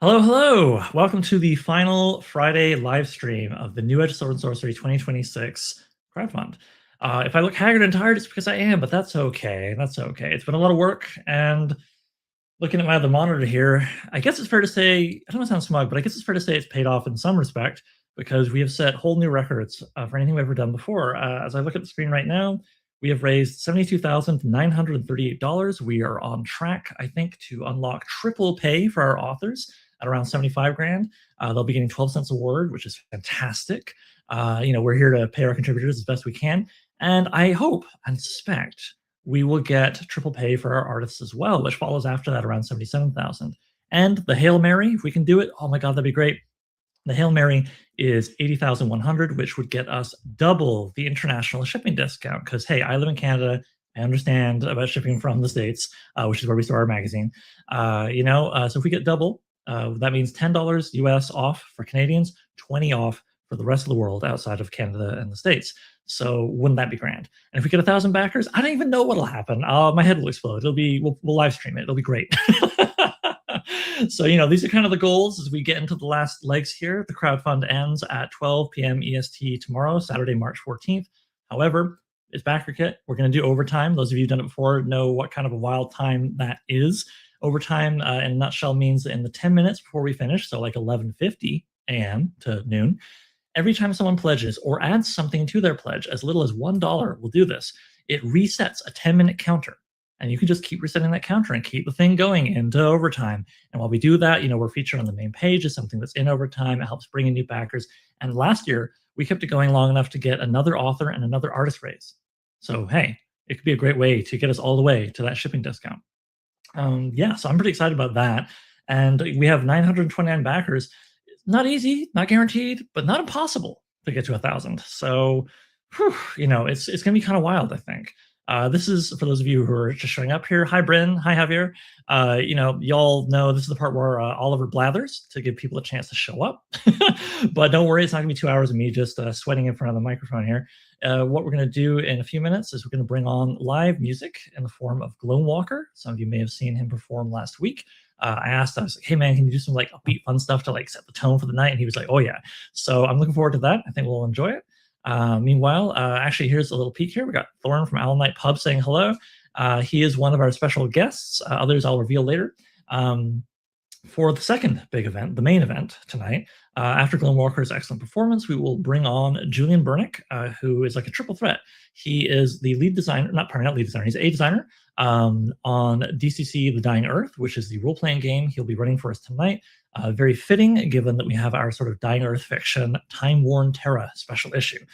Hello, hello. Welcome to the final Friday live stream of the New Edge Sword and Sorcery 2026 crowdfund. If I look haggard and tired, it's because I am, but that's okay. That's okay. It's been a lot of work, and looking at my other monitor here, I guess it's fair to say, I don't want to sound smug, but I guess it's fair to say it's paid off in some respect because we have set whole new records for anything we've ever done before. As I look at the screen right now, we have raised $72,938. We are on track, I think, to unlock triple pay for our authors at around 75 grand. They'll be getting 12 cents a word, which is fantastic. We're here to pay our contributors as best we can. And I hope and suspect we will get triple pay for our artists as well, which follows after that around 77,000. And the Hail Mary, if we can do it, oh my God, that'd be great. The Hail Mary is 80,100, which would get us double the international shipping discount. Because, hey, I live in Canada. I understand about shipping from the States, which is where we store our magazine. So if we get double, that means $10 US off for Canadians, 20 off for the rest of the world outside of Canada and the States. So wouldn't that be grand? And if we get 1,000 backers, I don't even know what'll happen. My head will explode. We'll live stream it. It'll be great. So, these are kind of the goals as we get into the last legs here. The crowdfund ends at 12 p.m. EST tomorrow, Saturday, March 14th. However, it's backer kit. We're going to do overtime. Those of you who've done it before know what kind of a wild time that is. Overtime, in a nutshell, means that in the 10 minutes before we finish, so like 11:50 a.m. to noon, every time someone pledges or adds something to their pledge, as little as $1 will do this, it resets a 10-minute counter. And you can just keep resetting that counter and keep the thing going into overtime. And while we do that, we're featured on the main page as something that's in overtime. It helps bring in new backers. And last year, we kept it going long enough to get another author and another artist raise. So, hey, it could be a great way to get us all the way to that shipping discount. So I'm pretty excited about that. And we have 929 backers. Not easy, not guaranteed, but not impossible to get to 1,000. So, it's going to be kind of wild, I think. This is for those of you who are just showing up here. Hi, Bryn. Hi, Javier. Y'all know this is the part where Oliver blathers to give people a chance to show up. But don't worry, it's not going to be 2 hours of me just sweating in front of the microphone here. What we're going to do in a few minutes is we're going to bring on live music in the form of Gloamwalker. Some of you may have seen him perform last week. I was like, hey man, can you do some like upbeat fun stuff to like set the tone for the night? And he was like, oh yeah. So I'm looking forward to that. I think we'll enjoy it. Meanwhile, actually, here's a little peek here. We got Thorn from Owl Night Pub saying hello. He is one of our special guests. Others I'll reveal later. For the second big event, the main event tonight, after Gloamwalker's excellent performance, we will bring on Julian Burnick, who is like a triple threat. He is the lead designer, not lead designer, he's a designer on DCC The Dying Earth, which is the role-playing game he'll be running for us tonight. Very fitting, given that we have our sort of Dying Earth fiction Time-Worn Terra special issue,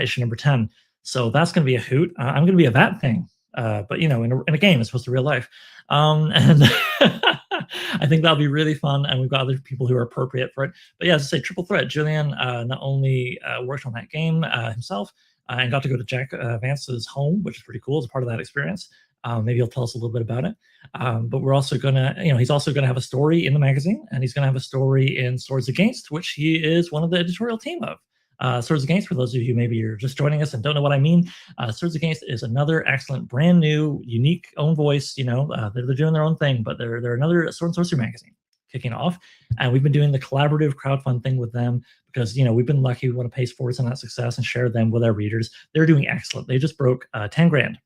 issue number 10. So that's going to be a hoot. I'm going to be a that thing, but in a game, it's supposed to be real life. And I think that'll be really fun, and we've got other people who are appropriate for it. But yeah, as I say, triple threat. Julian not only worked on that game himself and got to go to Jack Vance's home, which is pretty cool as a part of that experience. Maybe he'll tell us a little bit about it. But we're also gonna, he's also gonna have a story in the magazine, and he's gonna have a story in Swords Against, which he is one of the editorial team of. Swords Against, for those of you who maybe you're just joining us and don't know what I mean, Swords Against is another excellent, brand new, unique own voice. They're doing their own thing, but they're another Sword and Sorcery magazine kicking off. And we've been doing the collaborative crowdfund thing with them because, we've been lucky. We want to pay forward on that success and share them with our readers. They're doing excellent. They just broke 10 grand.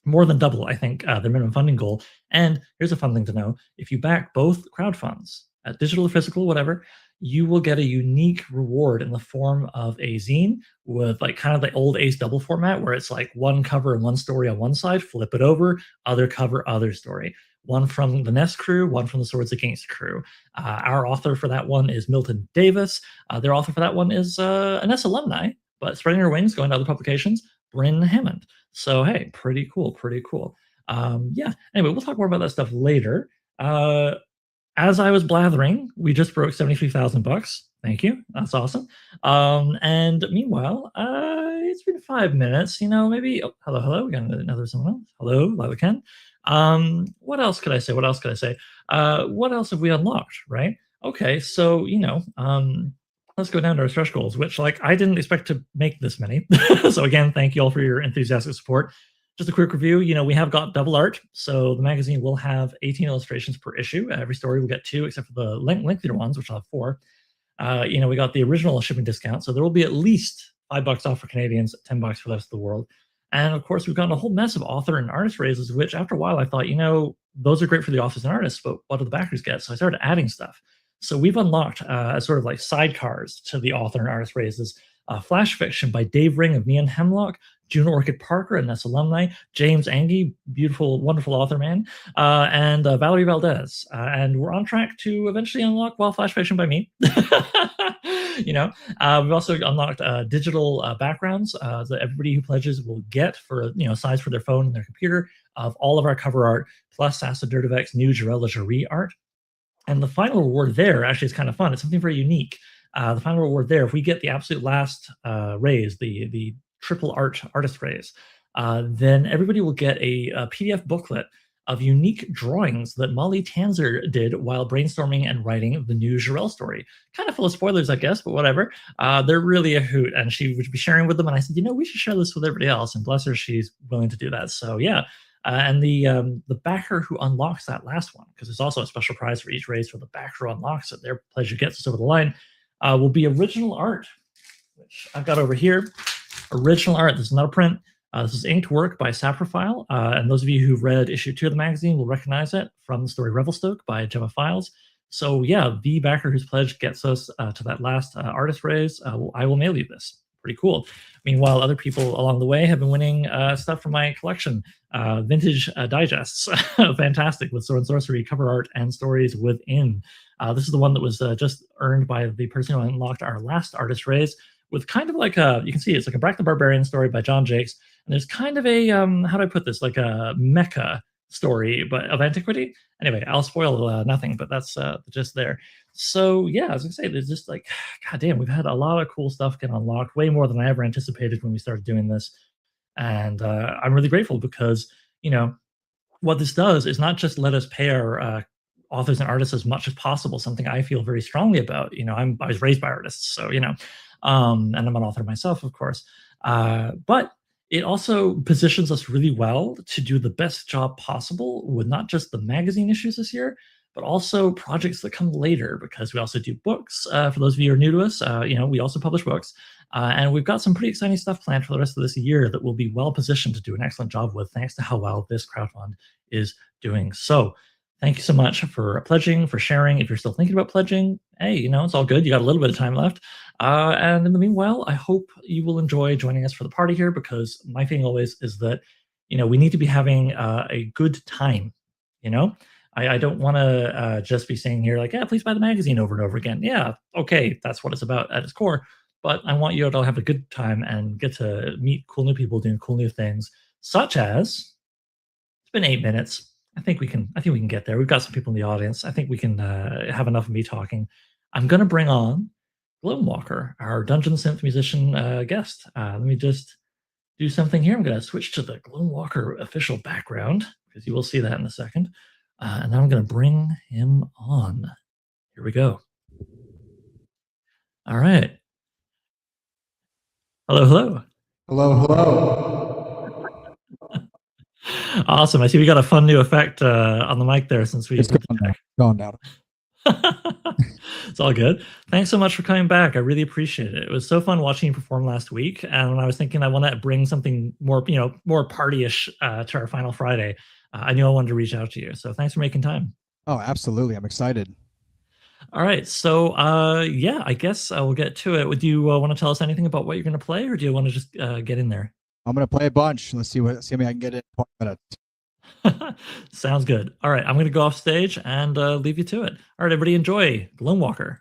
More than double, I think, their minimum funding goal. And here's a fun thing to know. If you back both crowdfunds, digital or physical, whatever, you will get a unique reward in the form of a zine with like kind of the old Ace Double format where it's like one cover and one story on one side, flip it over, other cover, other story. One from the Ness crew, one from the Swords Against crew. Our author for that one is Milton Davis. Their author for that one is a Ness alumni, but spreading her wings, going to other publications, Bryn Hammond. So, hey, pretty cool, pretty cool. Anyway, we'll talk more about that stuff later. As I was blathering, we just broke $73,000. Thank you. That's awesome. And meanwhile, it's been 5 minutes. Maybe. Oh, hello. We got another someone else. Hello, Lila Ken. What else could I say? What else have we unlocked? Right. Okay. So let's go down to our stretch goals, which I didn't expect to make this many. So again, thank you all for your enthusiastic support. just a quick review. We have got double art, so the magazine will have 18 illustrations per issue. Every story will get two, except for the lengthier ones, which will have four. We got the original shipping discount, so there will be at least $5 off for Canadians, $10 for the rest of the world. And of course, we've gotten a whole mess of author and artist raises, which after a while I thought, those are great for the authors and artists, but what do the backers get? So I started adding stuff. So we've unlocked as sort of like sidecars to the author and artist raises. Flash Fiction by Dave Ring of Neon Hemlock, June Orchid Parker and Ness alumni, James Angie, beautiful, wonderful author man, and Valerie Valdez. And we're on track to eventually unlock Wild Flash Fiction by me. We've also unlocked digital backgrounds that everybody who pledges will get for size for their phone and their computer of all of our cover art, plus Sasa Dirtovek's new Jarell Legerie art. And the final reward there actually is kind of fun. It's something very unique. The final reward there, if we get the absolute last raise, the triple artist raise, then everybody will get a PDF booklet of unique drawings that Molly Tanzer did while brainstorming and writing the new Jarell story. Kind of full of spoilers, I guess, but whatever. They're really a hoot, and she would be sharing with them. And I said, we should share this with everybody else. And bless her, she's willing to do that. So yeah. And the backer who unlocks that last one, because there's also a special prize for each raise for the backer who unlocks it, their pleasure gets us over the line, will be original art, which I've got over here. Original art. This is not a print. This is inked work by Saprophile, and those of you who've read issue 2 of the magazine will recognize it from the story Revelstoke by Gemma Files. So yeah, the backer whose pledge gets us to that last artist raise, I will mail you this. Pretty cool. Meanwhile, other people along the way have been winning stuff from my collection. Vintage digests, fantastic, with Sword and Sorcery cover art and stories within. This is the one that was just earned by the person who unlocked our last artist raise, with kind of like you can see it's like a Brack the Barbarian story by John Jakes, and there's kind of a how do I put this, like a mecha story, but of antiquity. Anyway, I'll spoil nothing, but that's just there. So yeah, I was gonna say, there's just like, god damn, we've had a lot of cool stuff get unlocked, way more than I ever anticipated when we started doing this, and I'm really grateful because what this does is not just let us pay our authors and artists as much as possible, something I feel very strongly about. I was raised by artists, so and I'm an author myself, of course. But it also positions us really well to do the best job possible with not just the magazine issues this year, but also projects that come later, because we also do books. For those of you who are new to us, we also publish books. And we've got some pretty exciting stuff planned for the rest of this year that we'll be well positioned to do an excellent job with, thanks to how well this crowdfund is doing. So thank you so much for pledging, for sharing. If you're still thinking about pledging, hey, it's all good. You got a little bit of time left. And in the meanwhile, I hope you will enjoy joining us for the party here, because my feeling always is that, we need to be having a good time. I don't want to just be saying here like, yeah, please buy the magazine over and over again. Yeah, okay, that's what it's about at its core. But I want you to have a good time and get to meet cool new people doing cool new things, such as, it's been 8 minutes. I think we can get there. We've got some people in the audience. I think we can have enough of me talking. I'm going to bring on Gloamwalker, our Dungeon Synth musician guest. Let me just do something here. I'm going to switch to the Gloamwalker official background, because you will see that in a second. And then I'm going to bring him on. Here we go. All right. Hello, hello. Hello, hello. Awesome. I see we got a fun new effect on the mic there since we It's did the going down. It's all good. Thanks so much for coming back. I really appreciate it. It was so fun watching you perform last week. And when I was thinking I want to bring something more, more party-ish to our final Friday, I knew I wanted to reach out to you. So thanks for making time. Oh, absolutely. I'm excited. All right. So yeah, I guess we'll get to it. Would you want to tell us anything about what you're going to play, or do you want to just get in there? I'm going to play a bunch. Let's see how many I can get in 20 minutes. Sounds good. All right. I'm going to go off stage and leave you to it. All right, everybody, enjoy Gloamwalker.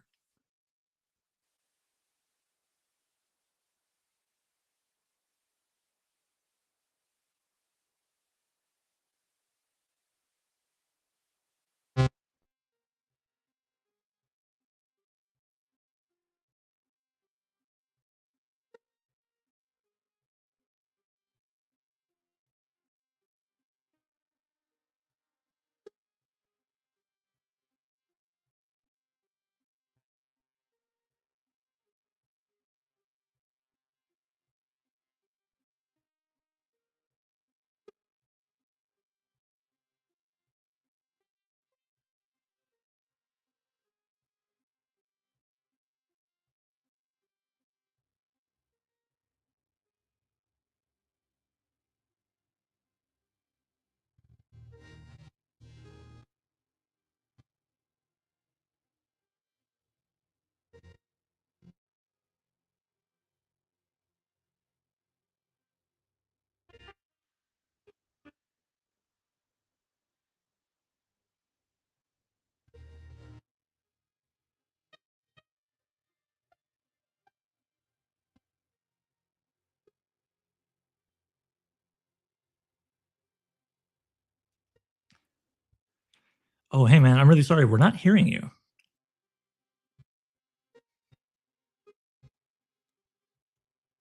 Oh, hey man, I'm really sorry. We're not hearing you.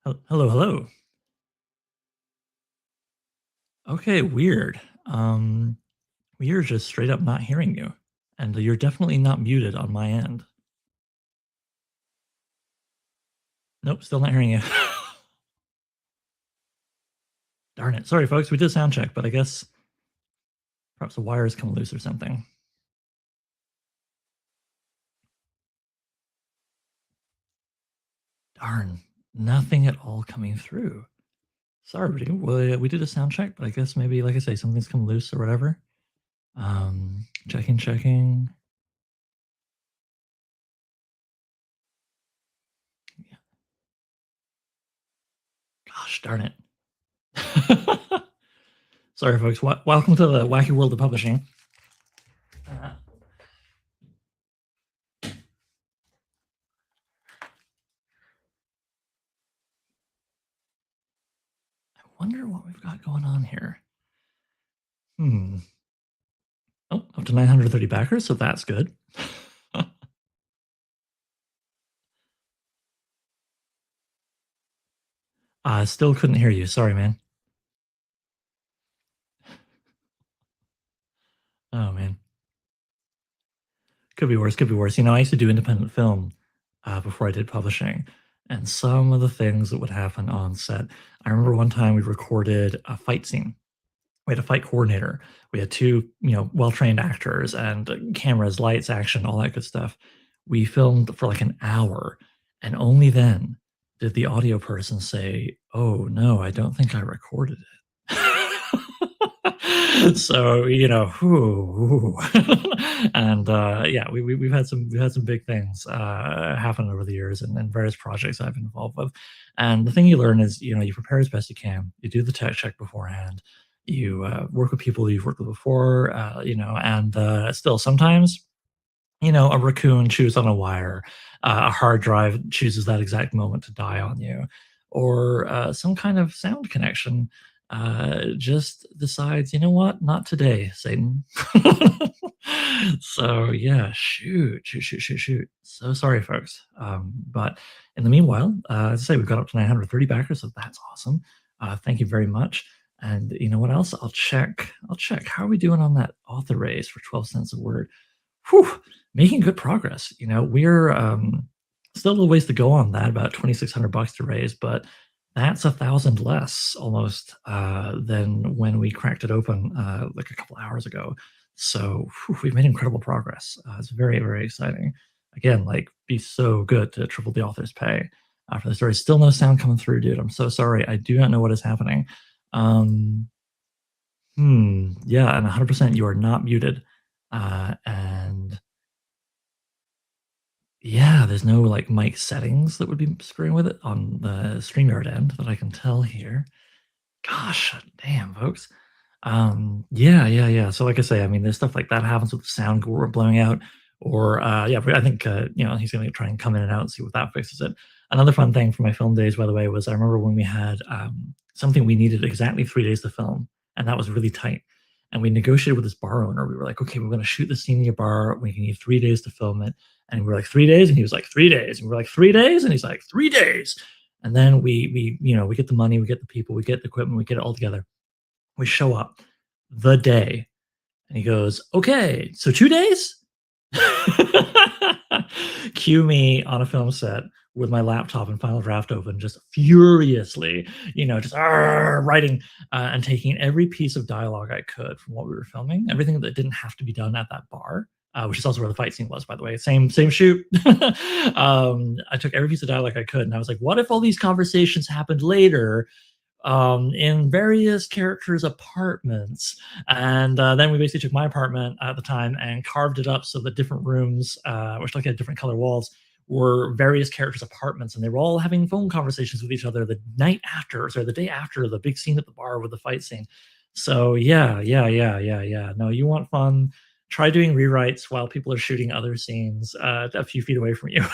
Hello, hello. Okay, weird. We are just straight up not hearing you, and you're definitely not muted on my end. Nope, still not hearing you. Darn it. Sorry, folks. We did a sound check, but I guess perhaps the wires come loose or something. Darn, nothing at all coming through. Sorry, we did a sound check, but I guess maybe, like I say, something's come loose or whatever. Checking. Yeah. Gosh darn it. Sorry, folks. Welcome to the wacky world of publishing. I wonder what we've got going on here. Oh, up to 930 backers, so that's good. I still couldn't hear you. Sorry, man. Oh, man. Could be worse, could be worse. You know, I used to do independent film before I did publishing, and some of the things that would happen on set. I remember one time we recorded a fight scene. We had a fight coordinator. We had two, well-trained actors and cameras, lights, action, all that good stuff. We filmed for like an hour, and only then did the audio person say, "Oh no, I don't think I recorded it." So whew. And yeah, we've had some big things happen over the years and various projects I've been involved with. And the thing you learn is you prepare as best you can. You do the tech check beforehand. You work with people you've worked with before, and still sometimes a raccoon chews on a wire, a hard drive chooses that exact moment to die on you, or some kind of sound connection just decides, you know what, not today, Satan. So yeah, shoot. So sorry, folks. But in the meanwhile, as I say, we've got up to 930 backers, so that's awesome. Thank you very much. And you know what else? I'll check. How are we doing on that author raise for 12 cents a word? Whew, making good progress. We're still a little ways to go on that, about 2,600 bucks to raise, but that's 1,000 less almost than when we cracked it open like a couple hours ago. So whew, we've made incredible progress. It's very, very exciting. Again, like, be so good to triple the author's pay for the story. Still no sound coming through, dude. I'm so sorry. I do not know what is happening. Um, yeah, and 100% you are not muted. And yeah, there's no like mic settings that would be screwing with it on the StreamYard end that I can tell here. Gosh, damn, folks. Yeah. So like I say, I mean, there's stuff like that happens with the sound blowing out, or yeah, but I think he's gonna try and come in and out and see what that fixes it. Another fun thing from my film days, by the way, was I remember when we had something we needed exactly 3 days to film, and that was really tight. And we negotiated with this bar owner. We were like, okay, we're gonna shoot the scene in your bar. We need 3 days to film it. And we were like, 3 days, and he was like, 3 days. And we were like, 3 days, and he's like, 3 days. And then we get the money, we get the people, we get the equipment, we get it all together. We show up the day, and he goes, "Okay, so 2 days?" Cue me on a film set with my laptop and Final Draft open, just furiously, just writing and taking every piece of dialogue I could from what we were filming, everything that didn't have to be done at that bar, which is also where the fight scene was, by the way. Same shoot. I took every piece of dialogue I could, and I was like, "What if all these conversations happened later in various characters' apartments?" And then we basically took my apartment at the time and carved it up so that different rooms, which like had different color walls, were various characters' apartments, and they were all having phone conversations with each other the night after, or the day after the big scene at the bar with the fight scene. So yeah. No, you want fun? try doing rewrites while people are shooting other scenes a few feet away from you.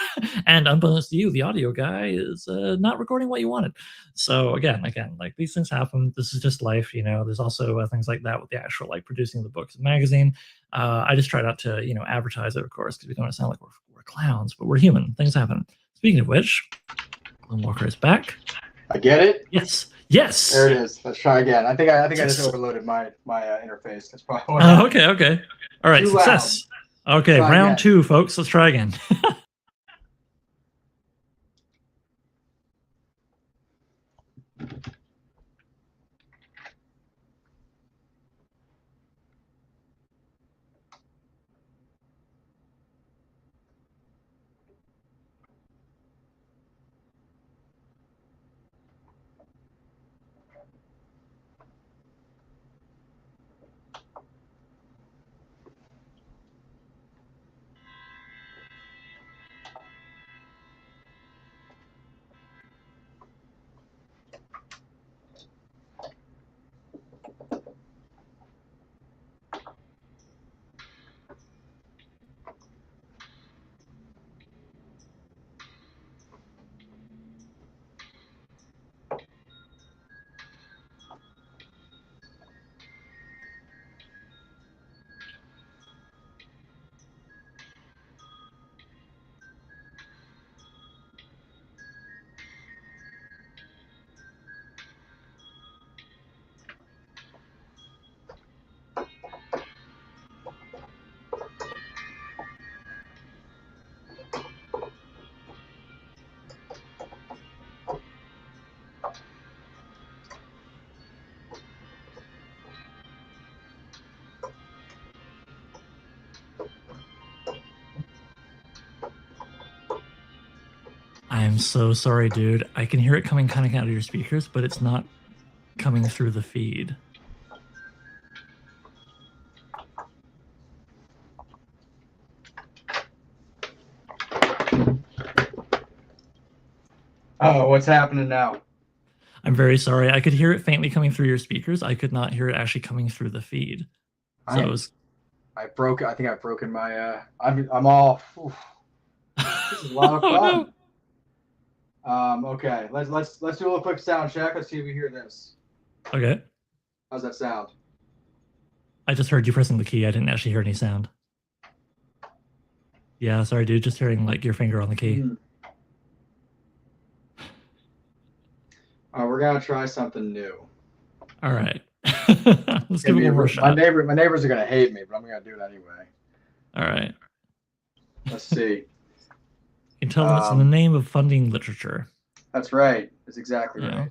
And unbeknownst to you, the audio guy is not recording what you wanted. So again, like these things happen. This is just life, you know. There's also things like that with the actual like producing the books and magazine. I just try not to, you know, advertise it, of course, because we don't want to sound like we're clowns, but we're human. Things happen. Speaking of which, Gloamwalker is back. I get it. Yes. Yes. There it is. Let's try again. I think I just overloaded my interface. That's probably what happened. Okay. All right. Too Success. loud. Okay. Try Round again. 2, folks. Let's try again. I am so sorry, dude. I can hear it coming kind of out of your speakers, but it's not coming through the feed. Oh, what's happening now? I'm very sorry. I could hear it faintly coming through your speakers. I could not hear it actually coming through the feed. So it was... I think I've broken my. I'm all. Oof. This is a lot of fun. No. Okay. Let's do a little quick sound check. Let's see if we hear this. Okay. How's that sound? I just heard you pressing the key. I didn't actually hear any sound. Yeah, sorry, dude. Just hearing like your finger on the key. We're gonna try something new. All right. Let's give it one more shot. My neighbors are gonna hate me, but I'm gonna do it anyway. All right. Let's see. You can tell them it's in the name of funding literature. That's right. That's exactly right.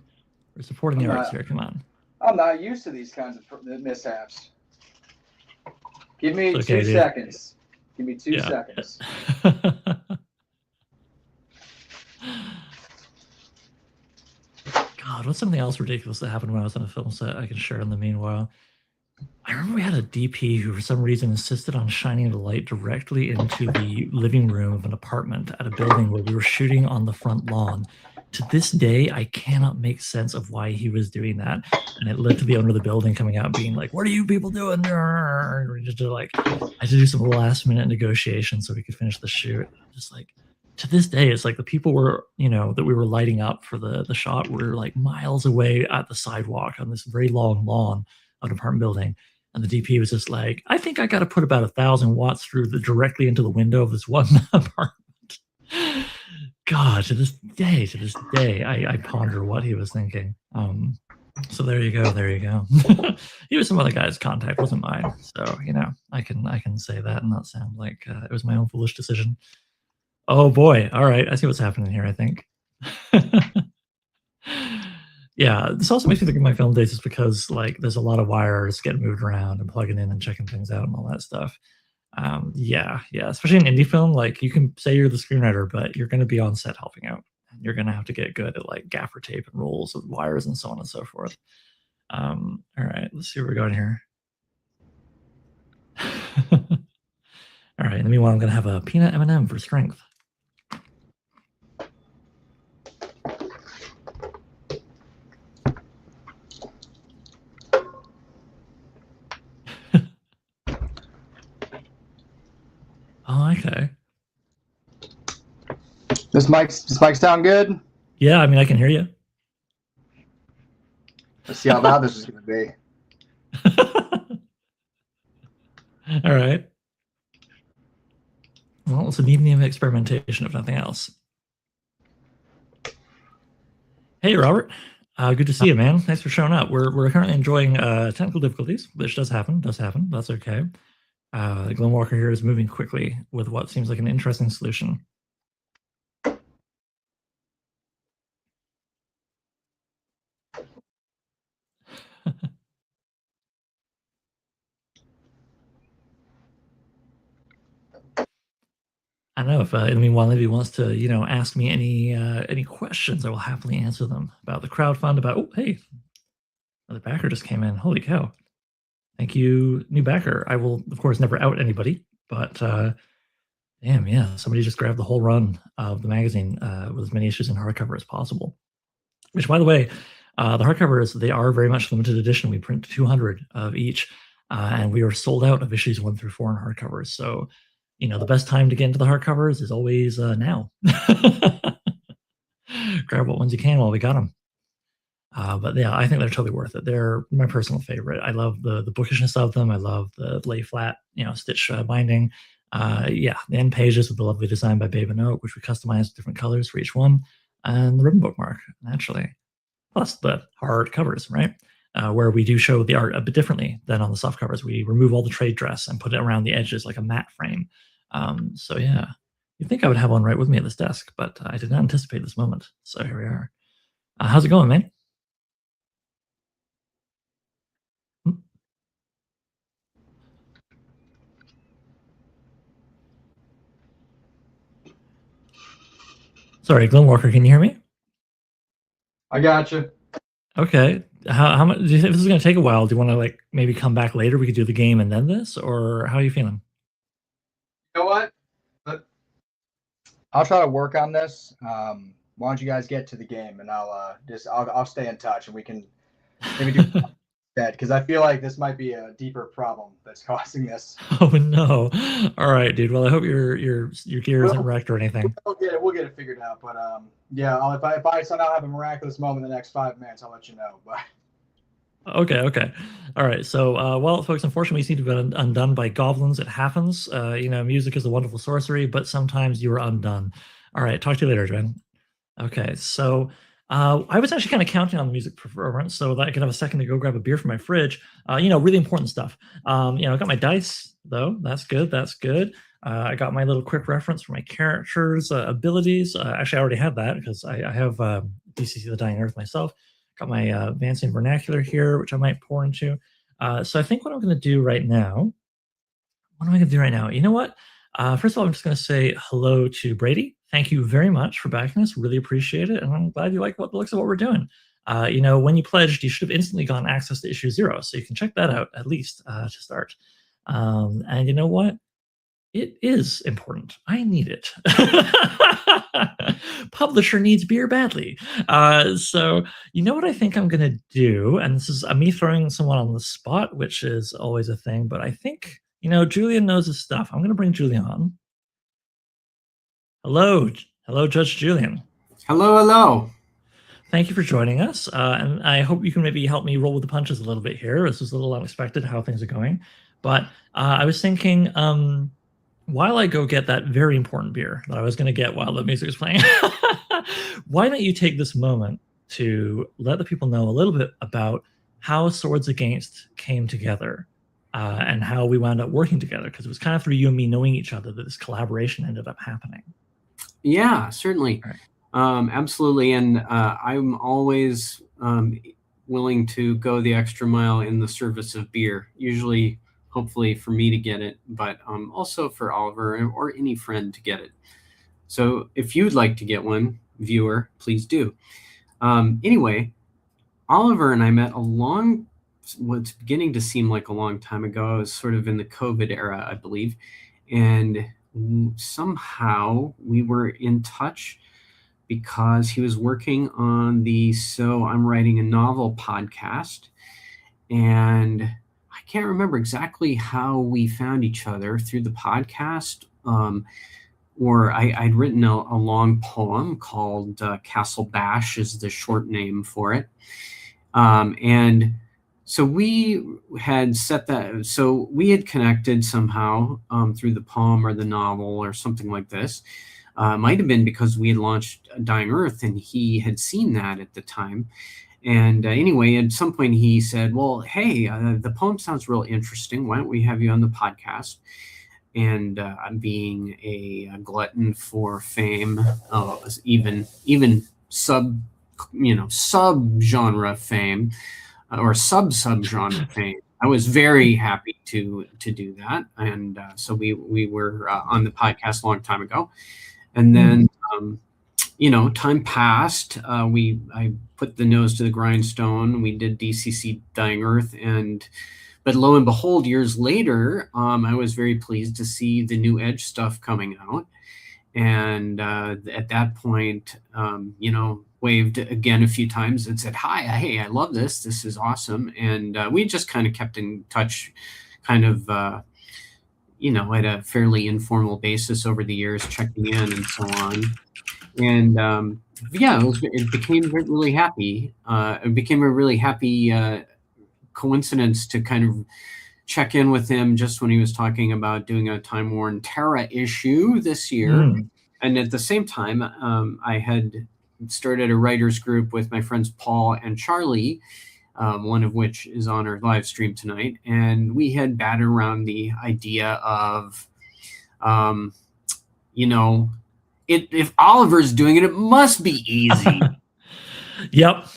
We're supporting the arts here. Come on. I'm not used to these kinds of mishaps. Give me okay, 2 seconds. Give me 2 seconds. God, what's something else ridiculous that happened when I was on a film set I can share in the meanwhile? I remember we had a DP who, for some reason, insisted on shining the light directly into the living room of an apartment at a building where we were shooting on the front lawn. To this day, I cannot make sense of why he was doing that. And it led to the owner of the building coming out and being like, "What are you people doing?" Just like, I had to do some last minute negotiations so we could finish the shoot. Just like, to this day, it's like the people were, you know, that we were lighting up for the shot were like miles away at the sidewalk on this very long lawn of an apartment building. And the DP was just like, "I think I got to put about 1,000 watts through directly into the window of this one apartment." God, to this day, I ponder what he was thinking. So there you go. He was some other guy's contact, wasn't mine. So, you know, I can say that and not sound like it was my own foolish decision. Oh boy. All right. I see what's happening here, I think. Yeah, this also makes me think of my film days just because like there's a lot of wires getting moved around and plugging in and checking things out and all that stuff. Yeah, especially in indie film, like you can say you're the screenwriter, but you're going to be on set helping out. And you're going to have to get good at like gaffer tape and rolls of wires and so on and so forth. All right, let's see where we're going here. All right, in the meanwhile, I'm going to have a peanut M&M for strength. Oh, okay. This mic sound good? Yeah, I mean, I can hear you. Let's see how loud this is going to be. All right. Well, it's an evening of experimentation, if nothing else. Hey, Robert. Good to see you, man. Thanks for showing up. We're currently enjoying technical difficulties, which does happen. That's okay. The Gloamwalker here is moving quickly with what seems like an interesting solution. I don't know if while Livy wants to, ask me any questions, I will happily answer them about the crowdfund. About hey, another backer just came in. Holy cow! Thank you, new backer. I will, of course, never out anybody, but damn, yeah, somebody just grabbed the whole run of the magazine with as many issues in hardcover as possible. Which, by the way, the hardcovers, they are very much limited edition. We print 200 of each, and we are sold out of issues 1 through 4 in hardcovers. So, the best time to get into the hardcovers is always now. Grab what ones you can while we got them. But yeah, I think they're totally worth it. They're my personal favorite. I love the bookishness of them. I love the lay flat, stitch binding. Yeah, the end pages with the lovely design by Babe and Oak, which we customized different colors for each one, and the ribbon bookmark, naturally. Plus the hard covers, right? Where we do show the art a bit differently than on the soft covers. We remove all the trade dress and put it around the edges like a matte frame. So yeah, you'd think I would have one right with me at this desk, but I did not anticipate this moment. So here we are. How's it going, man? Sorry, Gloamwalker, can you hear me? I got you. Okay. How much do you think this is going to take a while? Do you want to maybe come back later? We could do the game and then this, or how are you feeling? You know what? I'll try to work on this. Why don't you guys get to the game, and I'll stay in touch, and we can maybe do that, because I feel like this might be a deeper problem that's causing this. Oh no! All right, dude. Well, I hope your gear isn't wrecked or anything. We'll get it figured out. But yeah, if I somehow have a miraculous moment in the next 5 minutes, I'll let you know. But Okay. All right. So, well, folks, unfortunately, we seem to have been undone by goblins. It happens. Music is a wonderful sorcery, but sometimes you are undone. All right. Talk to you later, Joanne. Okay. So, I was actually kind of counting on the music performance so that I could have a second to go grab a beer from my fridge. Really important stuff. I got my dice, though. That's good. I got my little quick reference for my characters' abilities. Actually, I already have that because I have DCC the Dying Earth myself. Got my advancing vernacular here, which I might pour into. So I think what I'm going to do right now, You know what? First of all, I'm just going to say hello to Brady. Thank you very much for backing us. Really appreciate it. And I'm glad you like the looks of what we're doing. When you pledged, you should have instantly gotten access to issue 0. So you can check that out at least to start. And you know what? It is important. I need it. Publisher needs beer badly. So you know what I think I'm going to do? And this is me throwing someone on the spot, which is always a thing. But I think, Julian knows his stuff. I'm going to bring Julian on. Hello, Judge Julian. Hello. Thank you for joining us. And I hope you can maybe help me roll with the punches a little bit here. This is a little unexpected how things are going. But I was thinking, while I go get that very important beer that I was going to get while the music is playing, why don't you take this moment to let the people know a little bit about how Swords Against came together and how we wound up working together? Because it was kind of through you and me knowing each other that this collaboration ended up happening. Yeah, certainly. Right. Absolutely. And I'm always willing to go the extra mile in the service of beer, usually hopefully for me to get it, but also for Oliver or any friend to get it. So if you'd like to get one, viewer, please do. Anyway, Oliver and I met what's beginning to seem like a long time ago. I was sort of in the COVID era, I believe. And somehow we were in touch because he was working on the So I'm Writing a Novel podcast. And I can't remember exactly how we found each other through the podcast, or I'd written a long poem called Castle Bash is the short name for it. And so we had set that, so we had connected somehow through the poem or the novel or something like this. Might have been because we had launched Dying Earth and he had seen that at the time. And anyway, at some point he said, well, hey, the poem sounds real interesting. Why don't we have you on the podcast? And being a glutton for fame, even sub-genre fame or sub-genre fame, I was very happy to do that. And so we were on the podcast a long time ago. And then, time passed. I put the nose to the grindstone. We did DCC Dying Earth, but lo and behold, years later, I was very pleased to see the new Edge stuff coming out. And at that point, waved again a few times and said, hi, hey, I love this. This is awesome. And we just kind of kept in touch kind of, at a fairly informal basis over the years, checking in and so on. And it became really happy. It became a really happy coincidence to kind of check in with him just when he was talking about doing a Time Worn Terra issue this year. And at the same time, I had started a writers group with my friends Paul and Charlie, one of which is on our live stream tonight. And we had batted around the idea of, if Oliver's doing it, it must be easy. Yep.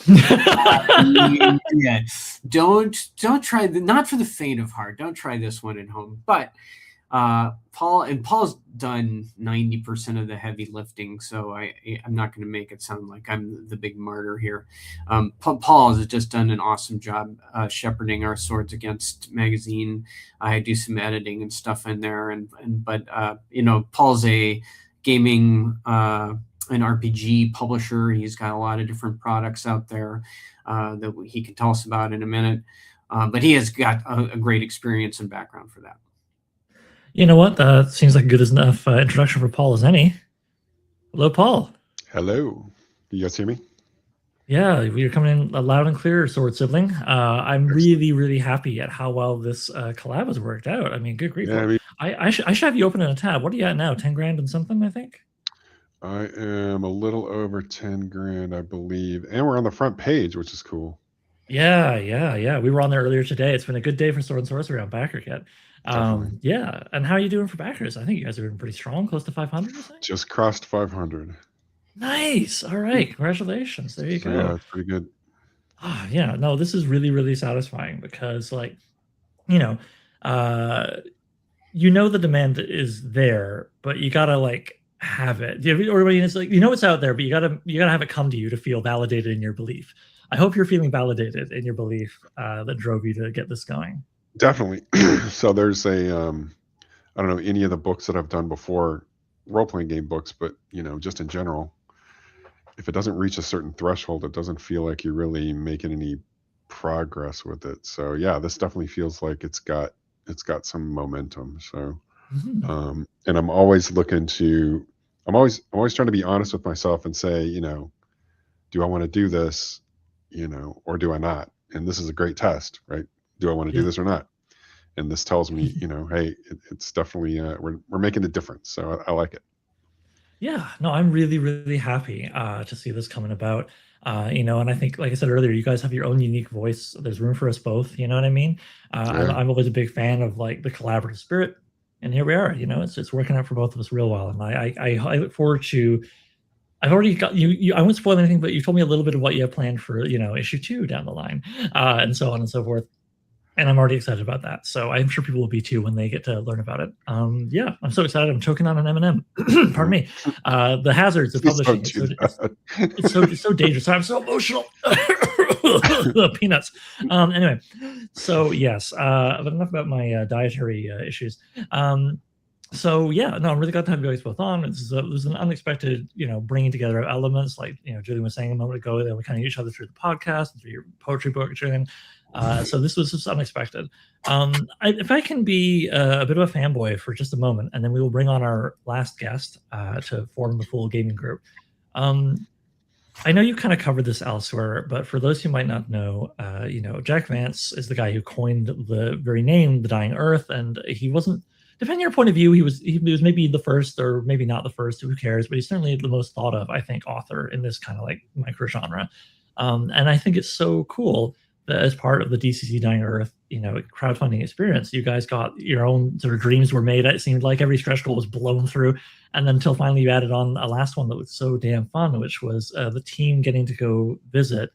Yeah. Don't try not for the faint of heart. Don't try this one at home. But Paul's done 90% of the heavy lifting, so I'm not going to make it sound like I'm the big martyr here. Paul has just done an awesome job shepherding our Swords Against magazine. I do some editing and stuff in there, but Paul's a gaming an RPG publisher. He's got a lot of different products out there that he can tell us about in a minute. But he has got a great experience and background for that. You know what? That seems like a good enough introduction for Paul as any. Hello, Paul. Hello. You guys hear me? Yeah, you're coming in loud and clear, Sword Sibling. I'm really, really happy at how well this collab has worked out. I mean, good grief. Yeah, I should have you open in a tab. What are you at now? 10 grand and something, I think? I am a little over 10 grand, I believe. And we're on the front page, which is cool. Yeah. We were on there earlier today. It's been a good day for Sword and Sorcery on BackerKit. Yeah. And how are you doing for backers? I think you guys are doing pretty strong, close to 500 or something? Just crossed 500. Nice. All right. Congratulations. There you go. Yeah, it's pretty good. Yeah. No, this is really, really satisfying because, like, the demand is there, but you gotta like have it. Or it's like it's out there, but you gotta have it come to you to feel validated in your belief. I hope you're feeling validated in your belief that drove you to get this going. Definitely. So there's I don't know any of the books that I've done before, role-playing game books, but just in general, if it doesn't reach a certain threshold, it doesn't feel like you're really making any progress with it. So yeah, this definitely feels like it's got some momentum. So and I'm always trying to be honest with myself and say, do I want to do this, or do I not? And this is a great test, right? Do I want to do this or not? And this tells me, hey, it's definitely we're making a difference. So I like it. Yeah, no, I'm really, really happy to see this coming about. And I think, like I said earlier, you guys have your own unique voice. There's room for us both. You know what I mean? I'm always a big fan of like the collaborative spirit, and here we are. It's working out for both of us real well. And I look forward to. I've already got you. I won't spoil anything, but you told me a little bit of what you have planned for issue 2 down the line, and so on and so forth. And I'm already excited about that. So I'm sure people will be too when they get to learn about it. Yeah, I'm so excited. I'm choking on an M&M. Pardon me. The hazards of publishing. It's so dangerous. I'm so emotional. The peanuts. Anyway, so yes, but enough about my dietary issues. So yeah, no, I'm really glad to have you guys both on. It was an unexpected, bringing together of elements. Like Julie was saying a moment ago, that we kind of each other through the podcast and through your poetry book, Julian. So this was just unexpected. If I can be a bit of a fanboy for just a moment, and then we will bring on our last guest to form the full gaming group. I know you kind of covered this elsewhere, but for those who might not know, Jack Vance is the guy who coined the very name, The Dying Earth, and he wasn't. Depending on your point of view, he was maybe the first, or maybe not the first. Who cares? But he's certainly the most thought of, I think, author in this kind of like micro genre. And I think it's so cool that as part of the DCC Dying Earth, crowdfunding experience, you guys got your own sort of dreams were made. It seemed like every stretch goal was blown through, and then until finally you added on a last one that was so damn fun, which was the team getting to go visit,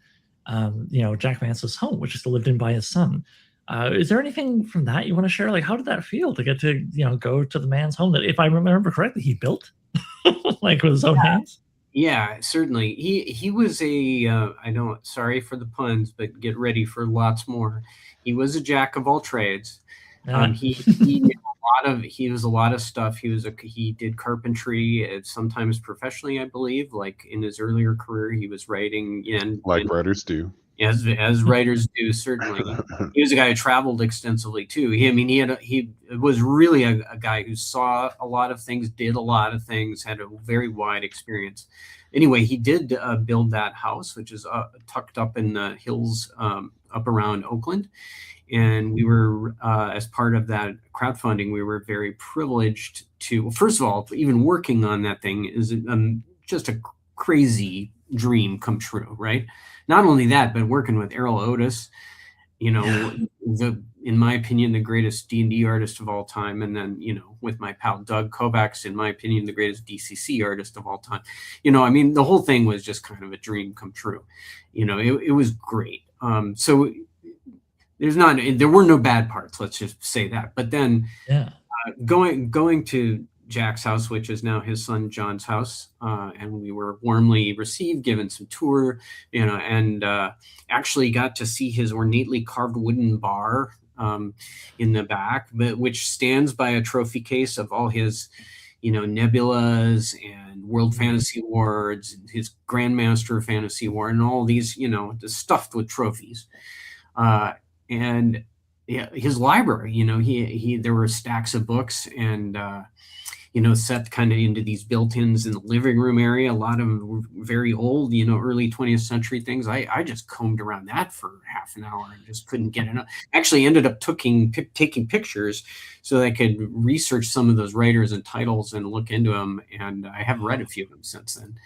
Jack Vance's home, which is still lived in by his son. Is there anything from that you want to share? Like, how did that feel to get to, go to the man's home that, if I remember correctly, he built, like with his own hands? Yeah, certainly. He was sorry for the puns, but get ready for lots more. He was a jack of all trades. He was a lot of stuff. He did carpentry, sometimes professionally, I believe. Like in his earlier career, he was writing writers do. As writers do, certainly. He was a guy who traveled extensively too. He was really a guy who saw a lot of things, did a lot of things, had a very wide experience. Anyway, he did build that house, which is tucked up in the hills up around Oakland. And we were, as part of that crowdfunding, we were very privileged to, first of all, even working on that thing is just a crazy dream come true, right? Not only that, but working with Errol Otis, in my opinion, the greatest D&D artist of all time. And then, with my pal Doug Kovacs, in my opinion, the greatest DCC artist of all time. The whole thing was just kind of a dream come true. It was great. So there were no bad parts, let's just say that. But then going to Jack's house, which is now his son John's house, and we were warmly received, given some tour, and actually got to see his ornately carved wooden bar in the back, which stands by a trophy case of all his, Nebulas and World Fantasy Awards, and his Grandmaster Fantasy Award, and all these, stuffed with trophies. And his library, there were stacks of books, and set kind of into these built-ins in the living room area. A lot of them were very old, early 20th century things. I just combed around that for half an hour and just couldn't get enough. Actually ended up taking pictures so that I could research some of those writers and titles and look into them. And I have read a few of them since then,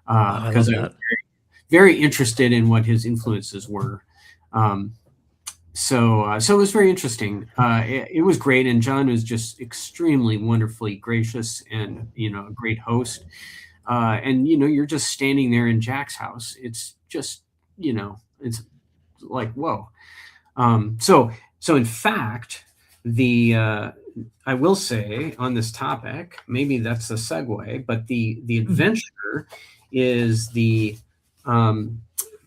because I'm very, very interested in what his influences were. So it was very interesting. It was great, and John was just extremely wonderfully gracious and a great host. And you're just standing there in Jack's house. It's just it's like whoa. So in fact, I will say on this topic, maybe that's the segue, but the adventure is the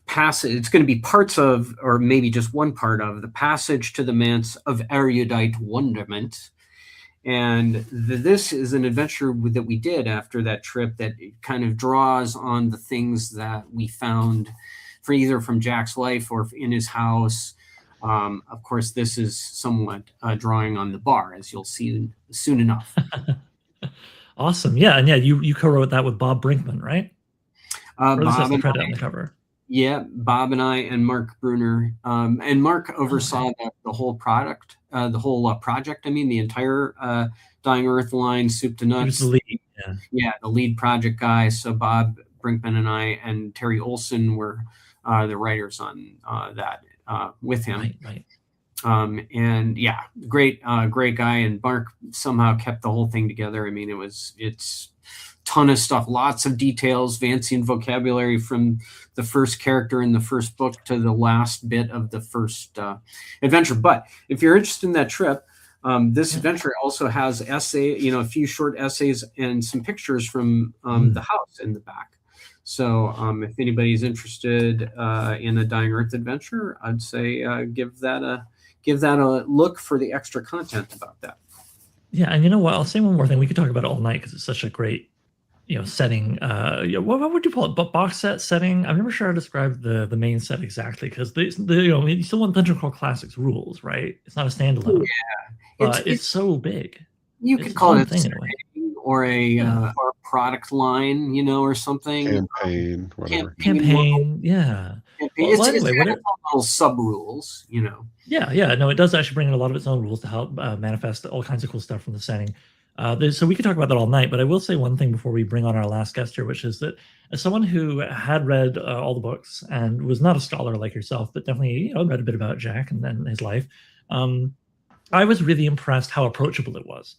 passage. It's going to be parts of, or maybe just one part of, the passage to the manse of erudite wonderment. And this is an adventure that we did after that trip that kind of draws on the things that we found for either from Jack's life or in his house. Of course, this is somewhat drawing on the bar, as you'll see soon enough. Awesome. Yeah. And you co-wrote that with Bob Brinkman, right? Bob and the credit on the cover. Yeah, Bob and I and Mark Bruner. And Mark oversaw the whole project. I mean, the entire Dying Earth line, soup to nuts. He was the lead. Yeah, the lead project guy. So Bob Brinkman and I and Terry Olson were the writers on that with him. Right. And yeah, great guy. And Mark somehow kept the whole thing together. I mean, it's ton of stuff, lots of details, Vancian vocabulary from the first character in the first book to the last bit of the first adventure. But if you're interested in that trip, this adventure also has a few short essays and some pictures from the house in the back. So if anybody's interested in a Dying Earth adventure, I'd say give that a look for the extra content about that. Yeah, and you know what? I'll say one more thing. We could talk about it all night because it's such a great, setting. What would you call it? But box set setting? I'm never sure how to describe the main set exactly because you still want Dungeon Crawl Classics rules, right? It's not a standalone, but it's so big. You It's could a call fun it a thing in a way. setting or or a product line, or something. Campaign, whatever. Campaign, yeah. Campaign. Well, It's anyway, got its own little sub rules, Yeah, no, it does actually bring in a lot of its own rules to help manifest all kinds of cool stuff from the setting. So we could talk about that all night, but I will say one thing before we bring on our last guest here, which is that as someone who had read all the books and was not a scholar like yourself, but definitely read a bit about Jack and then his life, I was really impressed how approachable it was.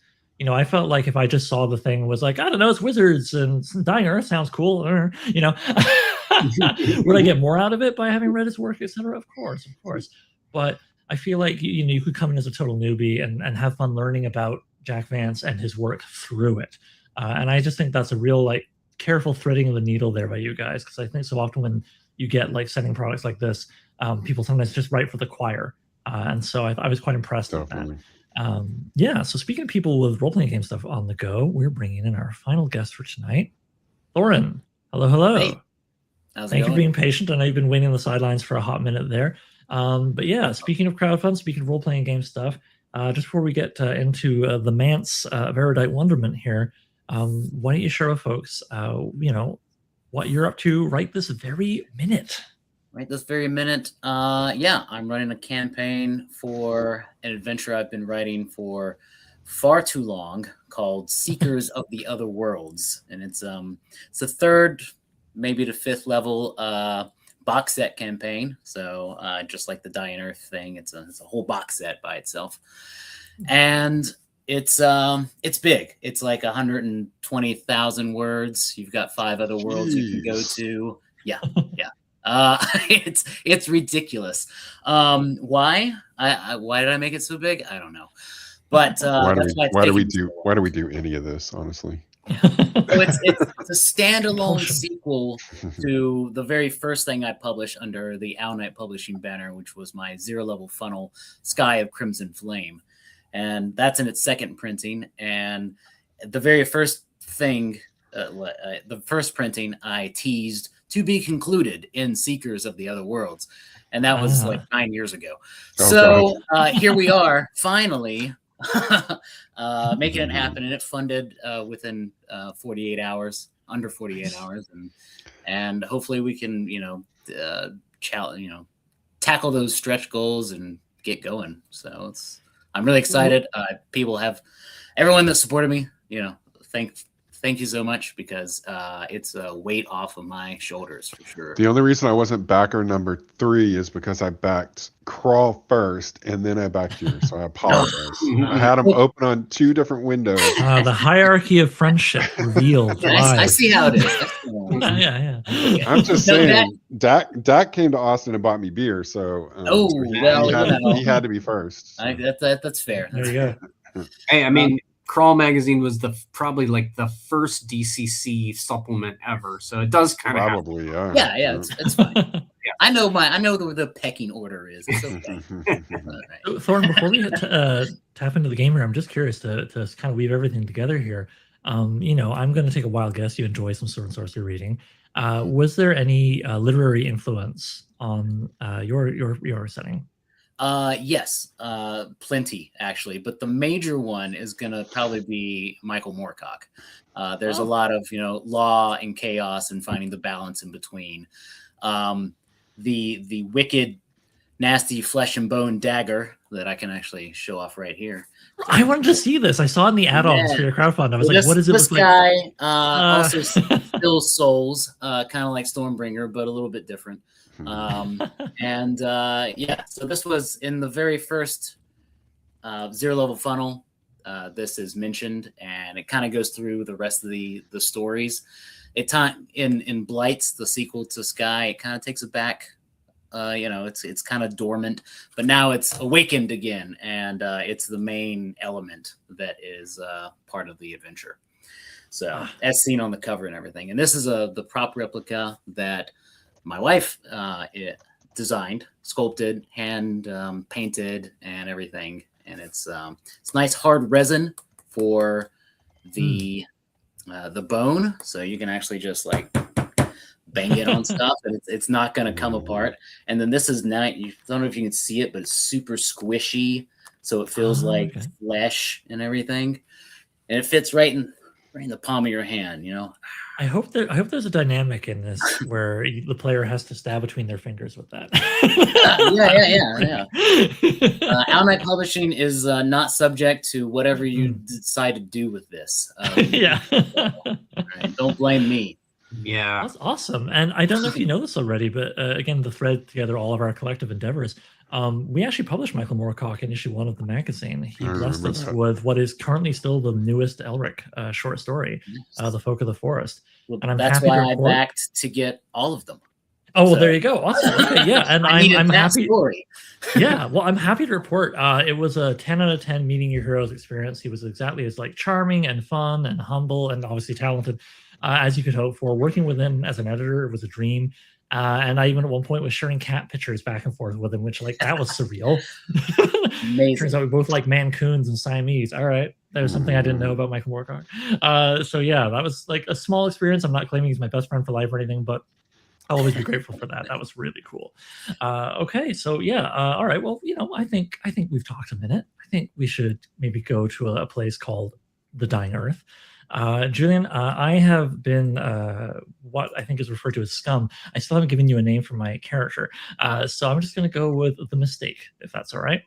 I felt like if I just saw the thing was like, I don't know, it's wizards and Dying Earth sounds cool, would I get more out of it by having read his work, etc.? Of course. But I feel like you could come in as a total newbie and have fun learning about Jack Vance and his work through it. And I just think that's a real careful threading of the needle there by you guys, because I think so often when you get setting products like this, people sometimes just write for the choir. And so I was quite impressed with that. So speaking of people with role-playing game stuff on the go, we're bringing in our final guest for tonight, Thorin. Hello. Hey. Thank you for being patient. I know you've been waiting on the sidelines for a hot minute there. But yeah, speaking of crowdfund, speaking of role-playing game stuff, just before we get into the Mance of erudite wonderment here, why don't you share with folks, what you're up to right this very minute? Right this very minute. I'm running a campaign for an adventure I've been writing for far too long called Seekers of the Other Worlds. And it's the third, maybe the fifth level box set campaign. So just like the Dying Earth thing, it's a whole box set by itself. And it's big. It's like 120,000 words. You've got 5 other worlds you can go to. Yeah. It's ridiculous. Why? Why did I make it so big? I don't know. But why do we do any of this, honestly? So it's a standalone sequel to the very first thing I published under the Owl Knight Publishing banner, which was my 0-level funnel, Sky of Crimson Flame. And that's in its second printing. And the very first thing, the first printing, I teased to be concluded in Seekers of the Other Worlds. And that was 9 years ago. Here we are, finally, making it happen. And it funded within 48 hours, under 48 hours. And hopefully we can, tackle those stretch goals and get going. So I'm really excited. Everyone that supported me, thank you so much, because it's a weight off of my shoulders for sure. The only reason I wasn't backer number 3 is because I backed Crawl first and then I backed you. So I apologize. I had them open on 2 different windows. The hierarchy of friendship revealed. I see how it is. Yeah. I'm just saying, Dak came to Austin and bought me beer, so he had to be first. So. That's fair. There you go. Hey, I mean, Crawl magazine was probably the first DCC supplement ever, so it does kind of probably it's fine. I know the pecking order is. It's okay. So, Thorin, before we tap into the game here, I'm just curious to kind of weave everything together here. I'm going to take a wild guess. You enjoy some sword and sorcery reading. Was there any literary influence on your setting? Yes, plenty actually, but the major one is gonna probably be Michael Moorcock. There's a lot of law and chaos and finding the balance in between. The wicked, nasty flesh and bone dagger that I can actually show off right here. I wanted to see this. I saw it in the add-ons for your crowdfund. I was like, what is it? This guy also spills souls, kind of like Stormbringer, but a little bit different. So this was in the very first 0-level funnel. This is mentioned, and it kind of goes through the rest of the stories. In Blights, the sequel to Sky, it kind of takes it back. It's kind of dormant, but now it's awakened again, and it's the main element that is part of the adventure. So as seen on the cover and everything. And this is the prop replica that my wife designed, sculpted, hand painted, and everything. And it's nice hard resin for the bone, so you can actually just like bang it on stuff, and it's not going to come apart. And then this is not. I don't know if you can see it, but it's super squishy, so it feels like flesh and everything, and it fits right in the palm of your hand. You know. I hope there's a dynamic in this where the player has to stab between their fingers with that. Yeah. Owl Knight Publishing is not subject to whatever you decide to do with this. Yeah. Don't blame me. Yeah, that's awesome. And I don't know if you know this already, but again, the thread together all of our collective endeavors. We actually published Michael Moorcock in issue 1 of the magazine. He blessed us with what is currently still the newest Elric short story, The Folk of the Forest. Well, and I'm that's happy why to report... I backed to get all of them. Oh, well, there you go. Awesome. Okay, yeah, and I'm happy. Story. Yeah, well, I'm happy to report it was a 10 out of 10 meeting your heroes experience. He was exactly as like charming and fun and humble and obviously talented as you could hope for. Working with him as an editor was a dream. And I even at one point was sharing cat pictures back and forth with him, which like that was surreal. Amazing. Turns out we both like Mancoons and Siamese. All right, there's something I didn't know about Michael Moorcock. So yeah, that was like a small experience. I'm not claiming he's my best friend for life or anything, but I'll always be grateful for that. That was really cool. Okay, so yeah, all right. Well, I think we've talked a minute. I think we should maybe go to a place called the Dying Earth. Julian, I have been what I think is referred to as scum. I still haven't given you a name for my character, so I'm just going to go with the Mistake, if that's all right.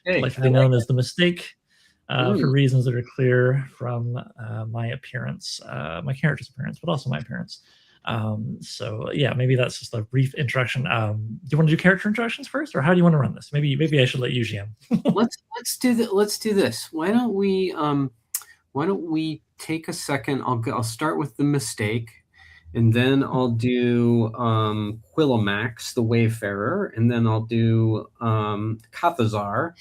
Likely known as the Mistake, for reasons that are clear from my appearance, my character's appearance, but also my appearance. So yeah, maybe that's just a brief introduction. Do you want to do character introductions first, or how do you want to run this? Maybe I should let you GM. Let's do this. Why don't we take a second? I'll start with the Mistake, and then I'll do Quilomax, the Wayfarer, and then I'll do Kathazar.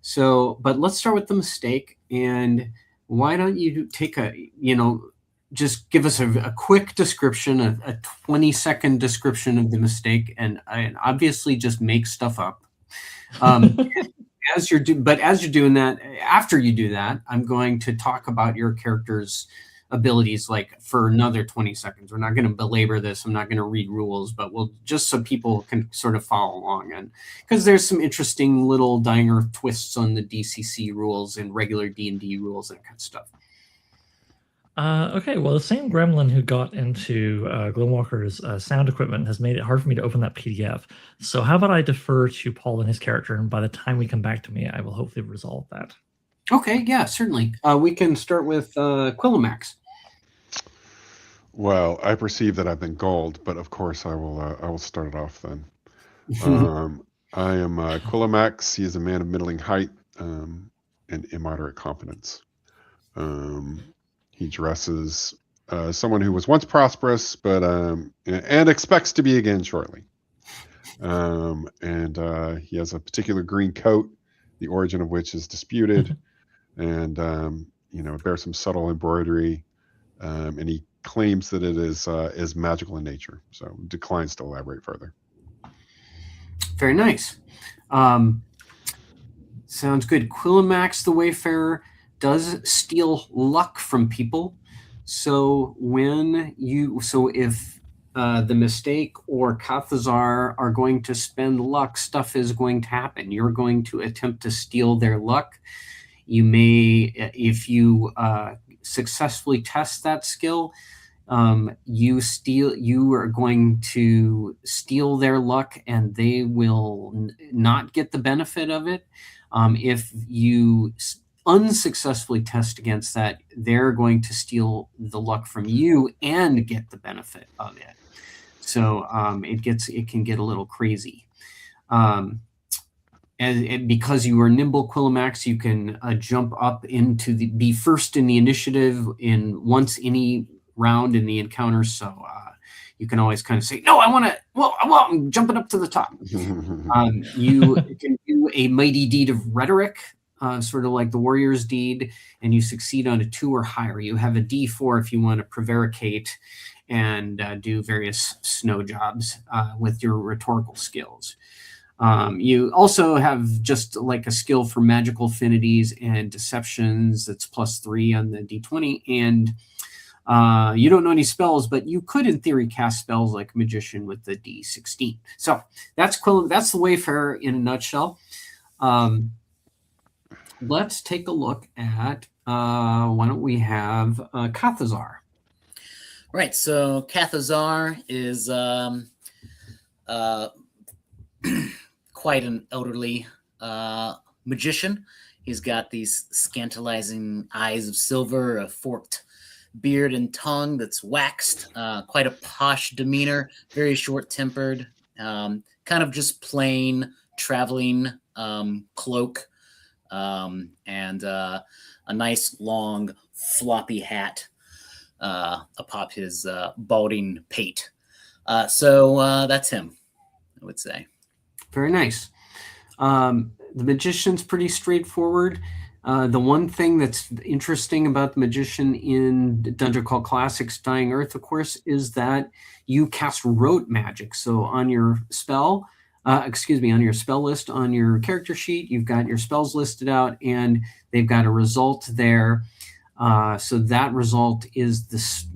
So, but let's start with the Mistake. And why don't you take just give us a quick description, a 20-second description of the Mistake, and obviously just make stuff up. As you're doing that, after you do that, I'm going to talk about your character's abilities like for another 20 seconds. We're not going to belabor this. I'm not going to read rules, but we'll just so people can sort of follow along, and because there's some interesting little Dying Earth twists on the DCC rules and regular D&D rules and that kind of stuff. Okay, well, the same gremlin who got into Gloamwalker's sound equipment has made it hard for me to open that PDF. So how about I defer to Paul and his character, and by the time we come back to me, I will hopefully resolve that. Okay, yeah, certainly. We can start with Quilomax. Well, I perceive that I've been gold, but of course I will start it off then. I am Quilomax. He is a man of middling height and immoderate competence. He dresses someone who was once prosperous, but and expects to be again shortly. And he has a particular green coat, the origin of which is disputed, and it bears some subtle embroidery, and he claims that it is magical in nature. So declines to elaborate further. Very nice. Sounds good. Quilomax, the Wayfarer, does steal luck from people. So if the Mistake or Kathazar are going to spend luck, stuff is going to happen. You're going to attempt to steal their luck. You may, if you successfully test that skill, you are going to steal their luck, and they will not get the benefit of it. If you unsuccessfully test against that, they're going to steal the luck from you and get the benefit of it. So it can get a little crazy. And because you are nimble, Quilomax, you can jump up into be first in the initiative in once any round in the encounter. So you can always kind of say, no, I'm jumping up to the top. You can do a mighty deed of rhetoric, sort of like the warrior's deed, and you succeed on a 2 or higher. You have a D4 if you want to prevaricate and do various snow jobs with your rhetorical skills. You also have just like a skill for magical affinities and deceptions. That's +3 on the D20. And you don't know any spells, but you could, in theory, cast spells like Magician with the D16. So that's cool. That's the Wayfarer in a nutshell. Let's take a look at, why don't we have Kathazar? Right. So Kathazar is quite an elderly magician. He's got these scantalizing eyes of silver, a forked beard and tongue that's waxed, quite a posh demeanor, very short-tempered, kind of just plain traveling cloak, and a nice long floppy hat atop his balding pate. So that's him, I would say. Very nice. The Magician's pretty straightforward. The one thing that's interesting about the Magician in Dungeon Call Classics Dying Earth, of course, is that you cast rote magic. So on your spell, on your spell list on your character sheet, you've got your spells listed out, and they've got a result there. So that result is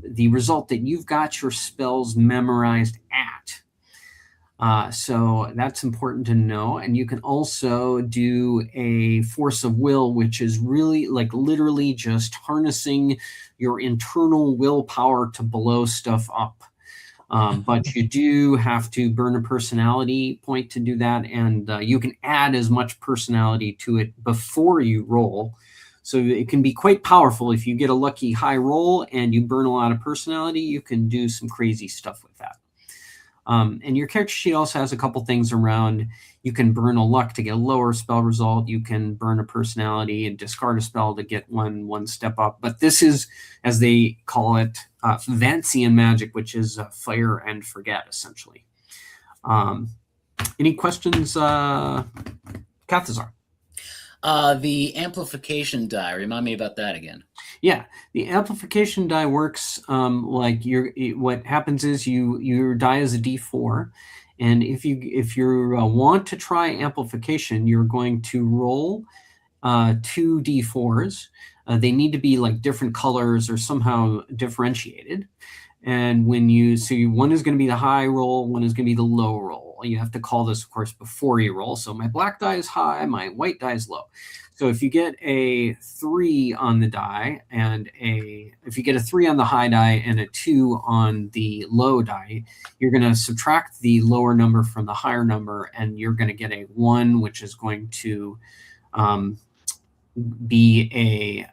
the result that you've got your spells memorized at. So that's important to know. And you can also do a force of will, which is really like literally just harnessing your internal willpower to blow stuff up. But you do have to burn a personality point to do that. And you can add as much personality to it before you roll. So it can be quite powerful. If you get a lucky high roll and you burn a lot of personality, you can do some crazy stuff with that. And your character sheet also has a couple things around. You can burn a luck to get a lower spell result. You can burn a personality and discard a spell to get one step up. But this is, as they call it, Vancian magic, which is fire and forget, essentially. Any questions, Kathazar? The amplification die. Remind me about that again. Yeah, the amplification die works like what happens is your die is a D4, and if you want to try amplification, you're going to roll 2 D4s. They need to be like different colors or somehow differentiated. And one is going to be the high roll, one is going to be the low roll. You have to call this, of course, before you roll. So my black die is high, my white die is low. So if you get a 3 on the die if you get a 3 on the high die and a 2 on the low die, you're going to subtract the lower number from the higher number, and you're going to get a 1, which is going to be a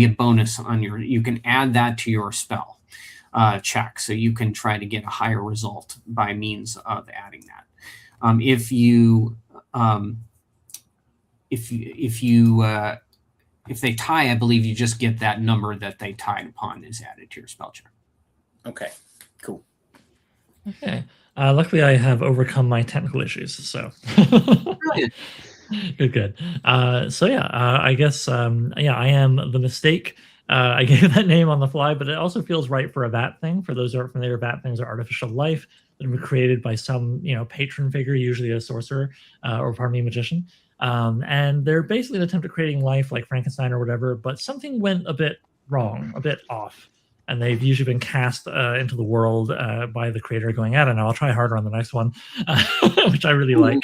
bonus on you can add that to your spell check, so you can try to get a higher result by means of adding that. If they tie, I believe you just get that number that they tied upon is added to your spell check. Okay, cool. Okay. Luckily, I have overcome my technical issues, so. Brilliant. Good. So yeah, I guess I am the mistake. I gave that name on the fly, but it also feels right for a bat thing. For those who aren't familiar, bat things are artificial life that were created by some patron figure, usually a sorcerer magician. And they're basically an attempt at creating life like Frankenstein or whatever, but something went a bit wrong, a bit off. And they've usually been cast into the world by the creator going, I don't know, I'll try harder on the next one, which I really like.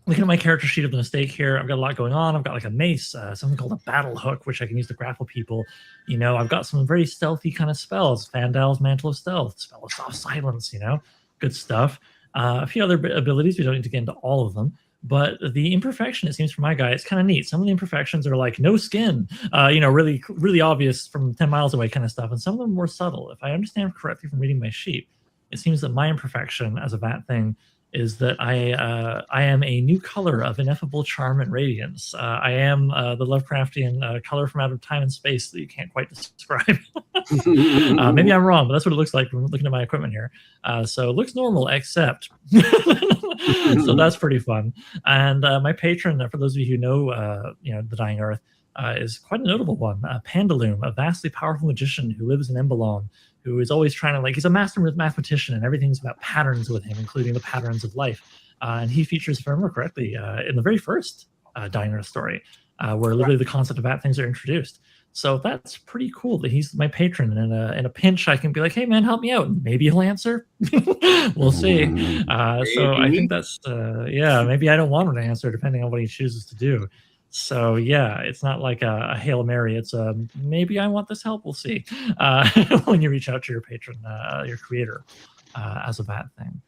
Looking at my character sheet of the mistake here, I've got a lot going on. I've got like a mace, something called a battle hook, which I can use to grapple people. I've got some very stealthy kind of spells. Fandal's Mantle of Stealth, Spell of Soft Silence, good stuff. A few other abilities. We don't need to get into all of them. But the imperfection, it seems for my guy, it's kind of neat. Some of the imperfections are like no skin, really, really obvious from 10 miles away kind of stuff. And some of them are more subtle. If I understand correctly from reading my sheet, it seems that my imperfection as a bat thing is that I am a new color of ineffable charm and radiance. I am the Lovecraftian color from out of time and space that you can't quite describe. Maybe I'm wrong, but that's what it looks like from looking at my equipment here. So it looks normal, except. So that's pretty fun. And my patron, for those of you who know, the Dying Earth, is quite a notable one. Pandaloom, a vastly powerful magician who lives in Embalon, who is always trying to he's a master mathematician, and everything's about patterns with him, including the patterns of life. And he features, if I remember correctly, in the very first Diner story, where literally the concept of bad things are introduced. So that's pretty cool that he's my patron, and in a pinch, I can be like, "Hey, man, help me out." And maybe he'll answer. We'll see. So I think that's maybe I don't want him to answer, depending on what he chooses to do. So yeah, it's not like a Hail Mary. It's maybe I want this help. We'll see. When you reach out to your patron, your creator, as a bad thing.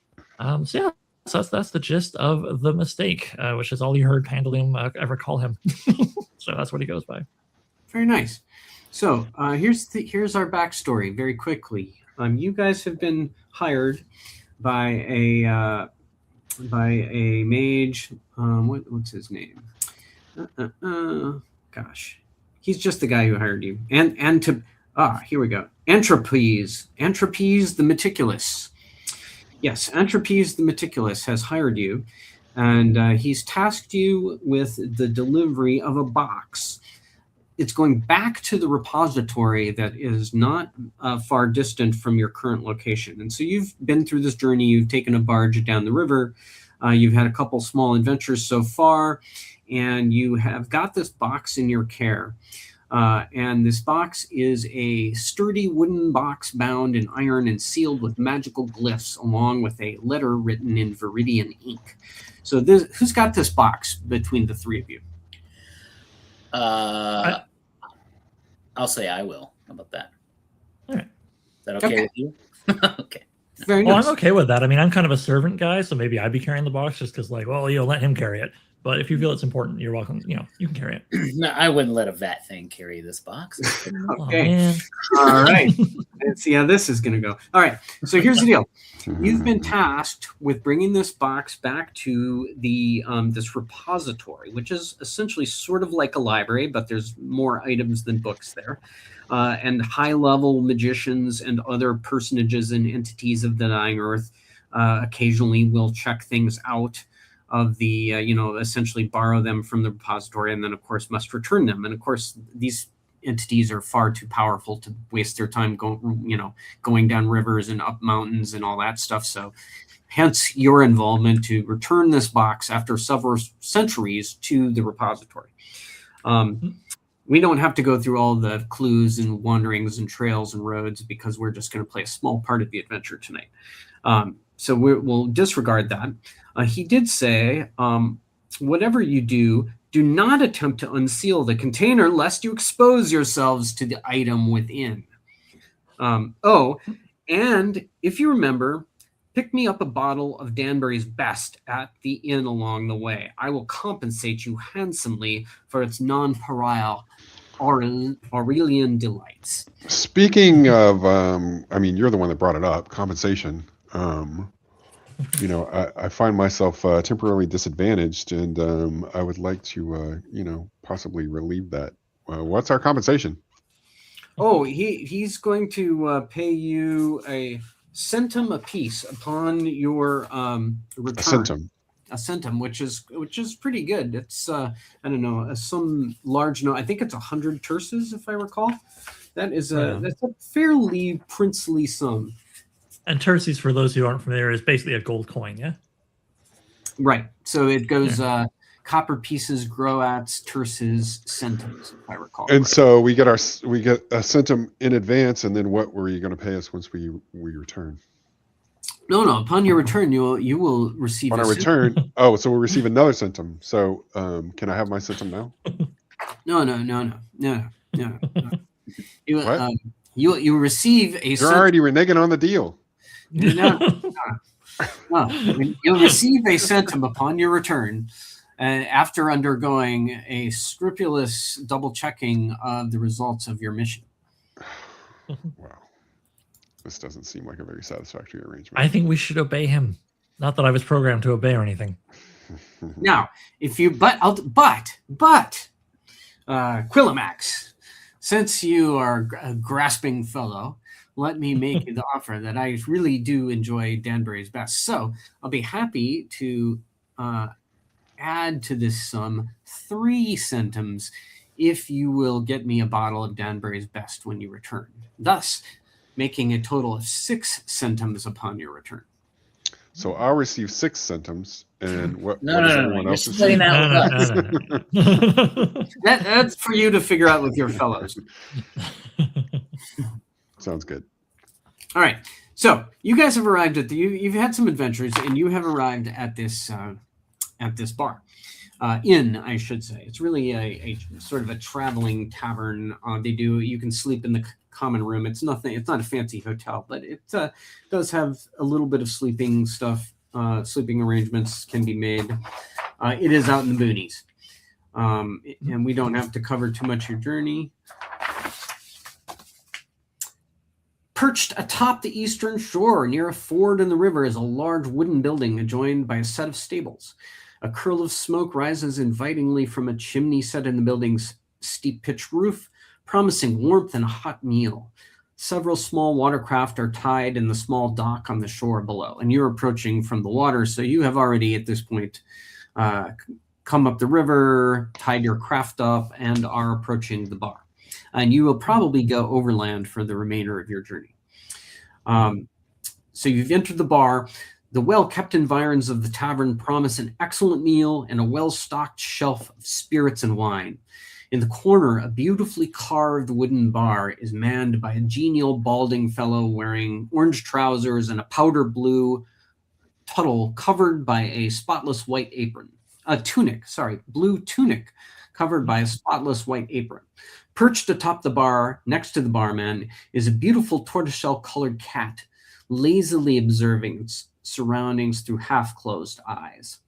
So yeah. So that's the gist of the mistake, which is all you heard Pandalium ever call him. So that's what he goes by. Very nice. So here's our backstory very quickly. You guys have been hired by a mage. What's his name? Gosh, he's just the guy who hired you. Here we go. Anthropes the Meticulous. Yes, Anthropes the Meticulous has hired you, and he's tasked you with the delivery of a box. It's going back to the repository that is not far distant from your current location. And so you've been through this journey. You've taken a barge down the river. You've had a couple small adventures so far, and you have got this box in your care. And this box is a sturdy wooden box bound in iron and sealed with magical glyphs, along with a letter written in Viridian ink. So who's got this box between the three of you? I'll say I will. How about that? All right. Is that okay with you? Okay. Very nice. I'm okay with that. I mean, I'm kind of a servant guy, so maybe I'd be carrying the box just because, let him carry it. But if you feel it's important, you're welcome. You can carry it. No, I wouldn't let a vat thing carry this box. Okay. All right. Let's see how this is going to go. All right. So here's the deal. You've been tasked with bringing this box back to the this repository, which is essentially sort of like a library, but there's more items than books there. And high-level magicians and other personages and entities of the Dying Earth occasionally will check things out of the, essentially borrow them from the repository, and then, of course, must return them. And, of course, these entities are far too powerful to waste their time going down rivers and up mountains and all that stuff. So hence your involvement to return this box after several centuries to the repository. We don't have to go through all the clues and wanderings and trails and roads because we're just going to play a small part of the adventure tonight. So we'll disregard that. He did say, whatever you do, do not attempt to unseal the container lest you expose yourselves to the item within. And if you remember, pick me up a bottle of Danbury's Best at the inn along the way. I will compensate you handsomely for its non-pariah Aurelian delights. Speaking of, you're the one that brought it up, compensation. I find myself temporarily disadvantaged, and I would like to, possibly relieve that. What's our compensation? Oh, he's going to pay you a centum apiece upon your return. A centum, which is pretty good. It's some large I think it's 100 terces, if I recall. That's a fairly princely sum. And terces, for those who aren't familiar, is basically a gold coin, yeah? Right. So it goes copper pieces, groats, terces, centums, if I recall. And so we get a centum in advance, and then what were you going to pay us once we return? No. Upon your return, you will receive. On our return, so we'll receive another centum. So can I have my centum now? No. You receive a. You're already reneging on the deal. No. You'll receive a centum upon your return, after undergoing a scrupulous double checking of the results of your mission. Wow. This doesn't seem like a very satisfactory arrangement. I think we should obey him. Not that I was programmed to obey or anything. Now, Quillimax, since you are a grasping fellow, let me make you the offer that I really do enjoy Danbury's Best. So I'll be happy to add to this sum 3 centums if you will get me a bottle of Danbury's Best when you return. Thus, making a total of 6 centums upon your return. So I'll receive 6 centums, and what No, does no, everyone you're else splitting receive? that with us. That's for you to figure out with your fellows. Sounds good. All right. So you guys have arrived at you've had some adventures, and you have arrived at this bar. Inn, I should say. It's really a sort of a traveling tavern. You can sleep in the common room. It's not a fancy hotel, but it does have a little bit of sleeping stuff. Sleeping arrangements can be made. It is out in the boonies. And we don't have to cover too much of your journey. Perched atop the eastern shore near a ford in the river is a large wooden building adjoined by a set of stables. A curl of smoke rises invitingly from a chimney set in the building's steep pitched roof, promising warmth and a hot meal. Several small watercraft are tied in the small dock on the shore below, and you're approaching from the water, so you have already at this point come up the river, tied your craft up, and are approaching the bar. And you will probably go overland for the remainder of your journey. So you've entered the bar. The well-kept environs of the tavern promise an excellent meal and a well-stocked shelf of spirits and wine. In the corner, a beautifully carved wooden bar is manned by a genial, balding fellow wearing orange trousers and a powder blue tuttle covered by a spotless white apron. Blue tunic covered by a spotless white apron. Perched atop the bar, next to the barman, is a beautiful tortoiseshell-colored cat, lazily observing its surroundings through half-closed eyes.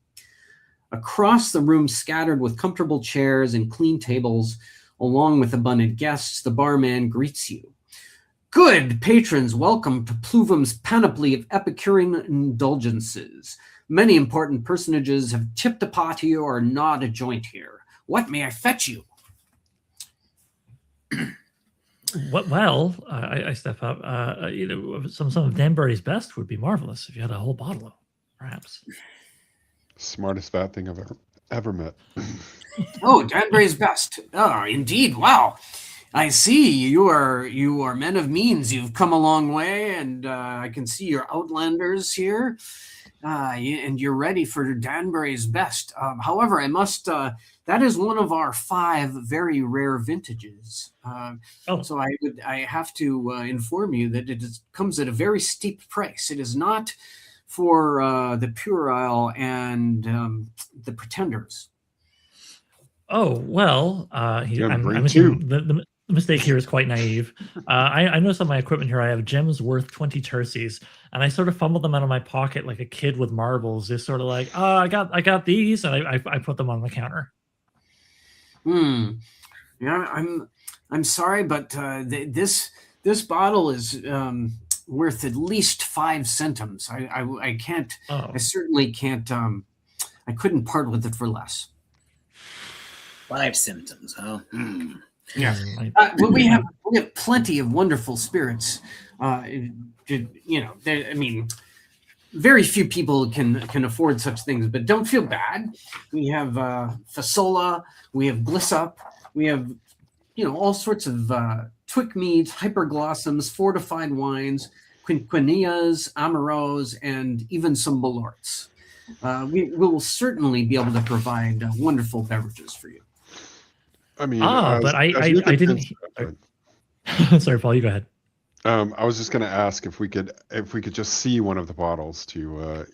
Across the room, scattered with comfortable chairs and clean tables, along with abundant guests, the barman greets you. Good patrons, welcome to Pluvum's panoply of Epicurean indulgences. Many important personages have tipped a pot here or gnawed a joint here. What may I fetch you? Well, I step up. Some of Danbury's best would be marvelous if you had a whole bottle of, perhaps. Smartest fat thing I've ever met. Oh, Danbury's best. Oh, indeed. Wow. I see you are men of means. You've come a long way, and I can see you're outlanders here, and you're ready for Danbury's best. However, I must. That is one of our 5 very rare vintages. So I have to inform you that comes at a very steep price. It is not for the puerile and the pretenders. Oh, well, I'm too. the mistake here is quite naive. I noticed on my equipment here I have gems worth 20 terces, and I sort of fumbled them out of my pocket like a kid with marbles. Just sort of like, oh, I got these, and I put them on the counter. Yeah, I'm sorry, but this bottle is worth at least 5 centums. I can't. Oh. I certainly can't. I couldn't part with it for less. 5 centums, huh? Yeah, but we have plenty of wonderful spirits. Very few people can afford such things, but don't feel bad. We have Fasola, we have Glissup, we have all sorts of Twick meads, hyperglossums, fortified wines, quinquillias, amaros, and even some malorts. We will certainly be able to provide wonderful beverages for you. I mean, but I didn't. Sorry, Paul, you go ahead. I was just going to ask if we could just see one of the bottles to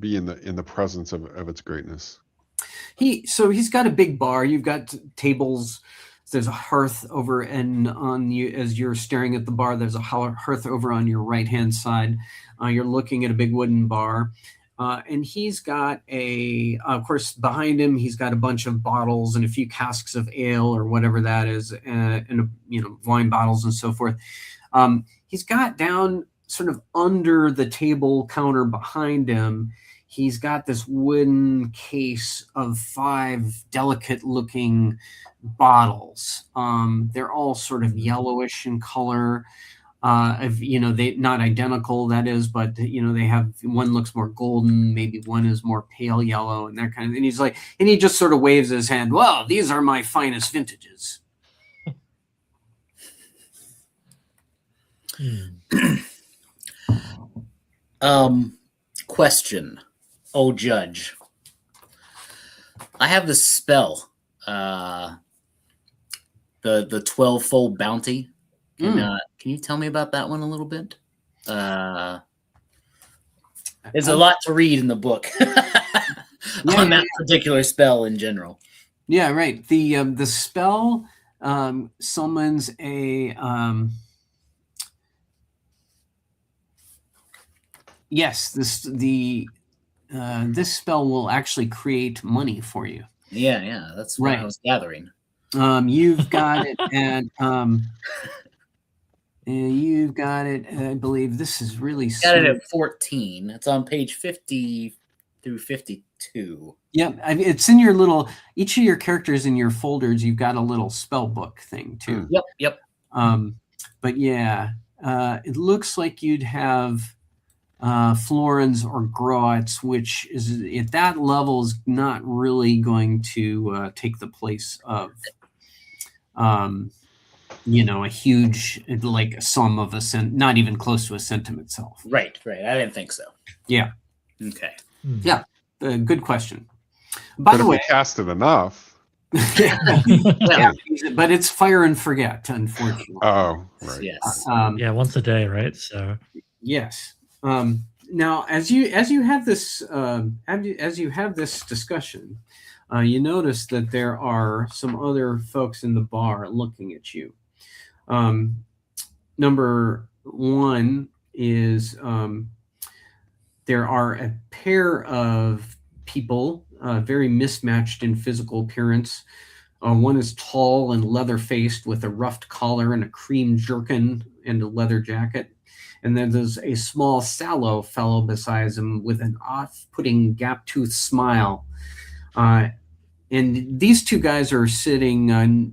be in the presence of its greatness. He's got a big bar. You've got tables. There's a hearth over and on you as you're staring at the bar. There's a hearth over on your right hand side. You're looking at a big wooden bar. And he's got of course, behind him, he's got a bunch of bottles and a few casks of ale or whatever that is, and wine bottles and so forth. He's got down sort of under the table counter behind him, he's got this wooden case of 5 delicate-looking bottles. They're all sort of yellowish in color. They not identical, that is, but they have, one looks more golden, maybe one is more pale yellow, and that kind of. And he's like, and he just sort of waves his hand. Well, these are my finest vintages. Question, oh judge. I have this spell, the 12-fold bounty. Can you tell me about that one a little bit? There's a lot to read in the book on that particular spell in general. Yeah, right. The spell summons a yes. This spell will actually create money for you. Yeah, that's what I was gathering. You've got it at you've got it. I believe this is really. Got it at 14. It's on page 50 through 52. Yeah, it's in your little. Each of your characters in your folders, you've got a little spell book thing too. Yep. But yeah, it looks like you'd have Florins or Groats, which is at that level is not really going to take the place of, a huge, like a sum of a cent, not even close to a centum itself. Right. I didn't think so. Yeah. Okay. Yeah. Good question. By the way, if you cast it enough. yeah, but it's fire and forget, unfortunately. Oh, right. Yes. Once a day, right? So. Yes. Now, as you have this discussion, you notice that there are some other folks in the bar looking at you. Number one is there are a pair of people, very mismatched in physical appearance. One is tall and leather-faced with a ruffed collar and a cream jerkin and a leather jacket. And then there's a small, sallow fellow beside him with an off-putting gap-toothed smile. And these two guys are sitting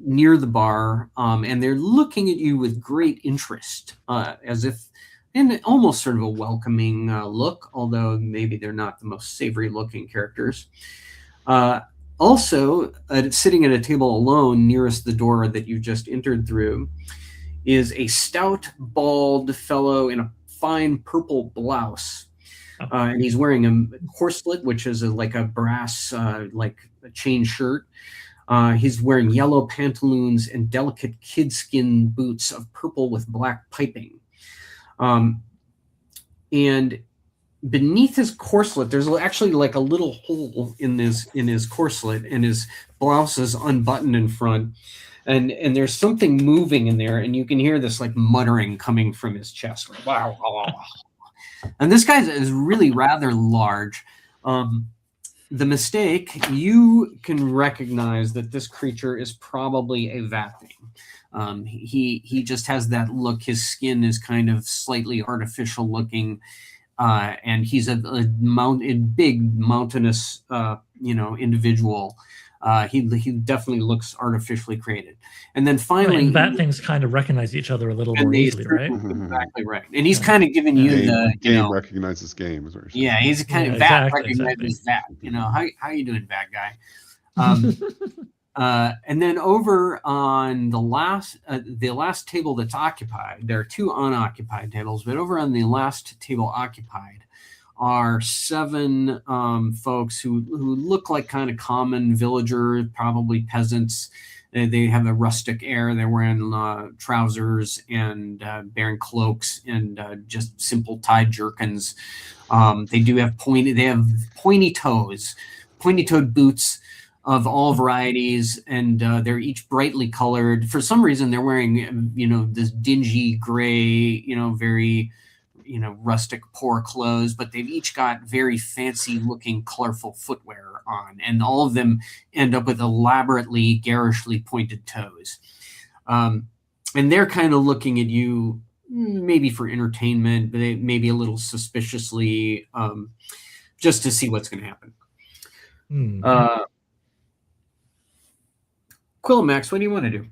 near the bar, and they're looking at you with great interest, as if in almost sort of a welcoming look, although maybe they're not the most savory-looking characters. Also, sitting at a table alone nearest the door that you just entered through is a stout, bald fellow in a fine purple blouse. And he's wearing a corselet, which is like a brass, like a chain shirt. He's wearing yellow pantaloons and delicate kidskin boots of purple with black piping. And beneath his corselet, there's actually like a little hole in his corselet, and his blouse is unbuttoned in front. And there's something moving in there, and you can hear this like muttering coming from his chest. Wow. And this guy is really rather large. The mistake, you can recognize that this creature is probably a vatling. He just has that look. His skin is kind of slightly artificial looking, and he's a big mountainous, individual. He definitely looks artificially created. And then finally, and that things kind of recognize each other a little more easily, right? Exactly right. And he's kind of giving you game recognizes game. Is what you're saying. Yeah, he's kind of vat recognizes that. How you doing, vat guy? And then over on the last table that's occupied, there are two unoccupied tables, but over on the last table occupied are 7 folks who look like kind of common villagers, probably peasants. They have a rustic air. They're wearing trousers and bearing cloaks and just simple tied jerkins. They have pointy-toed boots of all varieties, and they're each brightly colored. For some reason, they're wearing this dingy gray, very rustic, poor clothes, but they've each got very fancy looking, colorful footwear on, and all of them end up with elaborately, garishly pointed toes. And they're kind of looking at you, maybe for entertainment, but maybe a little suspiciously, just to see what's going to happen. Quillamax, what do you want to do?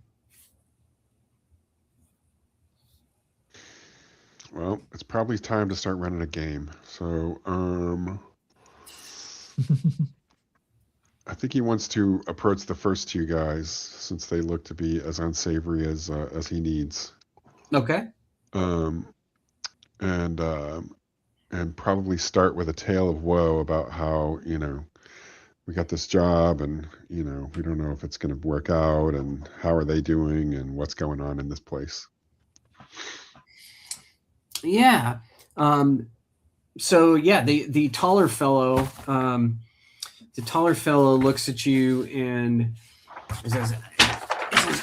Well, it's probably time to start running a game. So, I think he wants to approach the first 2 guys since they look to be as unsavory as he needs. Okay. and probably start with a tale of woe about how, you know, we got this job and, you know, we don't know if it's going to work out and how are they doing and what's going on in this place. Yeah. So yeah, the taller fellow, looks at you and says,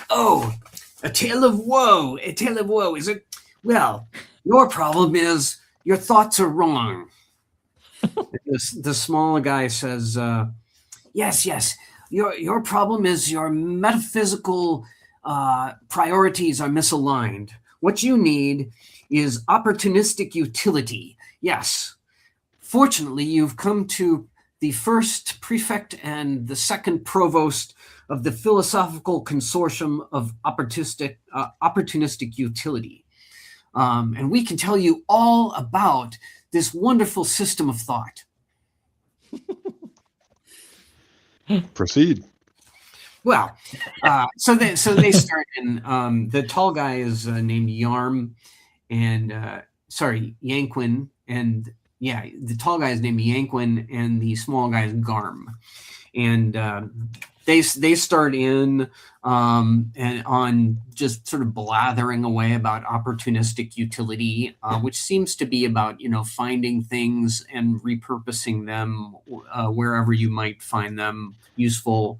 "Oh, a tale of woe, a tale of woe. Is it? Well, your problem is your thoughts are wrong." The small guy says, yes. Your problem is your metaphysical priorities are misaligned. What you need is opportunistic utility. Yes. Fortunately, you've come to the first prefect and the second provost of the Philosophical Consortium of Opportunistic Utility. And we can tell you all about this wonderful system of thought. Proceed. Well, so they start in. The tall guy is named Yarm, and Yanquin, and yeah, the tall guy is named Yanquin, and the small guy is Garm, and they start in and on just sort of blathering away about opportunistic utility, which seems to be about, you know, finding things and repurposing them wherever you might find them useful.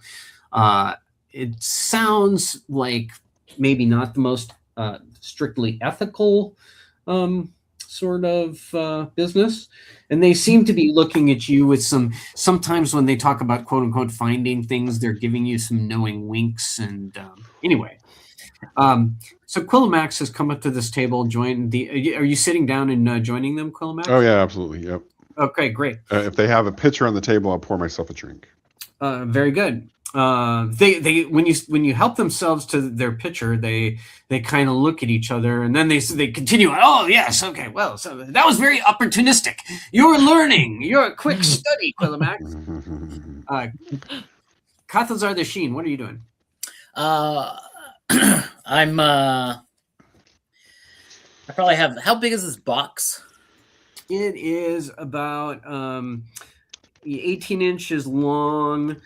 It sounds like maybe not the most strictly ethical sort of business. And they seem to be looking at you with sometimes when they talk about quote unquote finding things, they're giving you some knowing winks. And anyway, so Quillimax has come up to this table, joined are you sitting down and joining them, Quillimax? Oh yeah, absolutely. Yep. Okay, great. If they have a pitcher on the table, I'll pour myself a drink. Very good. They when you help themselves to their pitcher, they kind of look at each other and then they continue. Oh yes, okay. Well, so that was very opportunistic. You're learning. You're a quick study, Quillimax. Kathazar the Sheen, what are you doing? I probably have. How big is this box? It is about 18 inches long,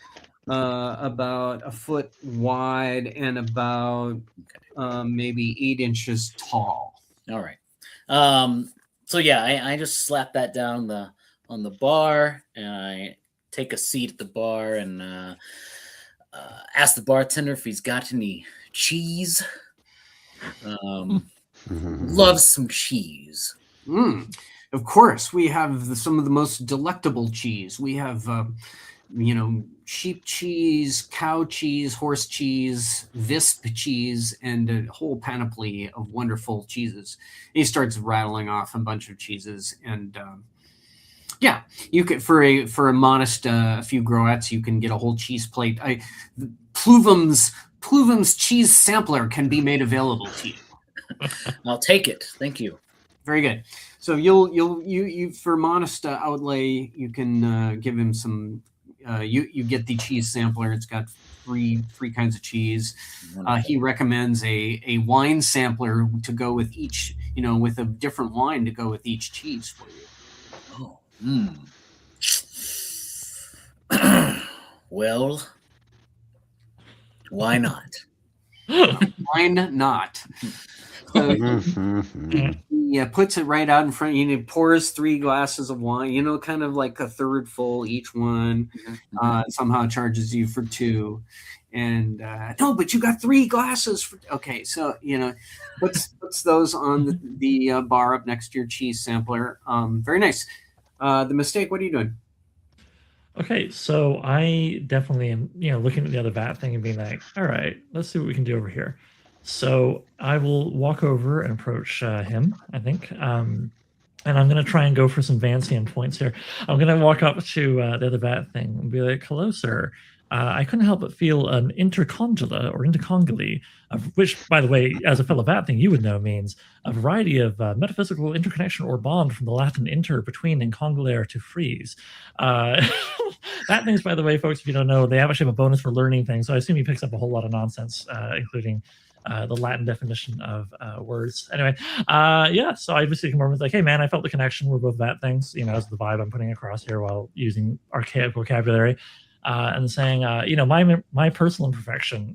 about a foot wide, and about maybe 8 inches tall. All right. So yeah, I just slap that down on the bar, and I take a seat at the bar and ask the bartender if he's got any cheese. Loves some cheese. Of course, we have some of the most delectable cheese. We have, sheep cheese, cow cheese, horse cheese, Visp cheese, and a whole panoply of wonderful cheeses. He starts rattling off a bunch of cheeses, and you could for a modest few groats, you can get a whole cheese plate. Pluvum's cheese sampler can be made available to you. I'll take it. Thank you. Very good. So you for modest outlay, you can give him some. You get the cheese sampler. It's got three kinds of cheese. He recommends a wine sampler to go with each. With a different wine to go with each cheese for you. Oh. Well, why not? Why not? So he puts it right out in front. He pours 3 glasses of wine, kind of like a third full each one. Somehow charges you for 2. And no, but you got 3 glasses. Okay, so, puts those on the bar up next to your cheese sampler. Very nice. The Mistake, what are you doing? Okay, so I definitely am, looking at the other vat thing and being like, all right, let's see what we can do over here. So I will walk over and approach him, I think. And I'm going to try and go for some Vancian points here. I'm going to walk up to the other vat thing and be like, hello, sir. I couldn't help but feel an intercongula or interconguli, which, by the way, as a fellow vat thing, you would know means a variety of metaphysical interconnection or bond from the Latin inter, between, and congulare, to freeze. That things, by the way, folks, if you don't know, they actually have a bonus for learning things. So I assume he picks up a whole lot of nonsense, including the Latin definition of words. Anyway, yeah. So I basically come over and was like, hey man, I felt the connection. We're both that things, as the vibe I'm putting across here while using archaic vocabulary. And saying, my personal imperfection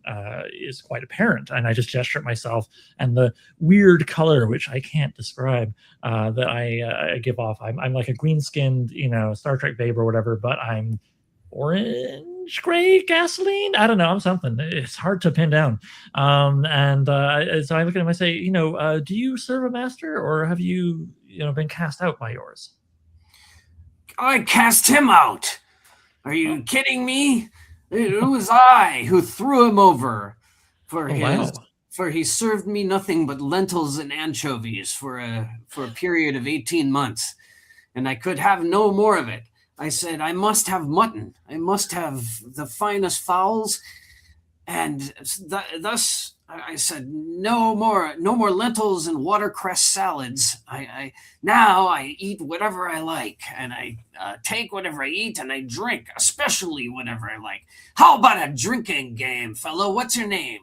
is quite apparent, and I just gesture at myself and the weird color, which I can't describe, that I give off. I'm like a green-skinned, Star Trek babe or whatever, but I'm orange, gray, gasoline. I don't know. I'm something. It's hard to pin down. So I look at him. I say, do you serve a master, or have you, been cast out by yours? I cast him out. Are you kidding me? It was I who threw him over for he served me nothing but lentils and anchovies for a period of 18 months, and I could have no more of it. I said, I must have mutton. I must have the finest fowls, and thus I said, no more lentils and watercress salads. Now I eat whatever I like, and I take whatever I eat, and I drink, especially whatever I like. How about a drinking game, fellow? What's your name?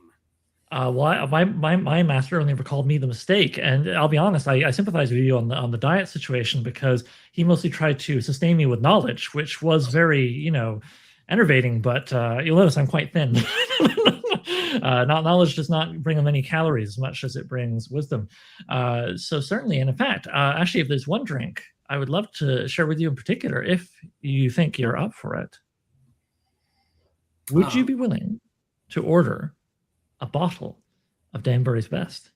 My master only ever called me the mistake, and I'll be honest, I sympathize with you on the diet situation, because he mostly tried to sustain me with knowledge, which was very, enervating. But you'll notice I'm quite thin. Knowledge does not bring him any calories as much as it brings wisdom. So certainly, and in fact, actually, if there's one drink I would love to share with you in particular, if you think you're up for it, would you be willing to order a bottle of Danbury's Best?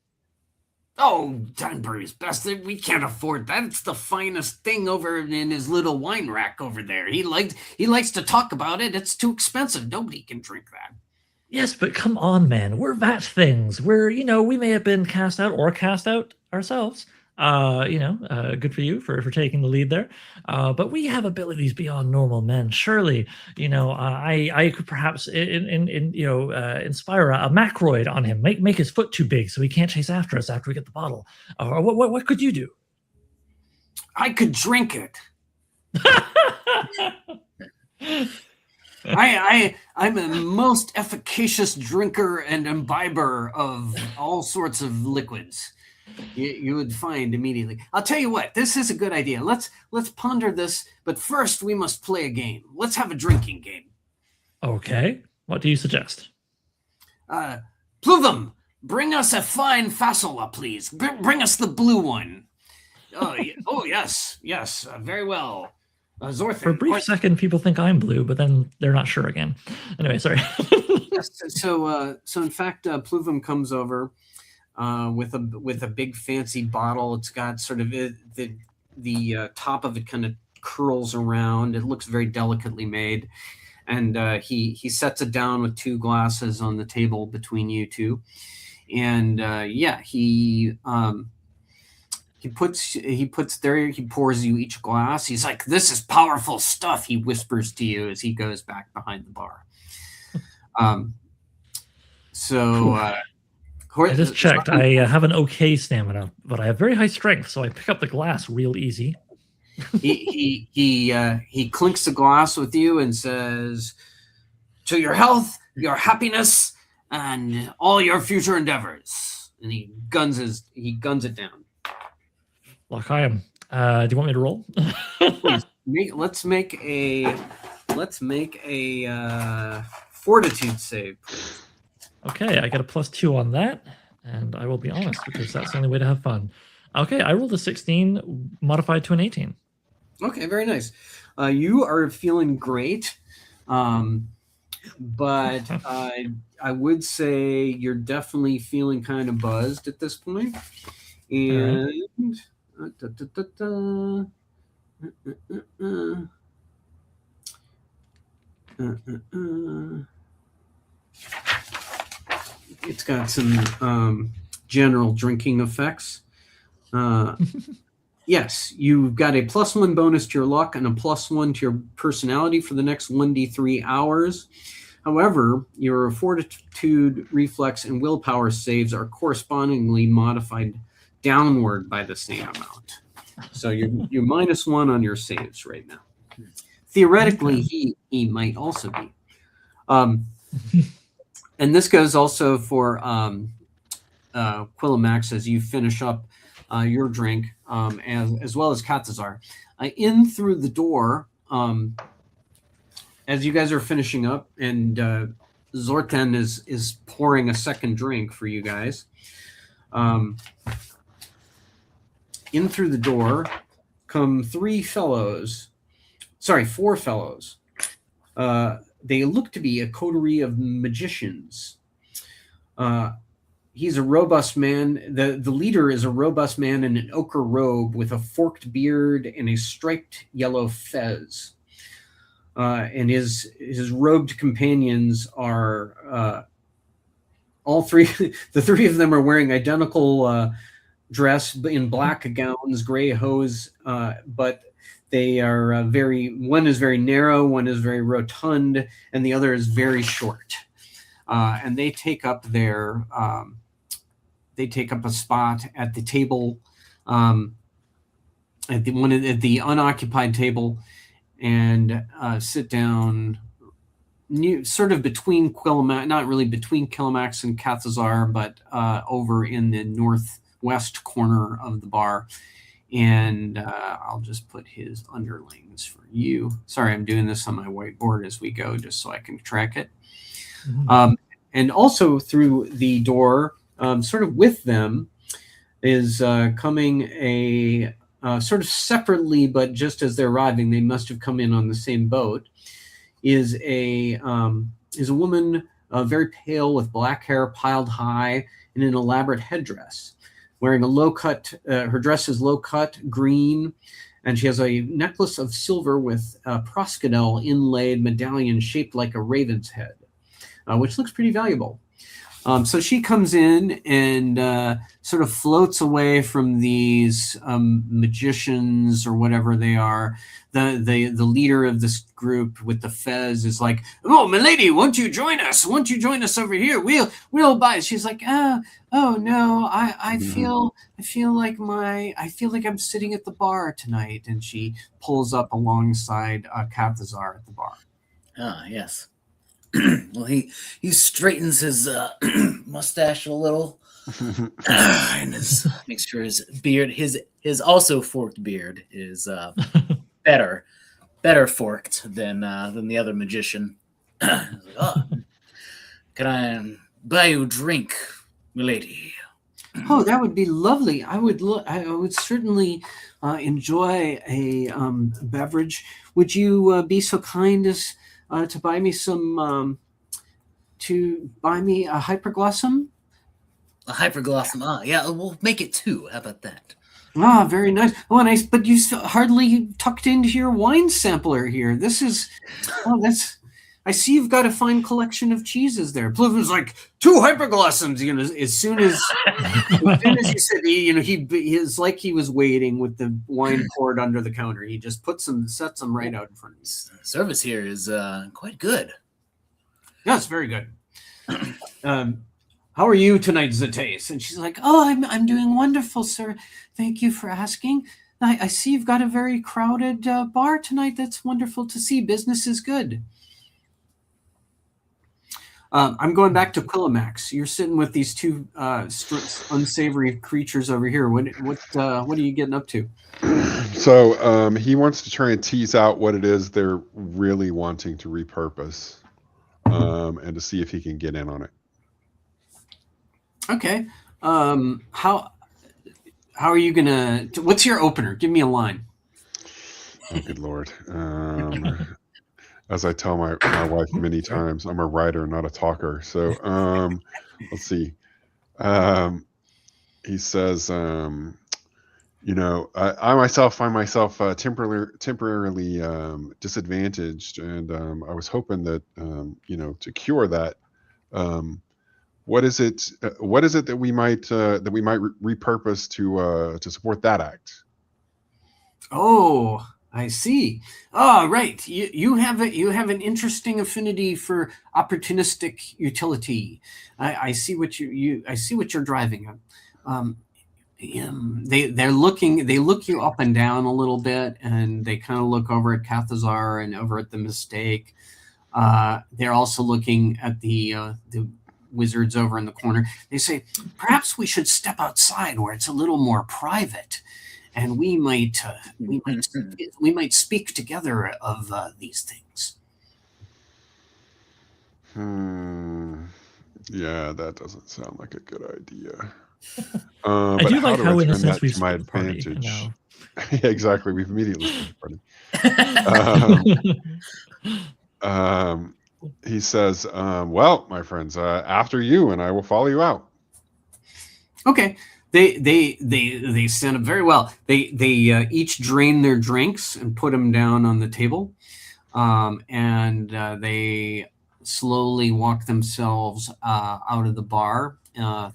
Oh, Danbury's Best. We can't afford that. It's the finest thing over in his little wine rack over there. He likes to talk about it. It's too expensive. Nobody can drink that. Yes, but come on, man. We're that things. We're, we may have been cast out ourselves. Good for you for taking the lead there. But we have abilities beyond normal men. Surely, I could perhaps inspire a macroid on him, make his foot too big so he can't chase after us after we get the bottle. Or what could you do? I could drink it. I'm a most efficacious drinker and imbiber of all sorts of liquids. You would find immediately. I'll tell you what, this is a good idea. Let's ponder this, but first we must play a game. Let's have a drinking game. Okay. What do you suggest? Pluvum, bring us a fine fasola, please. Bring us the blue one. Oh yes, very well. Zorthan, for a brief second, people think I'm blue, but then they're not sure again. Anyway, sorry. Yes, so in fact, Pluvum comes over with a big fancy bottle. It's got sort of the top of it kind of curls around. It looks very delicately made, and he sets it down with two glasses on the table between you two, and he pours you each glass. He's like, this is powerful stuff, he whispers to you as he goes back behind the bar. I just checked. I have an okay stamina, but I have very high strength, so I pick up the glass real easy. He clinks the glass with you and says, to your health, your happiness, and all your future endeavors. And he guns it down. Lock I am. Do you want me to roll? Let's make a fortitude save. Okay, I get a +2 on that, and I will be honest because that's the only way to have fun. Okay, I rolled a 16 modified to an 18. Okay, very nice. You are feeling great, but I would say you're definitely feeling kind of buzzed at this point. And it's got some general drinking effects. Yes, you've got a +1 bonus to your luck and a +1 to your personality for the next 1d3 hours. However, your fortitude, reflex, and willpower saves are correspondingly modified downward by the same amount. So you're -1 on your saves right now. Theoretically, he might also be. And this goes also for Quilomax as you finish up your drink, as well as Kathazar. In through the door, as you guys are finishing up, and Zortan is pouring a second drink for you guys. In through the door come four fellows. They look to be a coterie of magicians. He's a robust man. The leader is a robust man in an ochre robe with a forked beard and a striped yellow fez. And his robed companions are all three. The three of them are wearing identical dress in black gowns, gray hose, but they are one is very narrow, one is very rotund, and the other is very short. And they take up a spot at the table, at the unoccupied table, and sit down sort of between Quilomax, not really between Quilomax and Kathazar, but over in the northwest corner of the bar. And I'll just put his underlings for you. Sorry, I'm doing this on my whiteboard as we go, just so I can track it. Mm-hmm. And also through the door, sort of with them, is coming a sort of separately, but just as they're arriving, they must have come in on the same boat. Is a woman, very pale, with black hair piled high in an elaborate headdress, wearing a low-cut. Her dress is low-cut, green, and she has a necklace of silver with a proscadel inlaid medallion shaped like a raven's head, which looks pretty valuable. So she comes in and sort of floats away from these magicians or whatever they are. The leader of this group with the fez is like, "Oh, milady, won't you join us? Won't you join us over here? We'll buy." She's like, "Oh no, I feel like I'm sitting at the bar tonight." And she pulls up alongside Kathazar at the bar. Ah, yes. Well, he straightens his mustache a little, and makes sure his beard, his also forked beard, is better forked than the other magician. Like, "Oh, can I buy you a drink, milady?" Oh, that would be lovely. I would certainly enjoy a beverage. Would you be so kind as to buy me a hyperglossum? A hyperglossum. Yeah, we'll make it 2. How about that? Ah, very nice. Oh, nice. But you hardly tucked into your wine sampler here. This is, I see you've got a fine collection of cheeses there. Pluvin's like, 2 hyperglossums. You know, as soon as he said, he is like he was waiting with the wine poured under the counter. He just sets them right out in front of you. Service here is quite good. Yes, very good. How are you tonight, Zatais? And she's like, "Oh, I'm doing wonderful, sir. Thank you for asking. I see you've got a very crowded bar tonight. That's wonderful to see. Business is good." I'm going back to Quilomax. You're sitting with these 2 unsavory creatures over here. What are you getting up to? So he wants to try and tease out what it is they're really wanting to repurpose, and to see if he can get in on it. Okay. How are you gonna? What's your opener? Give me a line. Oh, good Lord. As I tell my wife many times, I'm a writer, not a talker. So let's see. He says, I myself find myself temporarily disadvantaged, and I was hoping that to cure that. What is it that we might repurpose to support that act? Oh, I see. Oh, right. You have an interesting affinity for opportunistic utility. I see what I see what you're driving at. They look you up and down a little bit, and they kind of look over at Kathazar and over at the mistake. They're also looking at the wizards over in the corner. They say, perhaps we should step outside where it's a little more private, and we might speak together of these things. Yeah, that doesn't sound like a good idea. I But do like how, in a turn sense, that we've to my split the party. advantage? No. Yeah, exactly. We've immediately split the party. He says, well, my friends, after you, and I will follow you out. Okay. They stand up very well. They each drain their drinks and put them down on the table, and they slowly walk themselves out of the bar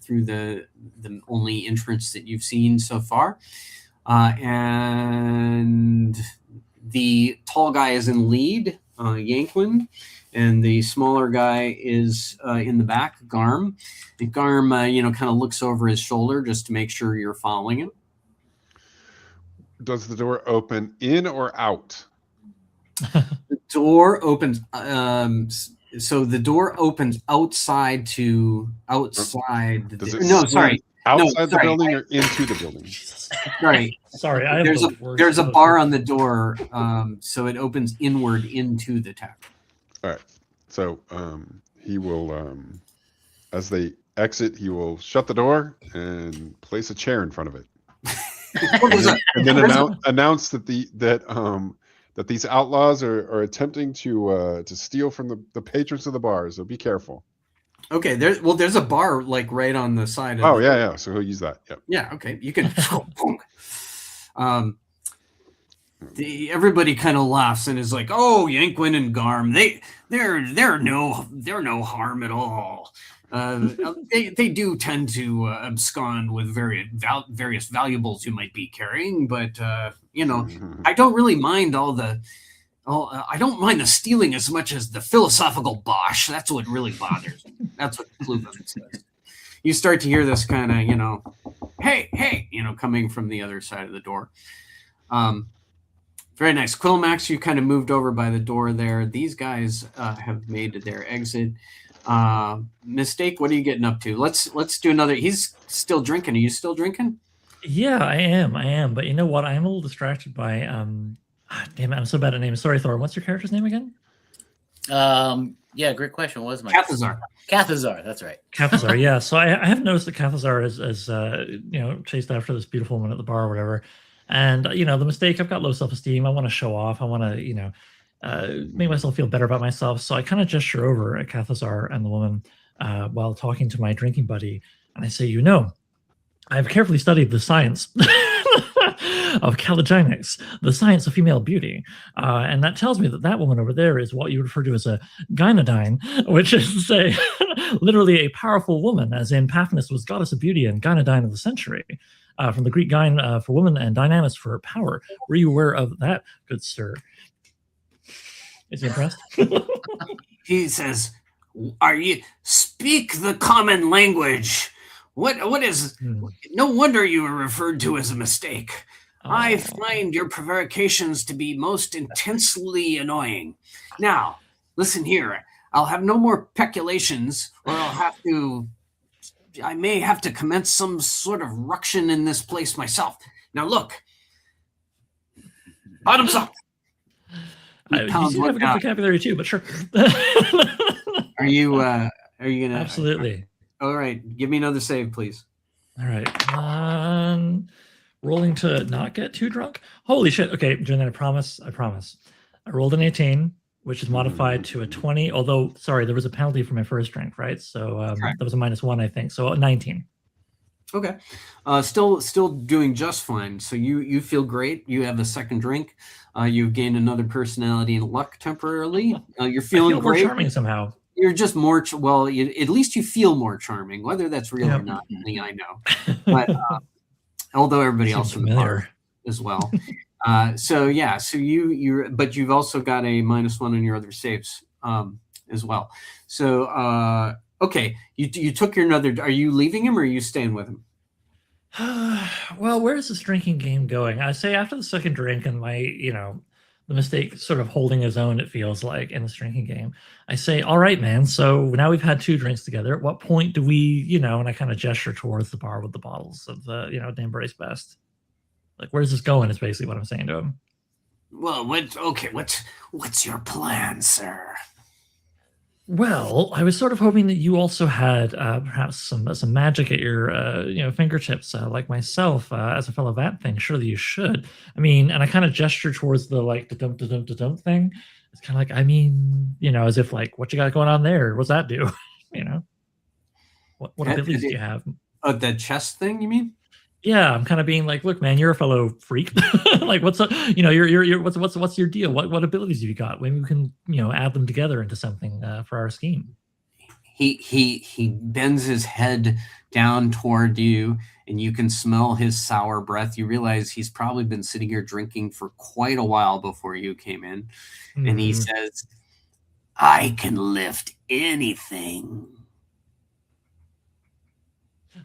through the only entrance that you've seen so far, and the tall guy is in lead, Yankwin, and the smaller guy is in the back, Garm. And Garm, kind of looks over his shoulder just to make sure you're following him. Does the door open in or out? The door opens. So the door opens outside to outside. Does it No, sorry. Outside the sorry. building or into the building? Sorry. Sorry, I have There's a bar on the door, so it opens inward into the tavern. All right. So he will, as they exit, he will shut the door and place a chair in front of it, and then announce that that these outlaws are attempting to steal from the patrons of the bar. So be careful. Okay, there's a bar like right on the side of yeah. So he'll use that. Yep. Yeah, okay. You can everybody kind of laughs and is like, "Oh, Yankwin and Garm, they're no harm at all. They do tend to abscond with various valuables you might be carrying, but I don't really mind I don't mind the stealing as much as the philosophical bosh. That's what really bothers me." That's what Cleveland says. You start to hear this kind of, hey, coming from the other side of the door. Very nice. Quillmax, you kind of moved over by the door there. These guys have made their exit. Mistake, what are you getting up to? Let's do another. He's still drinking. Are you still drinking? Yeah, I am. But you know what? I am a little distracted by damn it, I'm so bad at names. Sorry, Thor. What's your character's name again? Yeah, great question. What was my Cathazar? Cathazar, that's right. Cathazar, yeah. So I have noticed that Cathazar is chased after this beautiful woman at the bar or whatever. And the mistake, I've got low self-esteem. I want to show off. I want to, make myself feel better about myself. So I kind of gesture over at Cathazar and the woman while talking to my drinking buddy. And I say, I've carefully studied the science of calogynics, the science of female beauty. And that tells me that woman over there is what you refer to as a gynodyne, which is to say, literally a powerful woman, as in Paphnus was goddess of beauty and gynodyne of the century. From the Greek gyne for woman and dynamis for power. Were you aware of that, good sir? Is he impressed? He says, speak the common language. What is, no wonder you were referred to as a mistake. I find your prevarications to be most intensely annoying. Now, listen here. I'll have no more peculations, or I may have to commence some sort of ruction in this place myself. Now look, bottoms up. You seem to have a good vocabulary too, but sure. Are you gonna? Absolutely. All right, give me another save, please. All right, rolling to not get too drunk. Holy shit! Okay, doing that. I promise. I rolled an 18, which is modified to a 20. Although, sorry, there was a penalty for my first drink, right? So that was a -1, I think. So 19. Okay, still doing just fine. So you feel great. You have a second drink. You've gained another personality and luck temporarily. You're feeling more great. Charming somehow. You're just more at least you feel more charming. Whether that's real or not, only I know. But although everybody else in the bar as well. So but you've also got a -1 on your other saves as well. So okay, you took your another. Are you leaving him or are you staying with him? Well, where's this drinking game going? I say after the second drink and my the mistake sort of holding his own, it feels like, in this drinking game. I say, all right, man, so now we've had 2 drinks together. At what point do we, and I kind of gesture towards the bar with the bottles of the, Name Brace Best. Like, where's this going is basically what I'm saying to him. Well, what's your plan, sir? Well, I was sort of hoping that you also had perhaps some magic at your fingertips, like myself, as a fellow Vat thing. Surely you should. I mean, and I kind of gesture towards the dump thing. It's kind of like, as if like, what you got going on there? What's that do? What abilities do you have? Oh, the chest thing, you mean? Yeah, I'm kind of being like, look, man, you're a fellow freak. Like, what's up? What's your deal? What abilities have you got? Maybe we can, add them together into something for our scheme. He bends his head down toward you, and you can smell his sour breath. You realize he's probably been sitting here drinking for quite a while before you came in, and he says, "I can lift anything."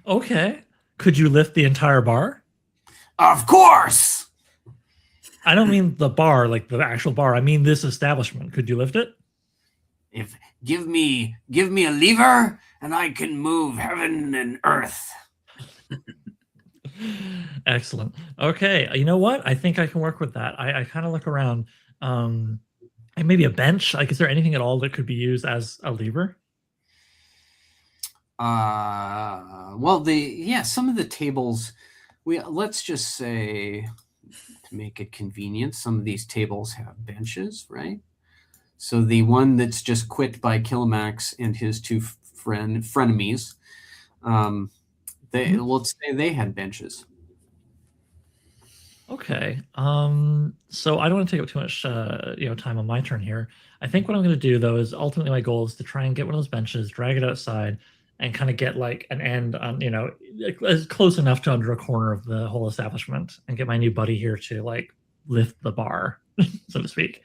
Okay. Could you lift the entire bar? Of course. I don't mean the bar, like the actual bar. I mean this establishment. Could you lift it? If give me a lever, and I can move heaven and earth. Excellent. Okay. You know what? I think I can work with that. I kind of look around. And maybe a bench. Like, is there anything at all that could be used as a lever? Well, some of the tables, let's just say, to make it convenient, some of these tables have benches, right? So the one that's just quit by Killimax and his 2 frenemies, let's say they had benches. Okay. So I don't want to take up too much, time on my turn here. I think what I'm going to do, though, is ultimately my goal is to try and get one of those benches, drag it outside, and kind of get like an end on, as close enough to under a corner of the whole establishment, and get my new buddy here to like lift the bar, so to speak.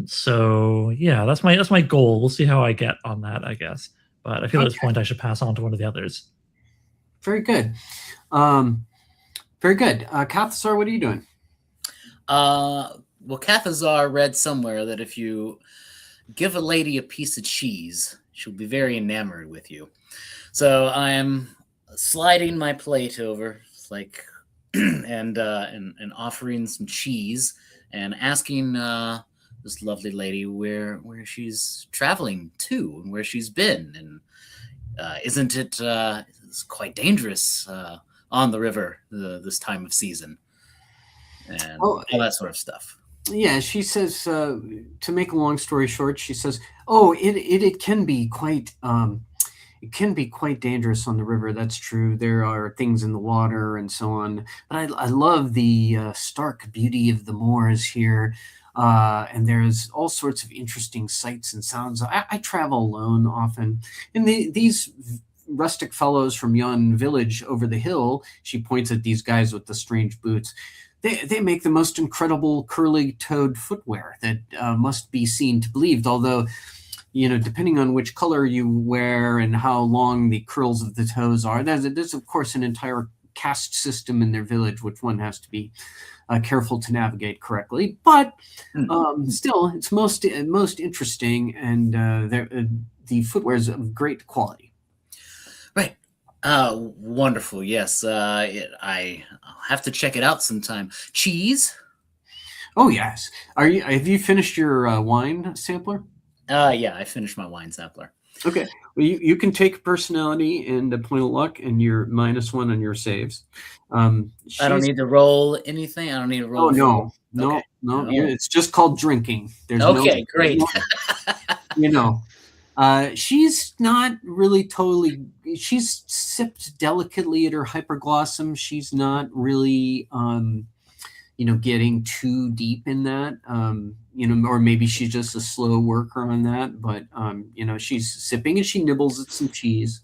So yeah, that's my goal. We'll see how I get on that, I guess. But I feel at this point I should pass on to one of the others. Very good. Very good. Kathazar, what are you doing? Well, Kathazar read somewhere that if you give a lady a piece of cheese, she'll be very enamored with you. So I'm sliding my plate over, like, and offering some cheese, and asking this lovely lady where she's traveling to and where she's been, and isn't it it's quite dangerous on the river this time of season, and all that sort of stuff. Yeah, she says, to make a long story short, she says, "Oh, it can be quite dangerous on the river. That's true. There are things in the water and so on. But I love the stark beauty of the moors here, and there's all sorts of interesting sights and sounds. I travel alone often, and these rustic fellows from yon village over the hill," she points at these guys with the strange boots, They make the most incredible curly-toed footwear that must be seen to believe. Although, depending on which color you wear and how long the curls of the toes are, there's of course an entire caste system in their village, which one has to be careful to navigate correctly. But still, it's most interesting, and the footwear is of great quality. Right. Wonderful. Yes. I'll have to check it out sometime. Cheese? Oh yes. Have you finished your wine sampler? Yeah, I finished my wine sampler. Okay. Well, you can take personality and a point of luck, and you're -1 on your saves. I don't need to roll anything. I don't need to roll. Oh no. Okay. No. It's just called drinking. There's great. She's not really totally. She's sipped delicately at her hyperglossum. She's not really, getting too deep in that. Or maybe she's just a slow worker on that. But she's sipping and she nibbles at some cheese.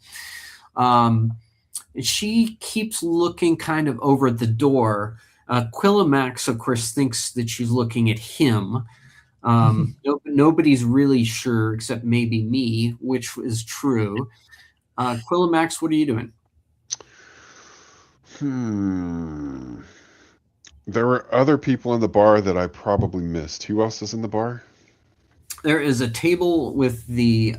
She keeps looking kind of over at the door. Quillimax, of course, thinks that she's looking at him. Nobody's really sure except maybe me, which is true. Quillimax, what are you doing? There were other people in the bar that I probably missed. Who else is in the bar? There is a table with the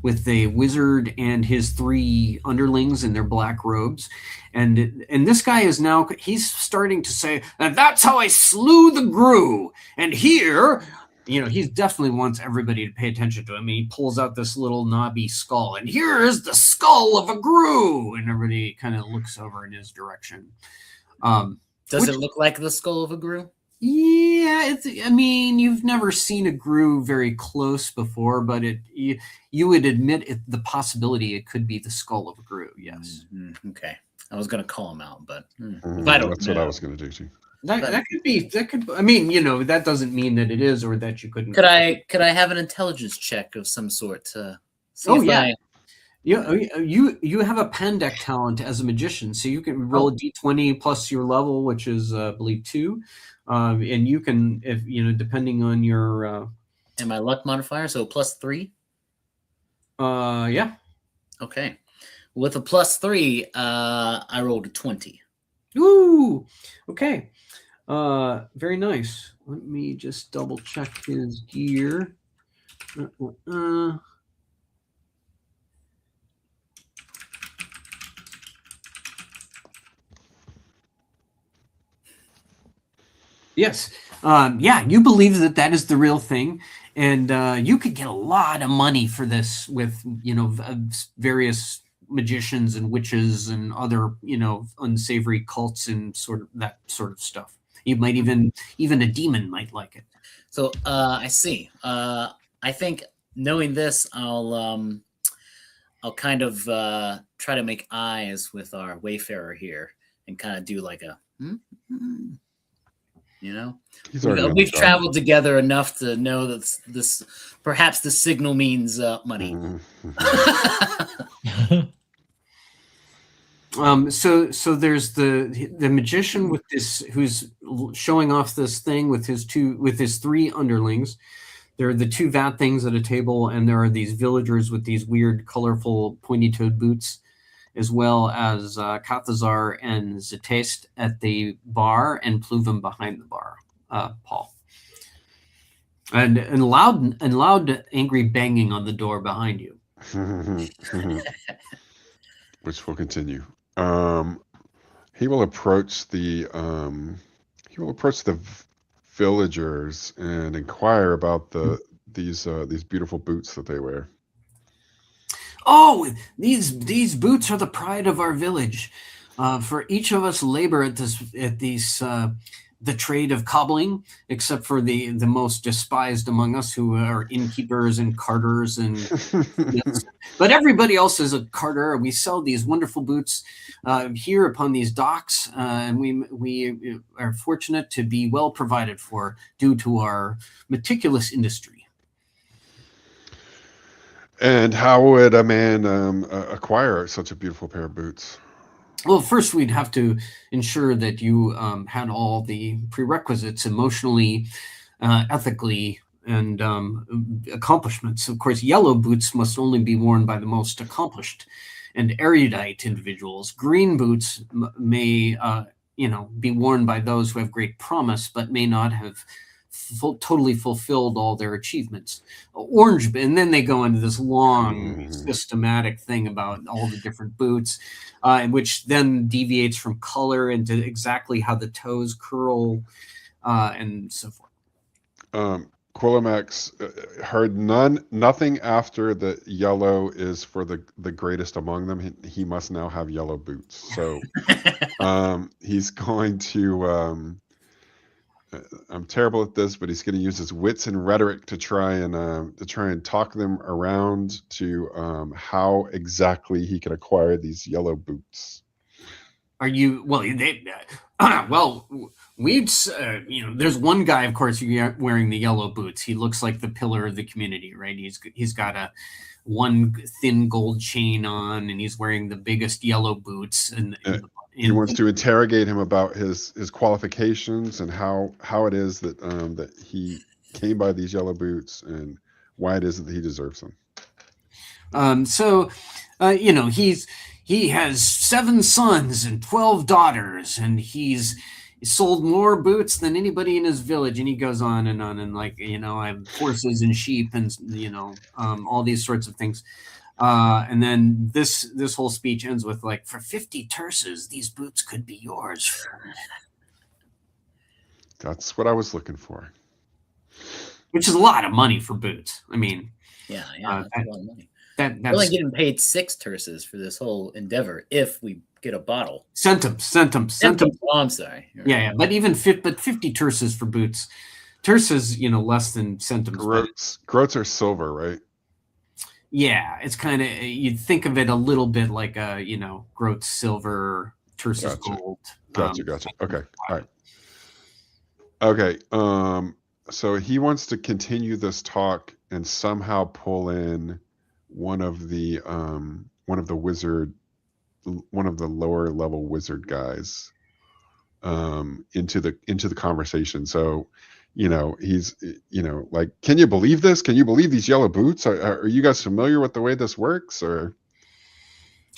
wizard and his 3 underlings in their black robes, and this guy is now, he's starting to say, and that's how I slew the Gru. And here, he definitely wants everybody to pay attention to him. He pulls out this little knobby skull, and here is the skull of a Gru, and everybody kind of looks over in his direction. Does it look like the skull of a Gru? Yeah, you've never seen a Gru very close before, but you would admit the possibility it could be the skull of a Gru. Yes. Mm-hmm. Okay, I was going to call him out, but if I don't that's know. What I was going to do too. That could be. That could. That doesn't mean that it is, or that you couldn't. Could I have an intelligence check of some sort to see You have a Pandec talent as a magician, so you can roll a d20 plus your level, which is I believe 2. And you can, if depending on your and my luck modifier, so +3. Yeah. Okay. With a +3, I rolled a 20. Ooh. Okay. Very nice. Let me just double check his gear. Yes. You believe that is the real thing. And you could get a lot of money for this with, various magicians and witches and other, unsavory cults and that sort of stuff. You might even a demon might like it. So I see. I think knowing this, I'll kind of try to make eyes with our wayfarer here and kind of do like a we've traveled together enough to know that this perhaps the signal means money. So there's the magician with this who's showing off this thing with his 3 underlings. There are the 2 vat things at a table, and there are these villagers with these weird, colorful, pointy-toed boots, as well as Kathazar and Zetest at the bar, and Pluvum behind the bar. Paul, and loud, angry banging on the door behind you, which will continue. He will approach the villagers and inquire about these beautiful boots that they wear. Oh, these boots are the pride of our village. For each of us labor at the trade of cobbling, except for the most despised among us, who are innkeepers and carters, and but everybody else is a carter. We sell these wonderful boots here upon these docks, and we are fortunate to be well provided for due to our meticulous industry. And how would a man acquire such a beautiful pair of boots? Well, first we'd have to ensure that you had all the prerequisites emotionally, ethically, and accomplishments. Of course, yellow boots must only be worn by the most accomplished and erudite individuals. Green boots may, be worn by those who have great promise, but may not have totally fulfilled all their achievements. Orange, and then they go into this long systematic thing about all the different boots, which then deviates from color into exactly how the toes curl, and so forth. Quillimax heard nothing after the yellow is for the greatest among them. He must now have yellow boots. So he's going to. I'm terrible at this, but he's going to use his wits and rhetoric to try and talk them around to how exactly he can acquire these yellow boots. Are you we'd there's one guy, of course, wearing the yellow boots. He looks like the pillar of the community, right? He's got one thin gold chain on, and he's wearing the biggest yellow boots, and he wants to interrogate him about his qualifications and how it is that that he came by these yellow boots and why it is that he deserves them. He has 7 sons and 12 daughters, and he's sold more boots than anybody in his village, and he goes on, and like, you know, I have horses and sheep, and you know, all these sorts of things. And then this whole speech ends with like, for 50 terces, these boots could be yours. That's what I was looking for. Which is a lot of money for boots. I mean, yeah, that's a lot of money. That's We're only getting paid 6 terces for this whole endeavor if we get a bottle. Centums. Oh, I'm sorry. Yeah, but even 50 terces for boots. Terces, you know, less than centums. Groats are silver, right? Yeah, it's kind of, you'd think of it a little bit like a, you know, groat silver, terces gold. Gotcha. Okay, all right. Okay, so he wants to continue this talk and somehow pull in one of the lower level wizard guys into the conversation. So, you know, he's, you know, like, can you believe this? Can you believe these yellow boots? Are you guys familiar with the way this works? Or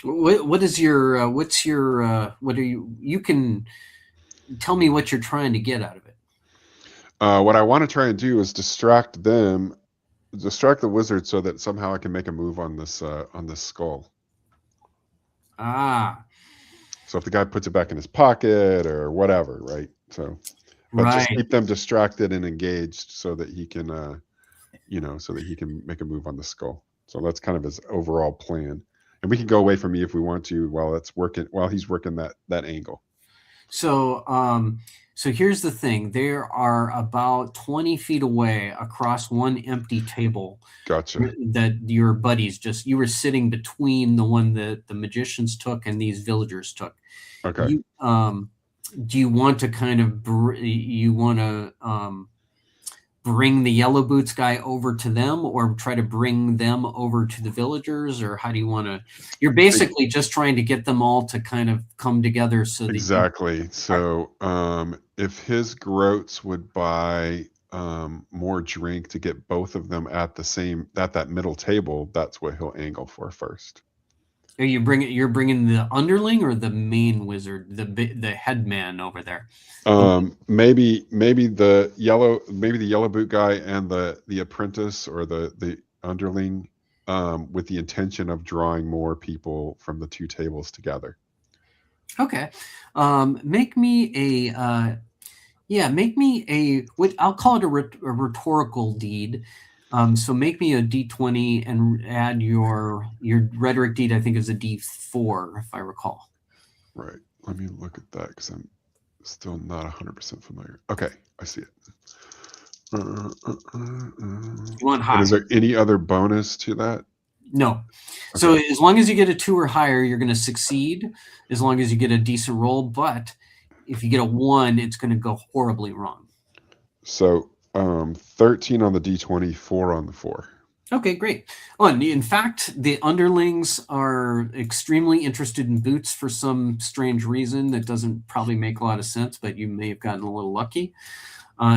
what is your what are you can tell me what you're trying to get out of it. What I want to try and do is distract the wizard so that somehow I can make a move on this skull. So if the guy puts it back in his pocket or whatever, right? So, but just keep them distracted and engaged so that he can, you know, so that he can make a move on the skull. So that's kind of his overall plan. And we can go away from me if we want to while he's working that angle. So, so here's the thing. There are about 20 feet away across one empty table. Gotcha. That your buddies you were sitting between the one that the magicians took and these villagers took. Okay. Do you want to kind of, bring the yellow boots guy over to them, or try to bring them over to the villagers, or how do you want to? You're basically just trying to get them all to kind of come together. So exactly. So if his groats would buy more drink to get both of them at that middle table, that's what he'll angle for first. You're bringing the underling or the main wizard, the headman over there. Maybe the yellow boot guy and the apprentice or the underling, with the intention of drawing more people from the two tables together. Okay, make me a I'll call it a rhetorical deed. So make me a D20 and add your rhetoric deed. I think is a D4 if I recall. Right. Let me look at that because I'm still not 100% familiar. Okay, I see it. You want high? And is there any other bonus to that? No. Okay. So as long as you get a 2 or higher, you're going to succeed. As long as you get a decent roll, but if you get a 1, it's going to go horribly wrong. So 13 on the D20, 4 on the 4. Okay, great. In fact, the underlings are extremely interested in boots for some strange reason that doesn't probably make a lot of sense, but you may have gotten a little lucky.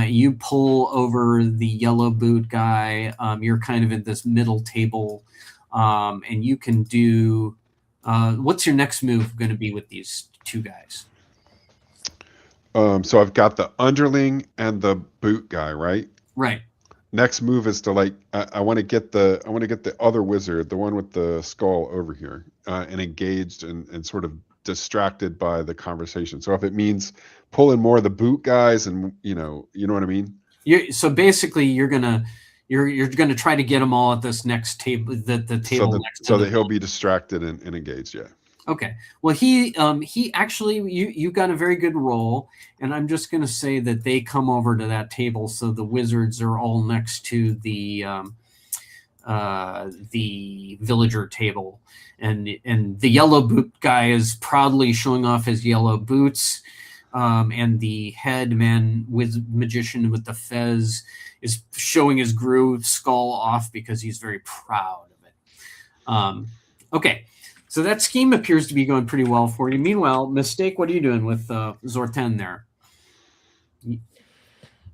You pull over the yellow boot guy. You're kind of at this middle table, and you can do. What's your next move going to be with these two guys? So I've got the underling and the boot guy, right? Right. Next move is to I want to get the other wizard, the one with the skull over here, and engaged and sort of distracted by the conversation. So if it means pulling more of the boot guys, and you know what I mean. So basically, you're gonna try to get them all at this next table, the table next. So that he'll be distracted and engaged. Yeah. Okay. Well, he actually, you got a very good roll, and I'm just going to say that they come over to that table, so the wizards are all next to the villager table, and the yellow boot guy is proudly showing off his yellow boots, and the head man with magician with the fez is showing his grooved skull off because he's very proud of it. Okay. So that scheme appears to be going pretty well for you. Meanwhile, Mistake, what are you doing with Zorten there?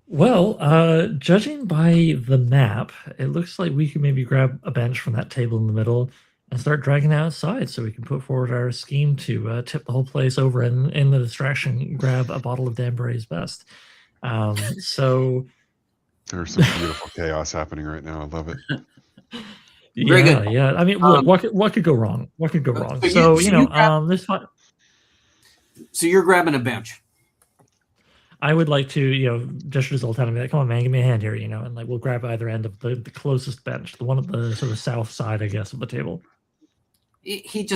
Well, judging by the map, it looks like we could maybe grab a bench from that table in the middle and start dragging it outside so we can put forward our scheme to tip the whole place over and in the distraction grab a bottle of Danbury's Best. So There's some beautiful chaos happening right now. I love it. Very good. Yeah. I mean, look, what could go wrong? What could go wrong? So this fun. So you're grabbing a bench. I would like to, gesture to Zoltan and be like, come on, man, give me a hand here, and like we'll grab either end of the closest bench, the one at the sort of south side, I guess, of the table. He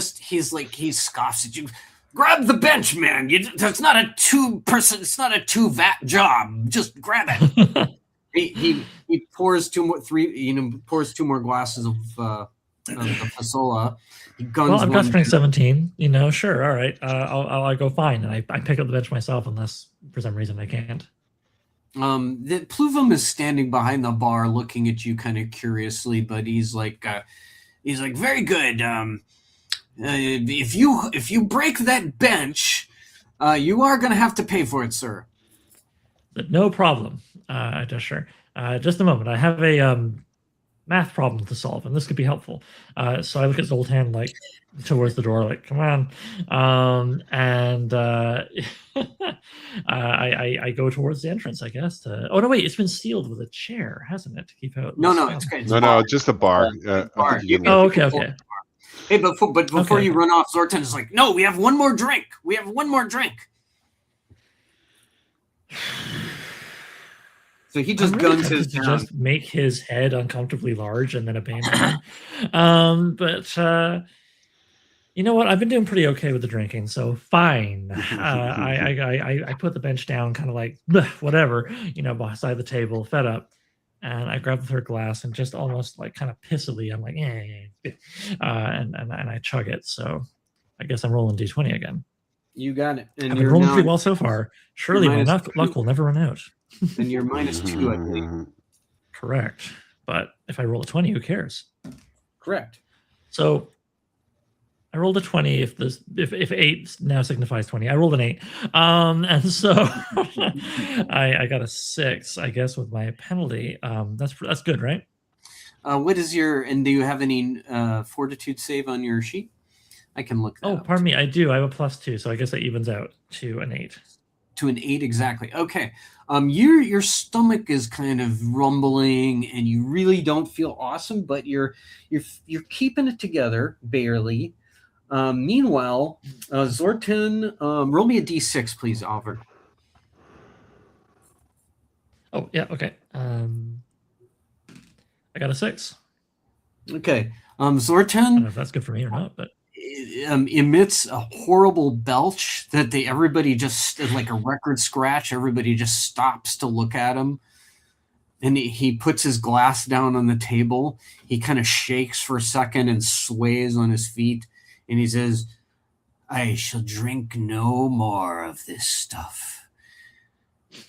scoffs at you. Grab the bench, man. That's not a two-person. It's not a two-vat job. Just grab it. he pours pours 2 more glasses of the fasola. He guns. Well, I've got strength 17. Sure, all right. I'll go fine, and I pick up the bench myself, unless for some reason I can't. The Pluvum is standing behind the bar, looking at you kind of curiously, but he's like, very good. If you break that bench, you are going to have to pay for it, sir. No problem. Sure. Just a moment. I have a math problem to solve, and this could be helpful. So I look at Zoltan like towards the door, like, come on. And I go towards the entrance, I guess. Oh no, wait, it's been sealed with a chair, hasn't it? To keep out. No, it's good. No, just a bar. Okay. Hey, but before you run off, Zoltan is like, no, we have one more drink. So he just guns his down. Just make his head uncomfortably large and then abandon him. But you know what? I've been doing pretty okay with the drinking, so fine. I put the bench down, kind of like whatever, beside the table, fed up, and I grab the third glass and just almost like kind of pissively, I'm like, and I chug it. So I guess I'm rolling D20 again. You got it. And I've been rolling pretty well so far. Surely my luck will never run out. And you're -2, I believe. Correct. But if I roll a 20, who cares? Correct. So I rolled a 20. If 8 now signifies 20, I rolled an 8. And so I got a 6, I guess, with my penalty. That's good, right? What is do you have any fortitude save on your sheet? I can look that up. Pardon me. I do. I have a +2, so I guess that evens out to an 8. To an 8, exactly. Okay. Your stomach is kind of rumbling, and you really don't feel awesome, but you're keeping it together barely. Meanwhile, Zoltan, roll me a D6, please, Oliver. Oh yeah, okay. I got a 6. Okay. Zoltan, I don't know if that's good for me or not, but emits a horrible belch that everybody just, like a record scratch, everybody just stops to look at him. And he puts his glass down on the table. He kind of shakes for a second and sways on his feet. And he says, I shall drink no more of this stuff.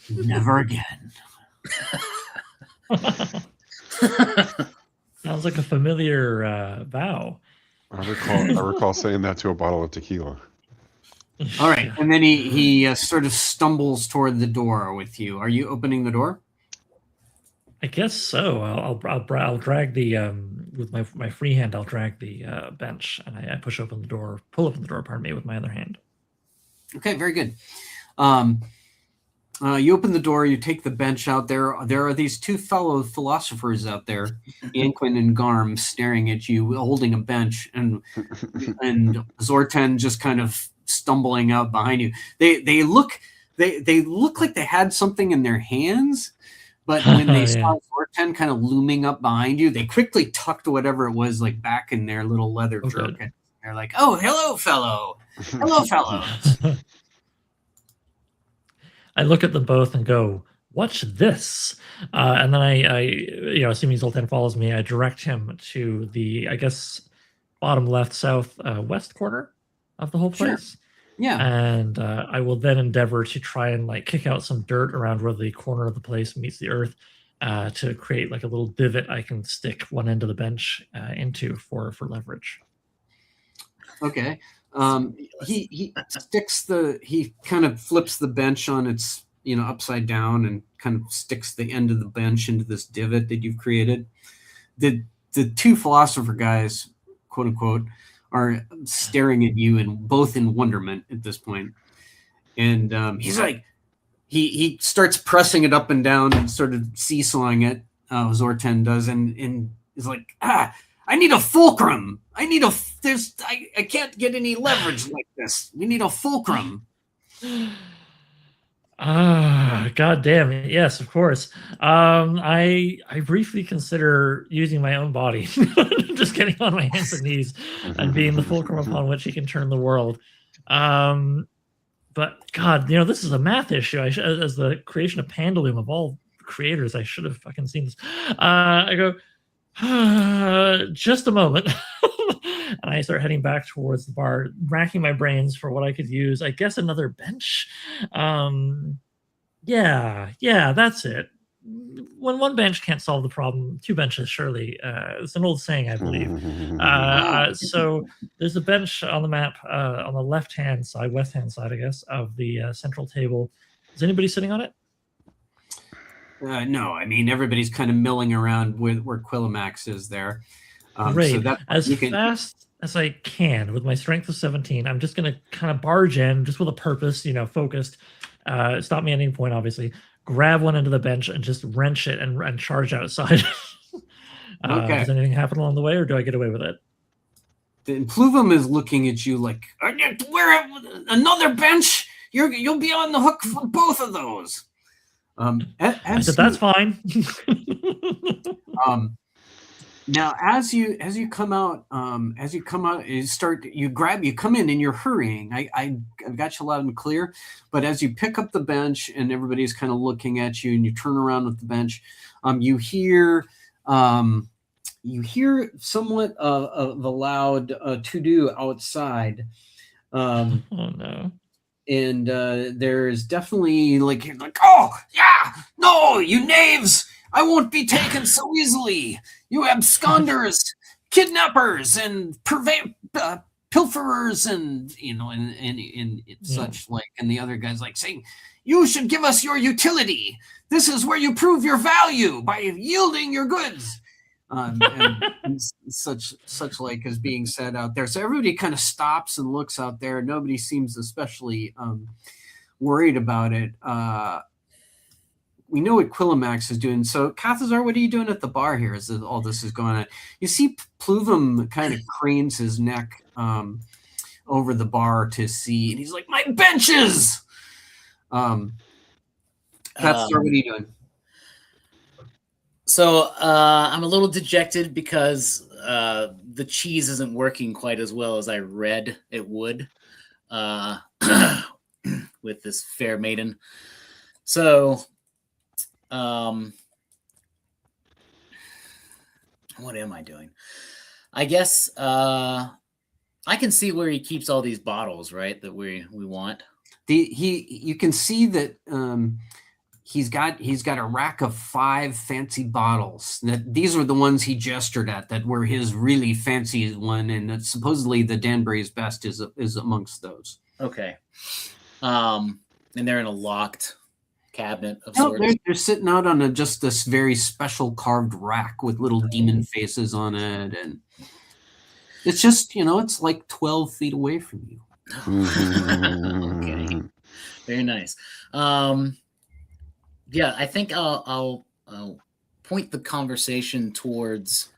Never again. Sounds like a familiar vow. I recall saying that to a bottle of tequila. All right, and then he sort of stumbles toward the door with you. Are you opening the door? I guess so. I'll drag the with my free hand. I'll drag the bench, and I pull open the door. Pardon me, with my other hand. Okay, very good. You open the door. You take the bench out there. There are these 2 fellow philosophers out there, Anquin and Garm, staring at you, holding a bench, and Zoltan just kind of stumbling out behind you. They look like they had something in their hands. But when they saw Zoltan kind of looming up behind you, they quickly tucked whatever it was like back in their little leather jerkin. They're like, "Oh, hello, fellow. Hello, fellows." I look at them both and go, "Watch this!" And then I assuming Zoltan follows me, I direct him to the, I guess, bottom left, south, west corner of the whole place. Sure. Yeah. And I will then endeavor to try and like kick out some dirt around where the corner of the place meets the earth to create like a little divot I can stick one end of the bench into for leverage. Okay. He kind of flips the bench on its, upside down and kind of sticks the end of the bench into this divot that you've created. The 2 philosopher guys quote unquote, are staring at you and both in wonderment at this point. And he's like, he starts pressing it up and down and sort of seesawing it. Zortan does, and is like, I need a fulcrum. I can't get any leverage like this. We need a fulcrum. God damn it. Yes, of course. I briefly consider using my own body, just getting on my hands and knees and being the fulcrum upon which he can turn the world. But God, this is a math issue. As the creation of Pandaloom of all creators, I should have fucking seen this. I go, just a moment. And I start heading back towards the bar, racking my brains for what I could use. I guess another bench. Yeah, that's it. When one bench can't solve the problem, two benches surely. It's an old saying, I believe. So there's a bench on the map on the left-hand side, west-hand side, I guess, of the central table. Is anybody sitting on it? No, I mean, everybody's kind of milling around where Quillimax is there. Great. So fast as I can with my strength of 17, I'm just going to kind of barge in just with a purpose, focused. Stop me at any point, obviously. Grab one end of the bench and just wrench it and charge outside. Okay. Does anything happen along the way, or do I get away with it? Then Pluvum is looking at you like, where another bench? You'll be on the hook for both of those. I said that's fine. Now, as you come out, you come in and you're hurrying. I've got you loud and clear, but as you pick up the bench and everybody's kind of looking at you, and you turn around with the bench, you hear somewhat of a loud to-do outside. Oh no. And there's definitely like, oh yeah, no, you knaves! I won't be taken so easily. You absconders, kidnappers, and pilferers, and such like. And the other guy's like saying, "You should give us your utility. This is where you prove your value by yielding your goods." And such like is being said out there. So everybody kind of stops and looks out there. Nobody seems especially worried about it. We know what Quillimax is doing. So, Cathazar, what are you doing at the bar here as all this is going on? You see Pluvum kind of cranes his neck over the bar to see, and he's like, my benches! Cathazar, what are you doing? So, I'm a little dejected because the cheese isn't working quite as well as I read it would with this fair maiden. So... what am I doing? I guess I can see where he keeps all these bottles, right? That we want. You can see that he's got a rack of 5 fancy bottles. That these are the ones he gestured at that were his really fancy one, and that supposedly the Danbury's Best is amongst those. Okay. And they're in a locked cabinet of sorts. They're sitting out on just this very special carved rack with little demon faces on it, and it's just it's like 12 feet away from you. Okay, very nice. Yeah, I think I'll point the conversation towards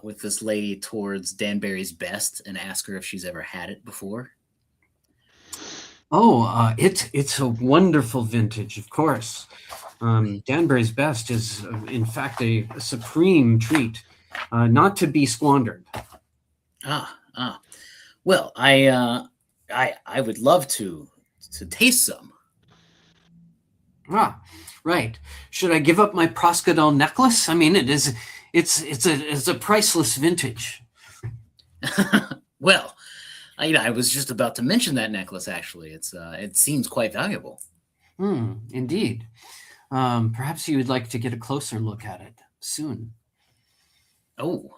with this lady towards Danbury's Best and ask her if she's ever had it before. Oh, it's a wonderful vintage, of course. Danbury's Best is, in fact, a supreme treat, not to be squandered. Well, I would love to taste some. Right. Should I give up my Proscadel necklace? I mean, it's a priceless vintage. Well. I was just about to mention that necklace. Actually, it seems quite valuable. Indeed. Perhaps you would like to get a closer look at it soon. Oh,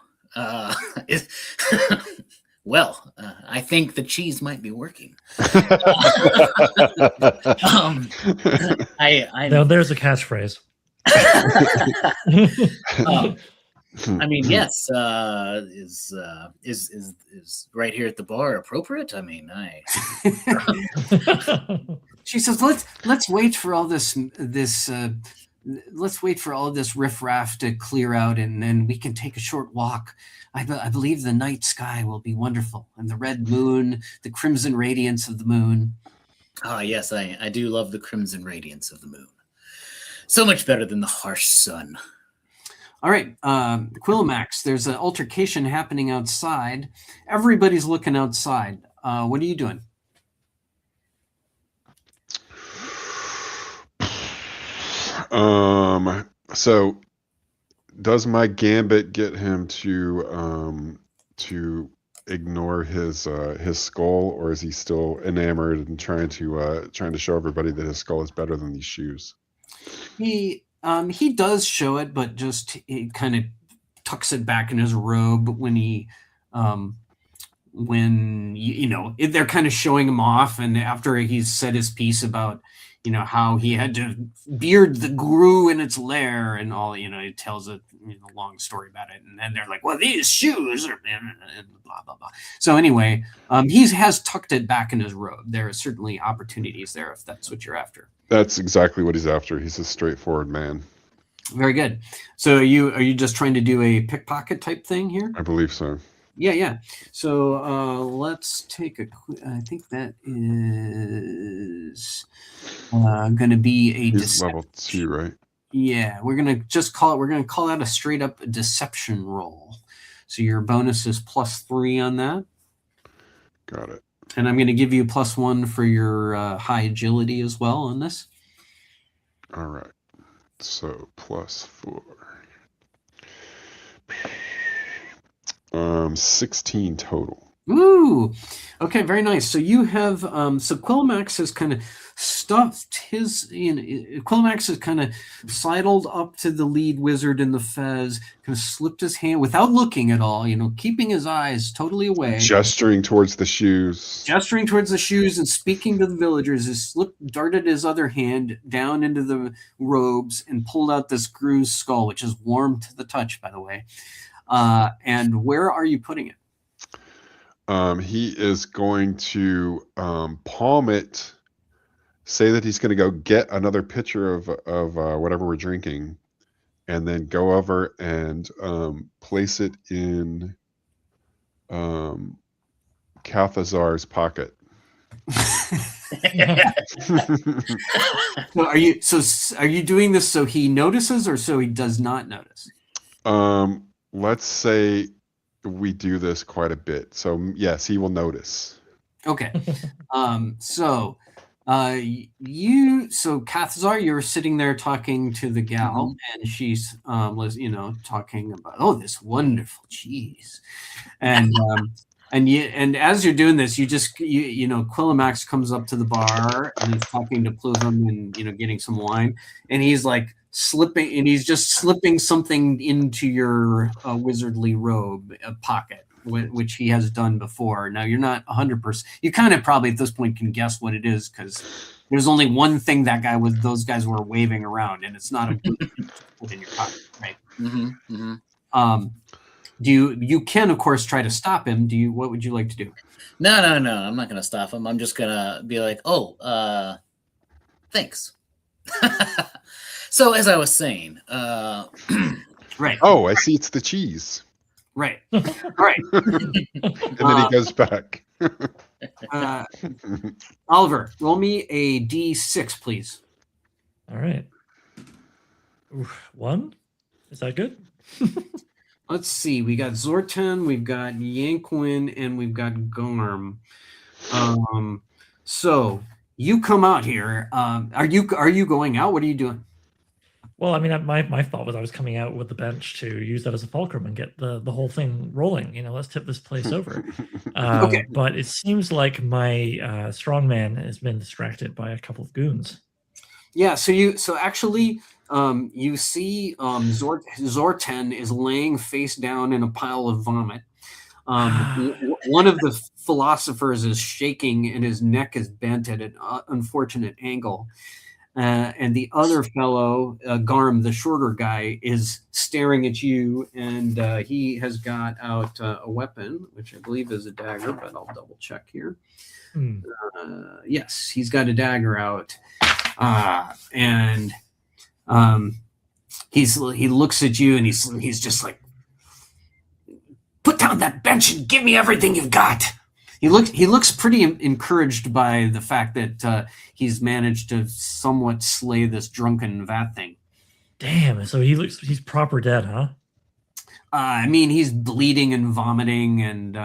well, I think the cheese might be working. No, there's a catchphrase. I mean, yes. Is right here at the bar appropriate? I mean, She says, "Let's wait for all this let's wait for all this riffraff to clear out, and then we can take a short walk. I believe the night sky will be wonderful, and the red moon, the crimson radiance of the moon." Yes, I do love the crimson radiance of the moon. So much better than the harsh sun. All right, Quillimax, there's an altercation happening outside. Everybody's looking outside. What are you doing? So does my gambit get him to ignore his skull, or is he still enamored and trying to show everybody that his skull is better than these shoes? He does show it, but just he kind of tucks it back in his robe when he they're kind of showing him off, and after he's said his piece about how he had to beard the grew in its lair and all, he tells a long story about it, and then they're like, well, these shoes are and blah blah blah. So anyway, he has tucked it back in his robe. There are certainly opportunities there if that's what you're after. That's exactly what he's after. He's a straightforward man. Very good. So are you just trying to do a pickpocket type thing here? I believe so. Yeah. So let's take I think that is going to be a He's level 2, right? Yeah, we're going to call that a straight up deception roll. So your bonus is +3 on that. Got it. And I'm going to give you +1 for your high agility as well on this. All right. So +4. 16 total. Ooh. Okay, very nice. So you have so Quillimax has kind of stuffed his Quillimax has kind of sidled up to the lead wizard in the fez, kind of slipped his hand without looking at all, keeping his eyes totally away. Gesturing towards the shoes. And speaking to the villagers, darted his other hand down into the robes and pulled out this Gru's skull, which is warm to the touch, by the way. And where are you putting it? He is going to palm it, say that he's going to go get another pitcher of whatever we're drinking, and then go over and place it in Calthazar's pocket. So are you doing this so he notices or so he does not notice? Let's say we do this quite a bit. So yes, he will notice. Okay. So Calthazar, you're sitting there talking to the gal, and she's talking about this wonderful cheese, and as you're doing this, Quillimax comes up to the bar and he's talking to Pluvum and getting some wine, and he's like slipping something into your wizardly robe pocket, which he has done before. Now you're not 100%. You kind of probably at this point can guess what it is because there's only one thing those guys were waving around, and it's not a boot in your pocket, right? Mm-hmm, mm-hmm. You can of course try to stop him. What would you like to do? No. I'm not going to stop him. I'm just going to be like, thanks. So as I was saying, right. Oh, I see. It's the cheese. Right. All right. And then he goes back. Oliver, roll me a D6, please. All right. 1. Is that good? Let's see. We got Zortan, we've got Yankwin, and we've got Garm. So you come out here. Are you going out? What are you doing? Well, I mean, my thought was I was coming out with the bench to use that as a fulcrum and get the whole thing rolling. Let's tip this place over. Okay. But it seems like my strongman has been distracted by a couple of goons. Yeah. So actually, you see Zortan is laying face down in a pile of vomit. One of the philosophers is shaking and his neck is bent at an unfortunate angle. and the other fellow, Garm, the shorter guy, is staring at you, and he has got out a weapon, which I believe is a dagger, but I'll double check here. Yes, he's got a dagger out, and he looks at you, and he's just like, "Put down that bench and give me everything you've got." He looks pretty encouraged by the fact that he's managed to somewhat slay this drunken vat thing. Damn, so he's proper dead, huh? I mean, he's bleeding and vomiting, and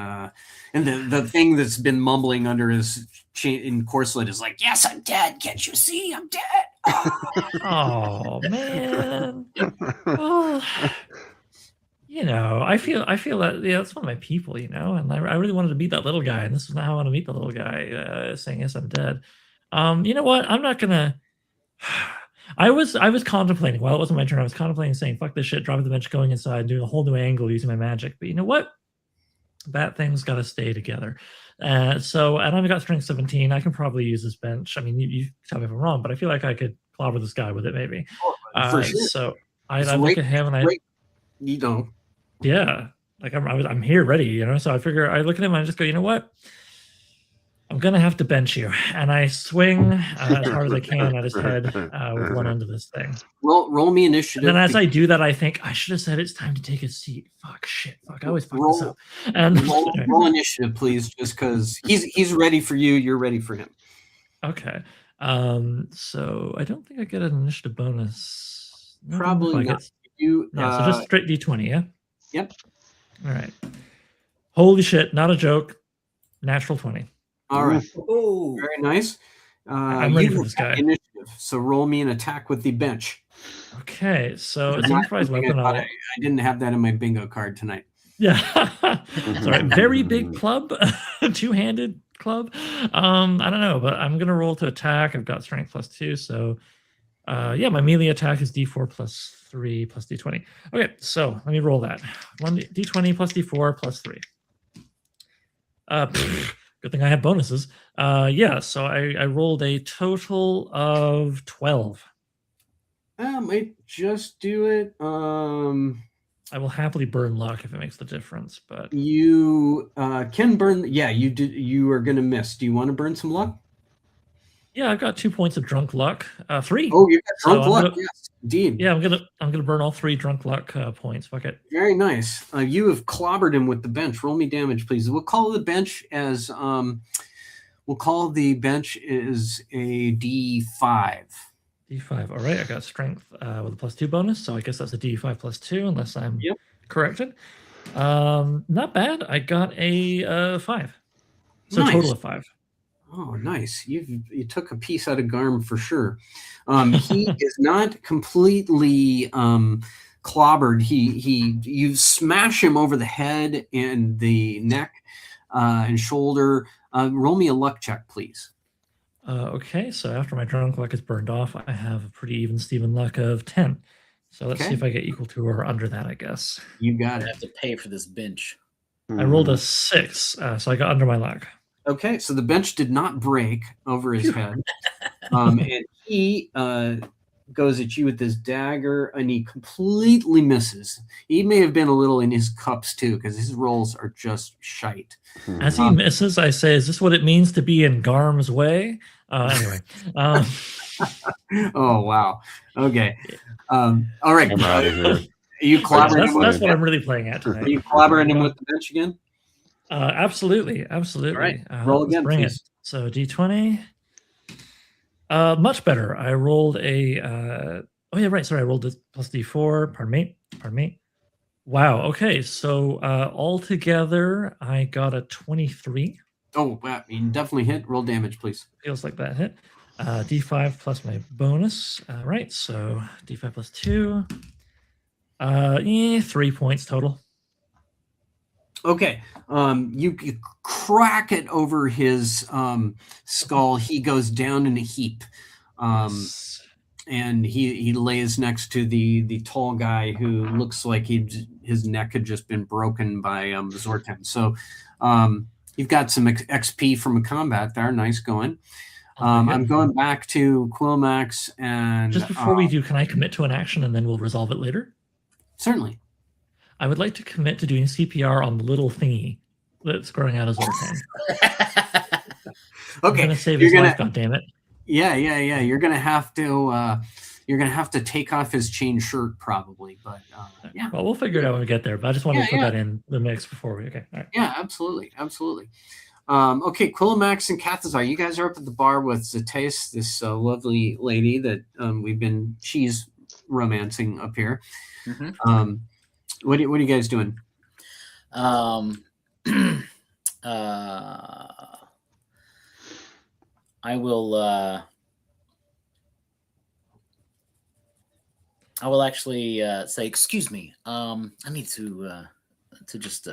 the thing that's been mumbling under his chain corselet is like, "Yes, I'm dead. Can't you see? I'm dead." Oh man. Well, I feel that that's one of my people, and I really wanted to meet that little guy, and this is not how I want to meet the little guy saying, "Yes, I'm dead." You know what? I'm not gonna. I was contemplating while it wasn't my turn. I was contemplating saying, "Fuck this shit," dropping the bench, going inside, doing a whole new angle using my magic. But you know what? That thing's got to stay together. So, and I've got strength 17. I can probably use this bench. I mean, you tell me if I'm wrong, but I feel like I could clobber this guy with it, maybe. For sure. So I look at him and yeah, like I'm here ready, So I figure I look at him and I just go, you know what? I'm gonna have to bench you, and I swing as hard as I can at his head with one end of this thing. Roll me initiative. And then as I do that, I think I should have said it's time to take a seat. Fuck, shit, fuck. I always fuck this up. And roll initiative, please, just because he's ready for you. You're ready for him. Okay. So I don't think I get an initiative bonus. Probably not. So just straight D20, yeah. Yep. All right. Holy shit! Not a joke. Natural 20. All right. Oh, very nice. I'm ready for this guy. Initiative. So roll me an attack with the bench. Okay, so it's an improvised weapon. I didn't have that in my bingo card tonight. Yeah. Sorry. Very big club, two-handed club. I don't know, but I'm gonna roll to attack. I've got strength +2, so my melee attack is D4 +3 plus D20. Okay, so let me roll that. 1 D20 plus D4 plus 3. Good thing I have bonuses. So I rolled a total of 12. I might just do it. I will happily burn luck if it makes the difference, but you can burn. Yeah, you do. You are gonna miss. Do you want to burn some luck? Yeah, I've got 2 points of drunk luck. 3. Oh, you got drunk luck. Yes, indeed. Yeah, I'm gonna burn all 3 drunk luck points. Fuck it. Very nice. You have clobbered him with the bench. Roll me damage, please. We'll call the bench as a D5. D5. All right, I got strength with a +2 bonus, so I guess that's a D5 +2, unless I'm corrected. Not bad. I got a 5. So nice. Total of 5. Oh, nice. You took a piece out of Garm for sure. He is not completely clobbered. You smash him over the head and the neck and shoulder. Roll me a luck check, please. Okay, so after my drunk luck is burned off, I have a pretty even Steven luck of 10. So let's see if I get equal to or under that, I guess. You got it. I have to pay for this bench. I rolled a 6, so I got under my luck. Okay, so the bench did not break over his head. And he goes at you with this dagger, and he completely misses. He may have been a little in his cups, too, because his rolls are just shite. As he misses, I say, is this what it means to be in Garm's way? Anyway. Oh, wow. Okay. All right. I'm out of here. Are you clobbering him? That's what I'm really playing at tonight. Are you clobbering him with the bench again? Absolutely. All right. Roll again, please. So D20. Much better. I rolled a I rolled a plus D4. Pardon me. Wow. Okay. So altogether I got a 23. Oh, wow. You definitely hit. Roll damage, please. Feels like that hit. D5 plus my bonus. Right. So D5 plus 2. 3 points total. Okay. You crack it over his skull. He goes down in a heap. And he lays next to the tall guy who looks like his neck had just been broken by Zortan. So you've got some XP from a combat there. Nice going. I'm going back to Quillmax and Just before we do, can I commit to an action and then we'll resolve it later? Certainly. I would like to commit to doing CPR on the little thingy that's growing out of Zortan. I'm Okay, gonna save his life, goddammit. Yeah. You're gonna have to take off his chain shirt probably, but yeah. Well, we'll figure it out when we get there. But I just wanted to put that in the mix before we. Okay. All right. Yeah, absolutely. Okay, Quillamax and Kathazar, you guys are up at the bar with Zatais, this lovely lady that we've been cheese romancing up here. Mm-hmm. What are you guys doing? I will actually say, excuse me. I need to just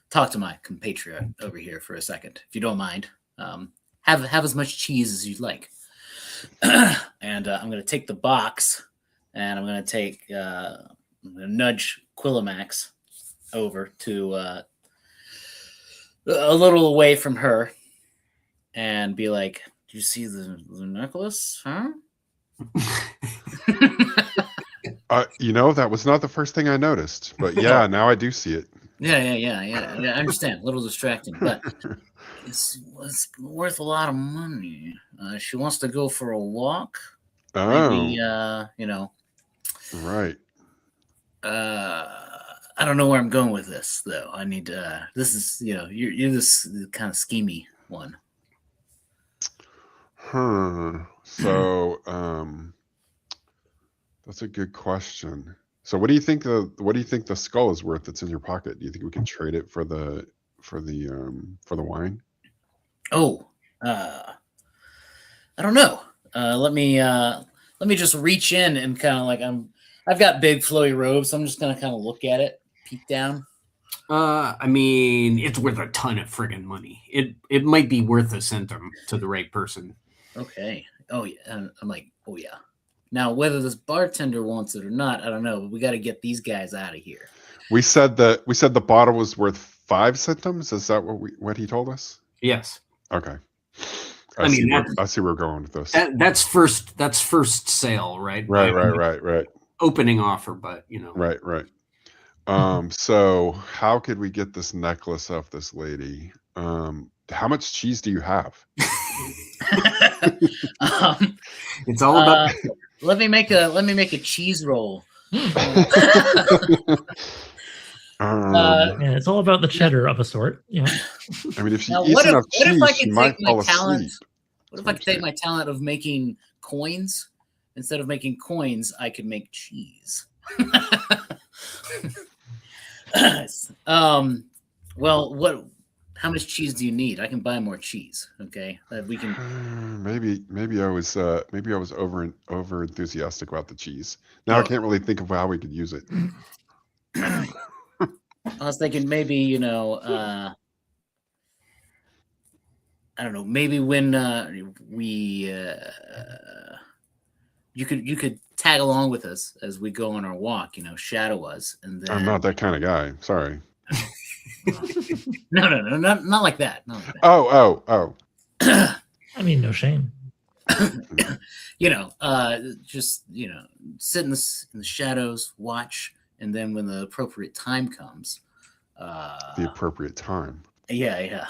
talk to my compatriot over here for a second, if you don't mind. Have as much cheese as you'd like. And I'm going to take the box, and I'm going to nudge Quillamax over to a little away from her, and be like, "Do you see the necklace? Huh?" That was not the first thing I noticed, but yeah, now I do see it. Yeah. I understand. A little distracting, but it's worth a lot of money. She wants to go for a walk. Oh, Maybe, right. I don't know where I'm going with this, though. I need to. This is, you're this kind of schemy one. So, that's a good question. So, what do you think the skull is worth that's in your pocket? Do you think we can trade it for the wine? Oh, I don't know. Let me just reach in and kind of like I've got big flowy robes, so I'm just gonna kind of look at it, peek down. I mean, it's worth a ton of friggin' money. It might be worth a centum to the right person. Okay. Oh yeah. And I'm like, oh yeah. Now, whether this bartender wants it or not, I don't know. But we got to get these guys out of here. We said the bottle was worth 5 centums. Is that what he told us? Yes. Okay. I see where we're going with this. That's first sale, right? Right. Opening offer, but Right. So how could we get this necklace off this lady? How much cheese do you have? It's all about. Let me make a cheese roll. Yeah, it's all about the cheddar of a sort. Yeah. I mean, if she Now, eats enough cheese, she might fall talent? asleep. What if I could take my talent of making coins? Instead of making coins, I could make cheese. Well, how much cheese do you need? I can buy more cheese. Okay, we can. Maybe I was over enthusiastic about the cheese. Now I can't really think of how we could use it. I was thinking maybe I don't know. Maybe when you could tag along with us as we go on our walk. Shadow us, and then I'm not that kind of guy. Sorry. No, not like that. Not like that. Oh. I mean, no shame. Just sit in the shadows, watch, and then when the appropriate time comes, the appropriate time. Yeah.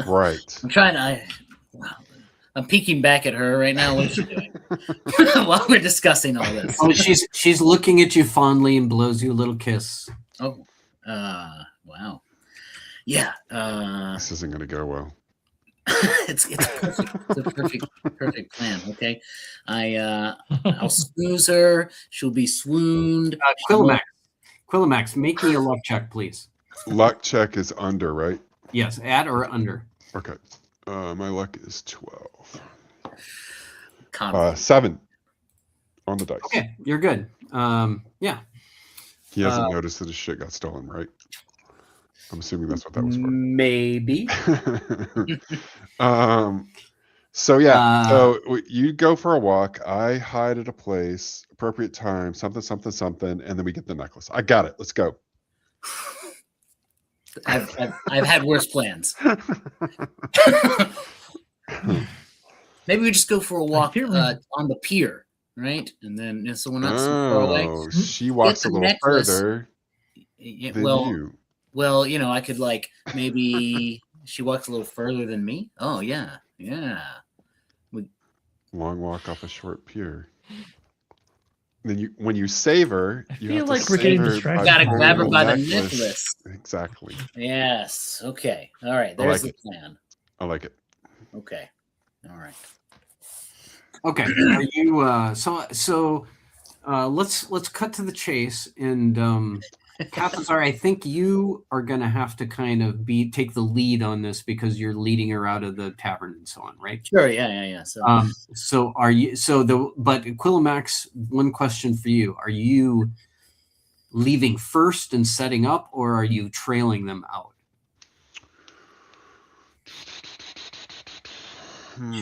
Right. I'm peeking back at her right now. What's she doing? While we're discussing all this. Oh, she's looking at you fondly and blows you a little kiss. Oh, wow. Yeah. This isn't going to go well. It's perfect. It's a perfect plan. Okay. I'll snooze her. She'll be swooned. Quillamax, make me a luck check, please. Luck check is under, right? Yes, add or under. Okay. My luck is 12. 7 on the dice. Okay, you're good. Yeah. He hasn't noticed that his shit got stolen, right? I'm assuming that's what that was for. Maybe. So yeah, so you go for a walk. I hide at a place, appropriate time, something, and then we get the necklace. I got it. Let's go. I've had worse plans. Maybe we just go for a walk fear on the pier, right? And then so we're not so far away. Oh, she walks a the little necklace. further Yeah, than well, you. well, I could like maybe she walks a little further than me. Oh yeah. Long walk off a short pier. Then when you save her, you feel have like to we're save getting her distracted. by Gotta pulling grab her the by the necklace. Exactly. Yes. Okay. All right. I There's like the plan. I like it. Okay. All right. Okay. Are you so let's cut to the chase, and Kathazar, I think you are gonna have to kind of take the lead on this because you're leading her out of the tavern and so on, right? Sure. Yeah. So, So are you but Quillimax, one question for you. Are you leaving first and setting up, or are you trailing them out?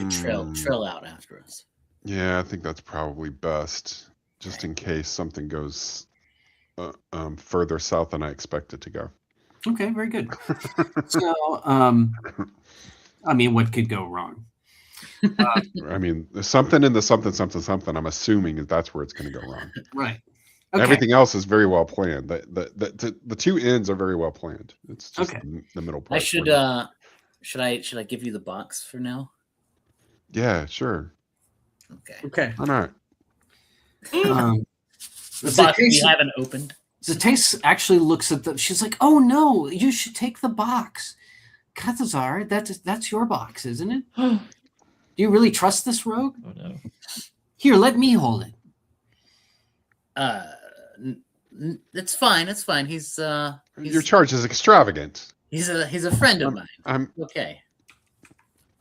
should trail out after us. Yeah, I think that's probably best, just in case something goes further south than I expect it to go. Okay, very good. So, I mean, what could go wrong? I mean, there's something in the something. I'm assuming that's where it's going to go wrong. Right. Okay. Everything else is very well planned. The two ends are very well planned. It's just the middle part. Should I give you the box for now? Yeah, sure. Okay. Why not? The box we haven't opened. Zatais actually looks at she's like, "Oh no, you should take the box, Kathazar. That's your box, isn't it? Do you really trust this rogue? Oh no. Here, let me hold it." It's fine. It's fine. He's Your charge is extravagant. He's a friend of mine. I'm okay.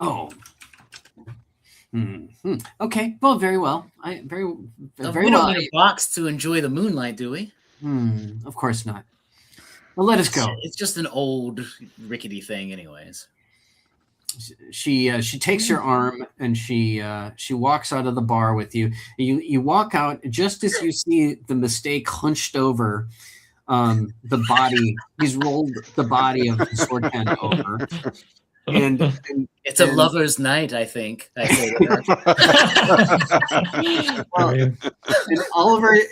Oh. Okay. Well, very well. Very We well. don't need a box to enjoy the moonlight, do we? Of course not. Well, let us go. It's just an old rickety thing, anyways. She takes your arm and she walks out of the bar with you. You walk out just as you see the mistake hunched over the body. He's rolled the body of the Sorkan over. And it's a lover's night, I think. I say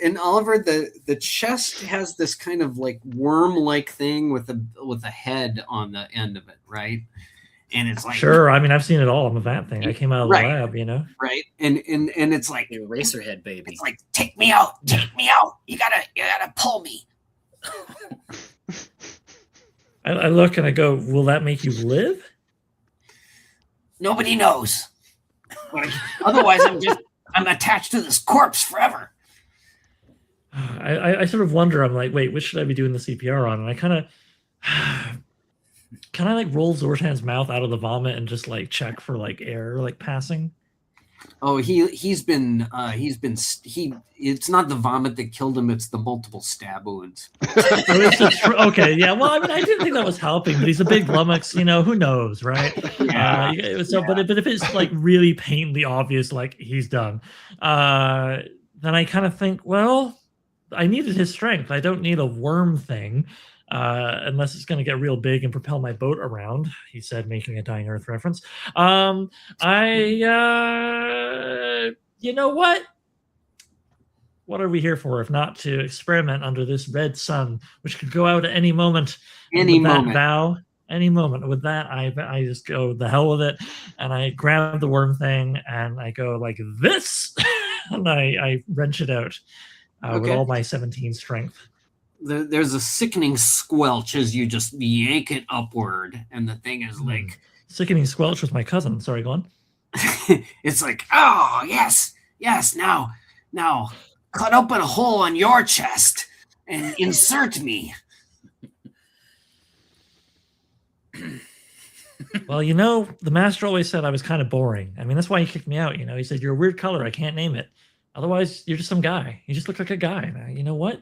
and Oliver, the chest has this kind of like worm-like thing with a head on the end of it, right? And it's like, sure. I mean, I've seen it all. I'm a that thing. I came out of the lab, right? And it's like Eraserhead, baby. It's like, take me out. You gotta pull me. I look and I go, will that make you live? Nobody knows. Otherwise, I'm attached to this corpse forever. I sort of wonder. I'm like, wait, which should I be doing the CPR on? And I kind of can I like roll Zortan's mouth out of the vomit and just like check for like air like passing? Oh, it's not the vomit that killed him, it's the multiple stab wounds. Okay, yeah. Well, I mean, I didn't think that was helping, but he's a big lummox, who knows, right? But if it's like really painfully obvious, like he's done, then I kind of think, well, I needed his strength. I don't need a worm thing. Unless it's going to get real big and propel my boat around, he said, making a Dying Earth reference. You know what? What are we here for if not to experiment under this red sun, which could go out at any moment? Any moment. With that, I just go the hell with it, and I grab the worm thing, and I go like this, and I wrench it out with all my 17 strength. There's a sickening squelch as you just yank it upward, and the thing is like sickening squelch was my cousin. Sorry, go on. It's like, oh yes, now cut open a hole on your chest and insert me. Well, the master always said I was kind of boring. I mean, that's why he kicked me out. He said, you're a weird color. I can't name it. Otherwise, you're just some guy. You just look like a guy. Now, you know what?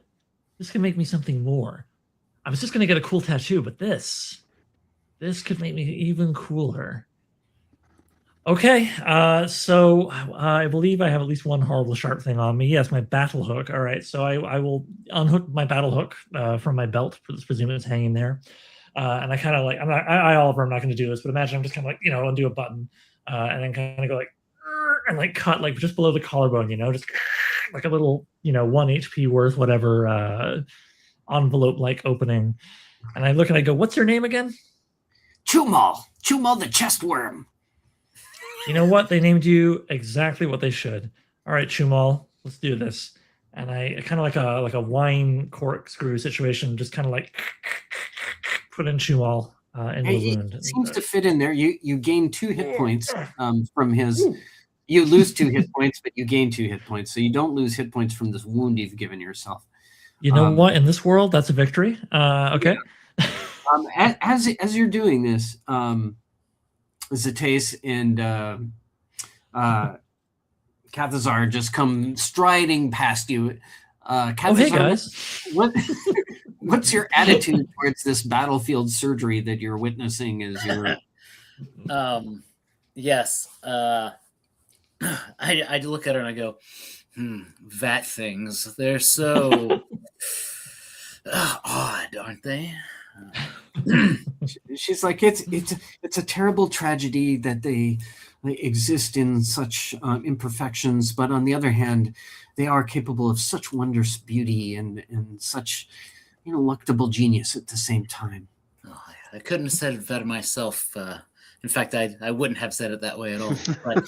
This can make me something more. I was just going to get a cool tattoo, but this could make me even cooler. Okay, so I believe I have at least one horrible sharp thing on me. Yes, my battle hook. All right, so I will unhook my battle hook from my belt. Presume it's hanging there. And I kind of like, I'm not going to do this, but imagine I'm just kind of like, undo a button and then kind of go like, and like cut like just below the collarbone, just like a little, 1 HP worth, whatever, envelope like opening. And I look and I go, "What's your name again?" Chumal the chest worm. You know what? They named you exactly what they should. All right, Chumal, let's do this. And I kind of like a wine corkscrew situation, just kind of like put in Chumal into the wound. It seems to fit in there. You gain 2 hit points from his. You lose 2 hit points, but you gain 2 hit points, so you don't lose hit points from this wound you've given yourself. You know what? In this world, that's a victory. Okay. Yeah. As you're doing this, Zatais and Kathazar just come striding past you. Kathazar, hey guys. What's your attitude towards this battlefield surgery that you're witnessing as you're? Yes. I look at her and I go, vat things. They're so odd, aren't they? She's like, it's a terrible tragedy that they exist in such imperfections, but on the other hand, they are capable of such wondrous beauty and such ineluctable genius at the same time. Oh, I couldn't have said it better myself. In fact, I wouldn't have said it that way at all. But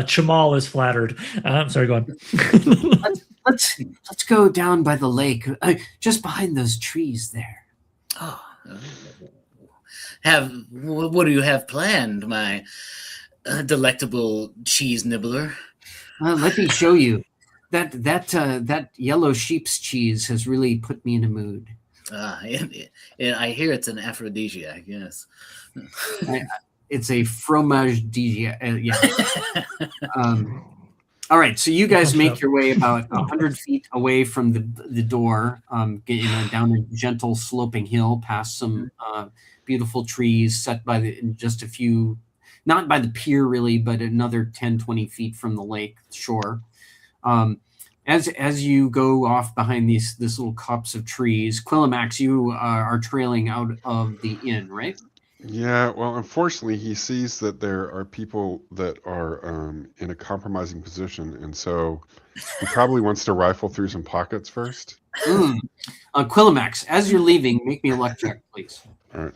Chamal is flattered. I'm sorry, go on. Let's go down by the lake, just behind those trees there. Oh, what do you have planned, my delectable cheese nibbler? Let me show you. That yellow sheep's cheese has really put me in a mood. I hear it's an aphrodisiac. Yes, it's a fromage digia. Yeah. All right, so you guys make your way about 100 feet away from the door, down a gentle sloping hill, past some beautiful trees set by just a few, not by the pier really, but another 10, 20 feet from the lake shore. As you go off behind this little copse of trees, Quillimax, you are trailing out of the inn, right? Yeah, well, unfortunately, he sees that there are people that are in a compromising position, and so he probably wants to rifle through some pockets first. Quillimax, as you're leaving, make me a luck check, please. All right.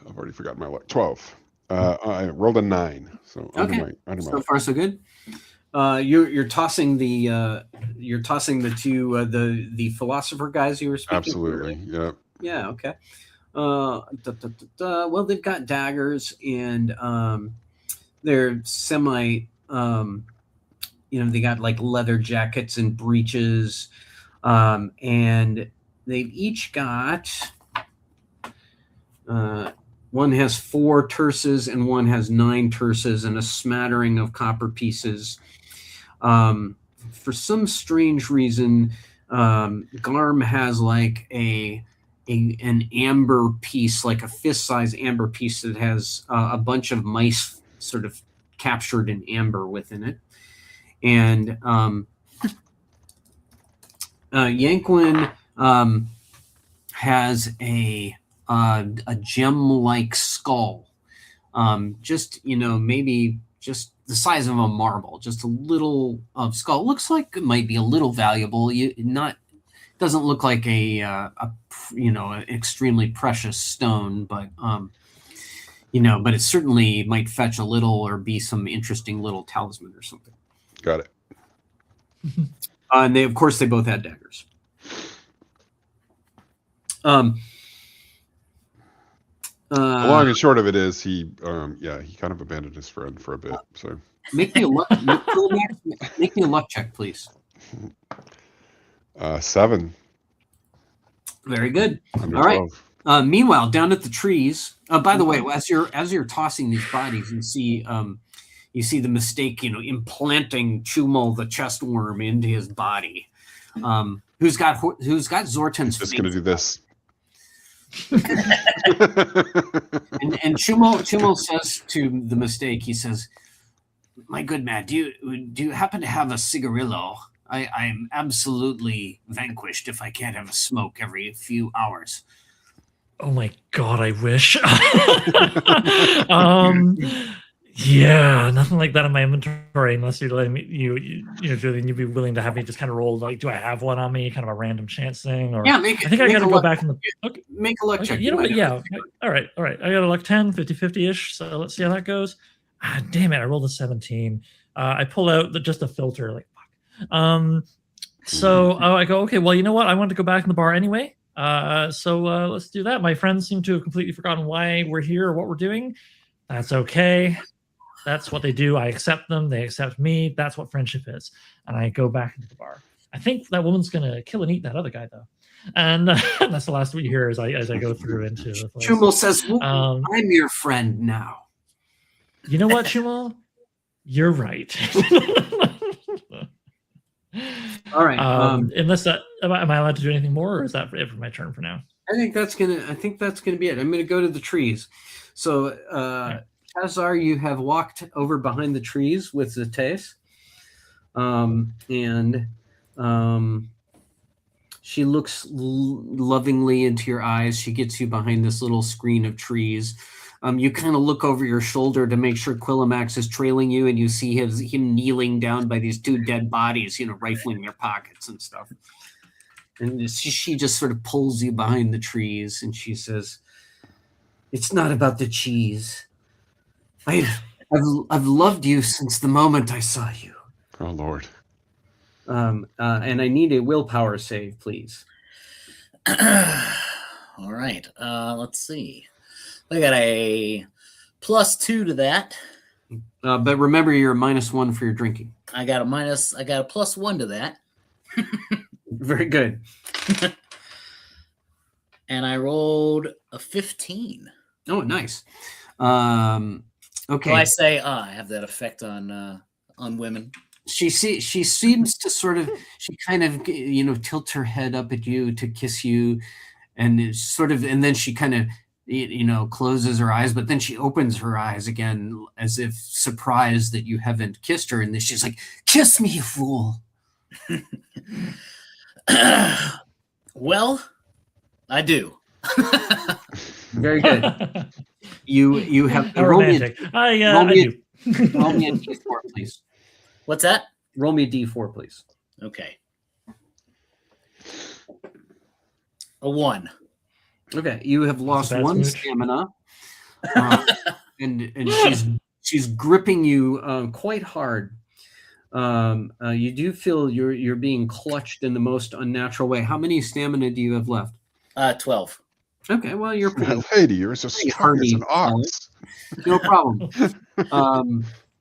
I've already forgotten my luck. 12. I rolled a 9, so okay. Under my so far so good. You're tossing the two the philosopher guys you were speaking. Absolutely, to, right? yeah. Yeah, okay. Well, they've got daggers and they're semi, they got like leather jackets and breeches, and they've each got, one has 4 terces and one has 9 terces and a smattering of copper pieces. For some strange reason, Garm has like an amber piece, like a fist-size amber piece that has a bunch of mice sort of captured in amber within it. And Yanquin has a gem-like skull, just maybe just the size of a marble, just a little skull. Looks like it might be a little valuable. Doesn't look like an extremely precious stone, but but it certainly might fetch a little or be some interesting little talisman or something. Got it. And they both had daggers. The long and short of it is he kind of abandoned his friend for a bit. So make me a luck check, please. 7. Very good. Under All right. 12. Meanwhile, down at the trees. By the way, as you're tossing these bodies, you see the mistake, implanting Chumal the chest worm into his body. Who's got Zortan's just gonna do this. and Chumal says to the mistake, he says, "My good man, do you happen to have a cigarillo? I'm absolutely vanquished if I can't have a smoke every few hours." Oh my god, I wish. Yeah, nothing like that in my inventory unless you're letting me Julian, you'd be willing to have me just kind of roll like, do I have one on me, kind of a random chance thing, or Yeah, make it. I think I got to go back in the okay. Make a luck check. You know what? Yeah. All right. I got a luck 10, 50-50-ish. So let's see how that goes. Damn it! I rolled a 17. I pull out just a filter. Like fuck. So I go, okay. Well, you know what? I wanted to go back in the bar anyway. So let's do that. My friends seem to have completely forgotten why we're here or what we're doing. That's okay. That's what they do. I accept them. They accept me. That's what friendship is. And I go back into the bar. I think that woman's gonna kill and eat that other guy though. And that's the last we hear as I go through into the place. Chumel says, well, I'm your friend now. You know what, Chumel? You're right. All right. Unless that, am I allowed to do anything more, or is that it for my turn for now? I think that's gonna be it. I'm gonna go to the trees. So Tazar, you have walked over behind the trees with Zates. She looks lovingly into your eyes. She gets you behind this little screen of trees. You kind of look over your shoulder to make sure Quillimax is trailing you, and you see him kneeling down by these two dead bodies, rifling their pockets and stuff. And she just sort of pulls you behind the trees, and she says, "It's not about the cheese. I've loved you since the moment I saw you." Oh Lord. And I need a willpower save, please. All right. Let's see. I got a +2 to that. But remember, you're a -1 for your drinking. I got a +1 to that. Very good. And I rolled a 15. Oh, nice. Okay. So I say, I have that effect on women. She seems to sort of, she kind of, tilts her head up at you to kiss you, and and then she kind of, closes her eyes, but then she opens her eyes again as if surprised that you haven't kissed her, and then she's like, "Kiss me, you fool." Well, I do. Very good. You have romantic. I do. Roll me a d4, please. What's that? Roll me a d4, please. Okay. A 1. Okay, you have lost 1 stamina, and she's gripping you quite hard. You do feel you're being clutched in the most unnatural way. How many stamina do you have left? 12. Okay, well, you're pretty. Lady, you're so strong as an ox. No problem.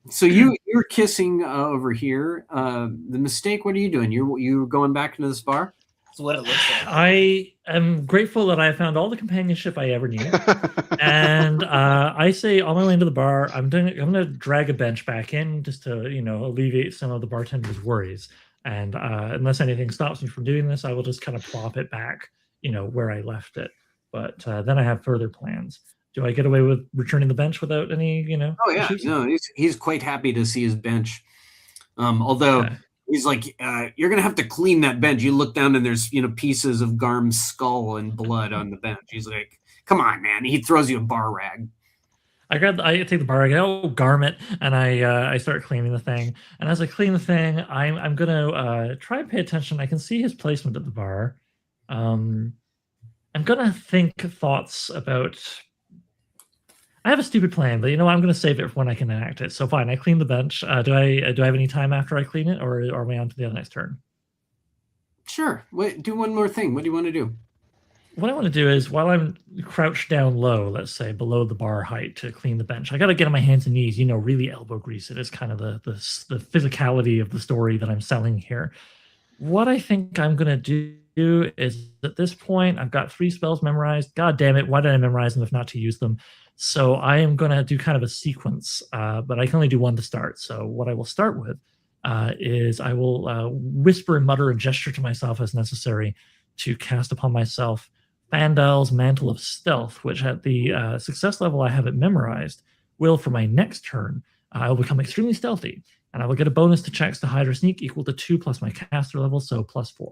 So you're kissing over here. The mistake. What are you doing? You're going back into this bar? That's what it looks like. I am grateful that I found all the companionship I ever need, and I say on my way into the bar, I'm going to drag a bench back in just to alleviate some of the bartender's worries. And unless anything stops me from doing this, I will just kind of plop it back, where I left it. But then I have further plans. Do I get away with returning the bench without any, Oh yeah, issues? No, he's quite happy to see his bench. Although he's like, you're gonna have to clean that bench. You look down and there's pieces of Garm's skull and blood on the bench. He's like, come on, man. He throws you a bar rag. I take the bar rag, garment, and I start cleaning the thing. And as I clean the thing, I'm gonna try and pay attention. I can see his placement at the bar. I'm gonna think thoughts about. I have a stupid plan, but I'm going to save it for when I can enact it. So fine, I clean the bench. Do I have any time after I clean it, or are we on to the next turn? Sure. Wait, do one more thing. What do you want to do? What I want to do is, while I'm crouched down low, let's say below the bar height to clean the bench, I got to get on my hands and knees. Really elbow grease it. It's kind of the physicality of the story that I'm selling here. What I think I'm going to do is, at this point, I've got 3 spells memorized. God damn it! Why did I memorize them if not to use them? So I am going to do kind of a sequence, but I can only do 1 to start. So what I will start with is I will whisper and mutter and gesture to myself as necessary to cast upon myself Fandal's Mantle of Stealth, which at the success level I have it memorized, will, for my next turn, I will become extremely stealthy, and I will get a bonus to checks to hide or sneak equal to 2 plus my caster level, so +4.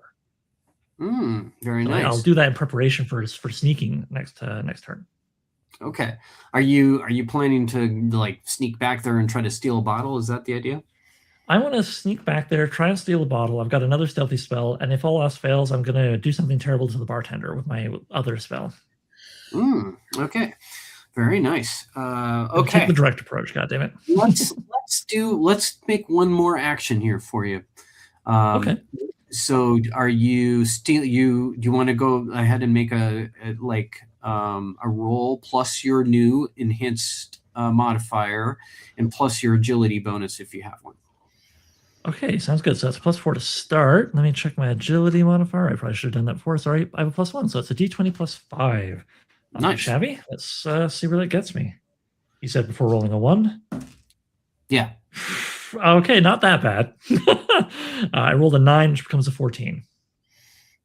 Very So nice. I'll do that in preparation for sneaking next turn. Okay. Are you planning to like sneak back there and try to steal a bottle? Is that the idea? I want to sneak back there, try and steal a bottle. I've got another stealthy spell, and if all else fails, I'm going to do something terrible to the bartender with my other spell. Okay. Very nice. Okay. Take the direct approach, goddammit. Let's make one more action here for you. Okay. So are you do you want to go ahead and make a roll plus your new enhanced modifier and plus your agility bonus if you have one? Okay, sounds good. So that's +4 to start. Let me check my agility modifier. I probably should have done that before. Sorry, I have a +1, so it's a d20 plus 5. Not nice. too shabby. Let's see where that gets me. You said before rolling a 1? Yeah. Okay, not that bad. I rolled a 9, which becomes a 14.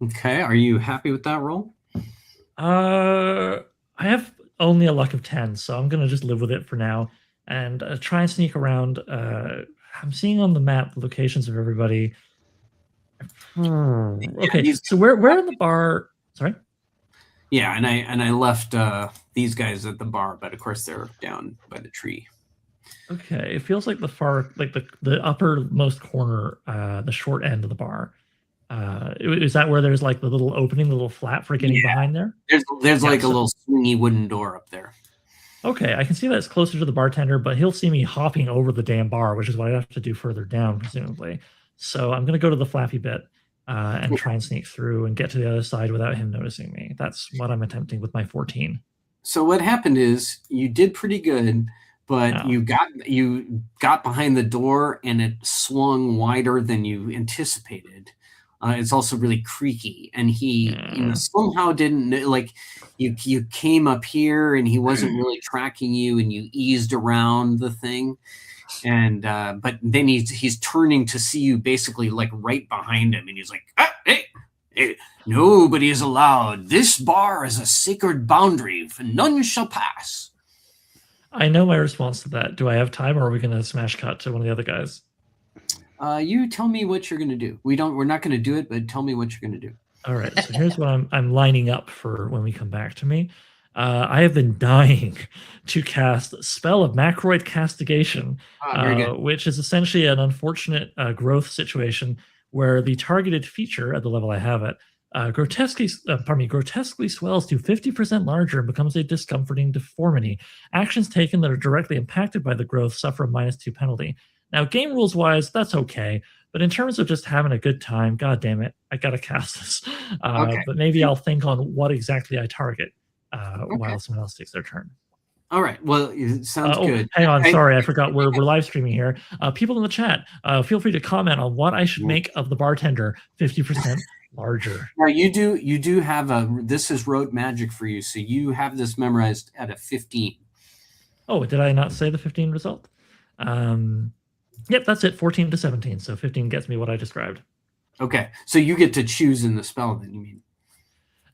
Okay, are you happy with that roll? I have only a luck of 10, so I'm going to just live with it for now and try and sneak around. I'm seeing on the map the locations of everybody. Okay, so where in the bar? Sorry. Yeah, and I left these guys at the bar, but of course they're down by the tree. Okay, it feels like the uppermost corner, the short end of the bar. Is that where there's like the little opening, the little flap for getting behind there? There's like a little swingy wooden door up there. Okay, I can see that it's closer to the bartender, but he'll see me hopping over the damn bar, which is what I have to do further down, presumably. So I'm going to go to the flappy bit and try and sneak through and get to the other side without him noticing me. That's what I'm attempting with my 14. So what happened is you did pretty good, but you got behind the door and it swung wider than you anticipated. It's also really creaky, and he somehow didn't like you came up here and he wasn't really tracking you, and you eased around the thing, and but then he's turning to see you basically like right behind him, and he's like, hey, nobody is allowed. This bar is a sacred boundary, for none shall pass. I know my response to that. Do I have time, or are we going to smash cut to one of the other guys? You tell me what you're going to do. We're not going to do it, but tell me what you're going to do. All right. So here's what I'm lining up for when we come back to me. I have been dying to cast Spell of Macroid Castigation, which is essentially an unfortunate growth situation where the targeted feature at the level I have it grotesquely swells to 50% larger and becomes a discomforting deformity. Actions taken that are directly impacted by the growth suffer a -2 penalty. Now, game rules wise, that's okay. But in terms of just having a good time, god damn it, I gotta cast this. But maybe I'll think on what exactly I target while someone else takes their turn. All right. Well, it sounds good. Hang on, sorry, I forgot we're live streaming here. People in the chat, feel free to comment on what I should make of the bartender 50% larger. Now you do have this is rote magic for you, so you have this memorized at a 15. Oh, did I not say the 15 result? Yep, that's it. 14 to 17. So 15 gets me what I described. Okay, so you get to choose in the spell. Then you mean?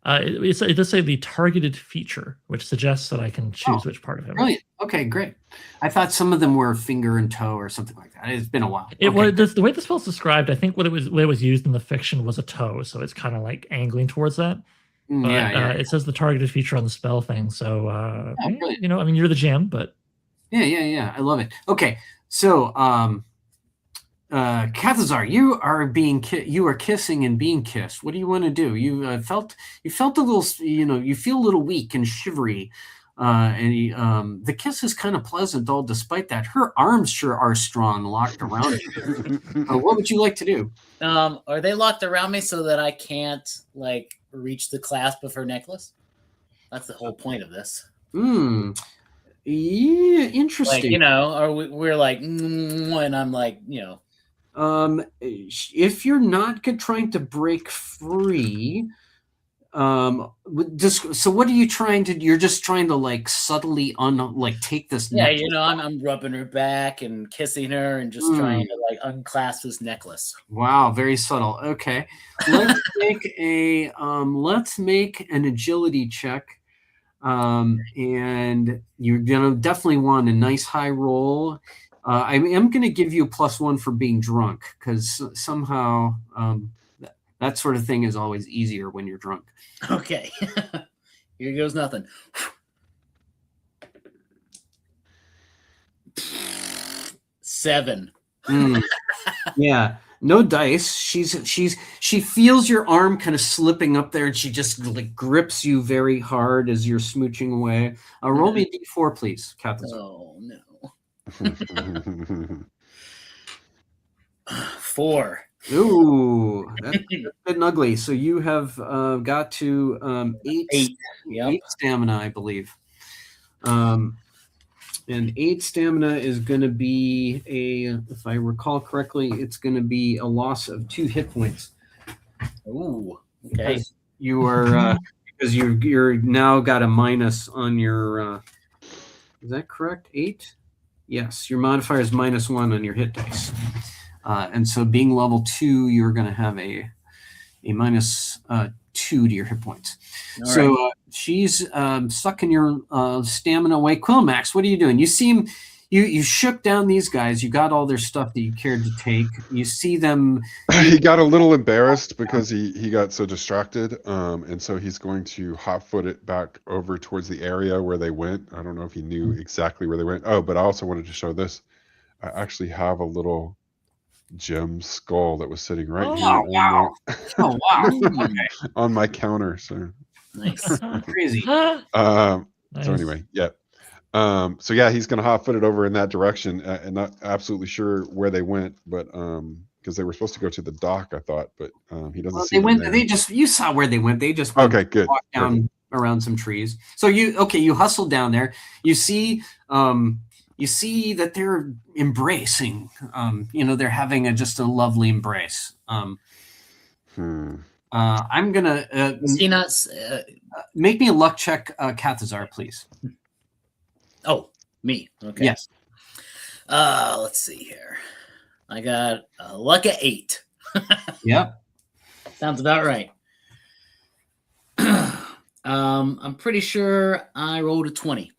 It does say the targeted feature, which suggests that I can choose which part of him. Brilliant. Okay, great. I thought some of them were finger and toe or something like that. It's been a while. The way the spell's described, I think what it was used in the fiction was a toe, so it's kind of like angling towards that. But, it says the targeted feature on the spell thing. So you know, I mean, you're the GM, but yeah, I love it. Okay. So, Kathazar, you are kissing and being kissed. What do you want to do? You felt a little, you feel a little weak and shivery, and the kiss is kind of pleasant, all despite that. Her arms sure are strong, locked around you. What would you like to do? Are they locked around me so that I can't like reach the clasp of her necklace? That's the whole point of this. Yeah, interesting. Like, we're like, and I'm like, if you're not trying to break free, so what are you trying to? You're just trying to like subtly take this. Yeah, I'm rubbing her back and kissing her and just trying to like unclasp this necklace. Wow, very subtle. Okay, let's make an agility check. And you're gonna definitely want a nice high roll. I am gonna give you a +1 for being drunk because somehow That sort of thing is always easier when you're drunk. Okay. Here goes nothing. 7. Yeah, no dice. She feels your arm kind of slipping up there, and she just like grips you very hard as you're smooching away. Roll me a d4, please, Captain. Oh no. 4. Ooh, that's good and ugly. So you have got to 8. 8. Yep. 8 stamina, I believe. And 8 stamina is going to be if I recall correctly, it's going to be a loss of 2 hit points. Ooh. Okay. Because you are because you're now got a minus on your. Is that correct? 8. Yes, your modifier is -1 on your hit dice, and so being level 2, you're going to have a -2 to your hit points. All so right. She's sucking your stamina away. Quillmax, what are you doing? You seem you shook down these guys. You got all their stuff that you cared to take. You see them. He got a little embarrassed because he got so distracted, and so he's going to hot-foot it back over towards the area where they went. I don't know if he knew exactly where they went. Oh, but I also wanted to show this. I actually have a little gem skull that was sitting right here wow. Oh wow! Okay. on my counter. So Nice. Crazy. So Nice. anyway, yeah. So yeah, he's gonna hot foot it over in that direction, and not absolutely sure where they went, but because they were supposed to go to the dock, I thought, but he doesn't see They went. them there. They just. You saw where they went. They just went, Okay, good. walked down around some trees. So you hustled down there. You see that they're embracing. They're having just a lovely embrace. I'm gonna Is he not? make me a luck check, Kathazar, please. Oh, me. Okay. Yes. Let's see here. I got a luck at 8. Yep. Sounds about right. I'm pretty sure I rolled a 20.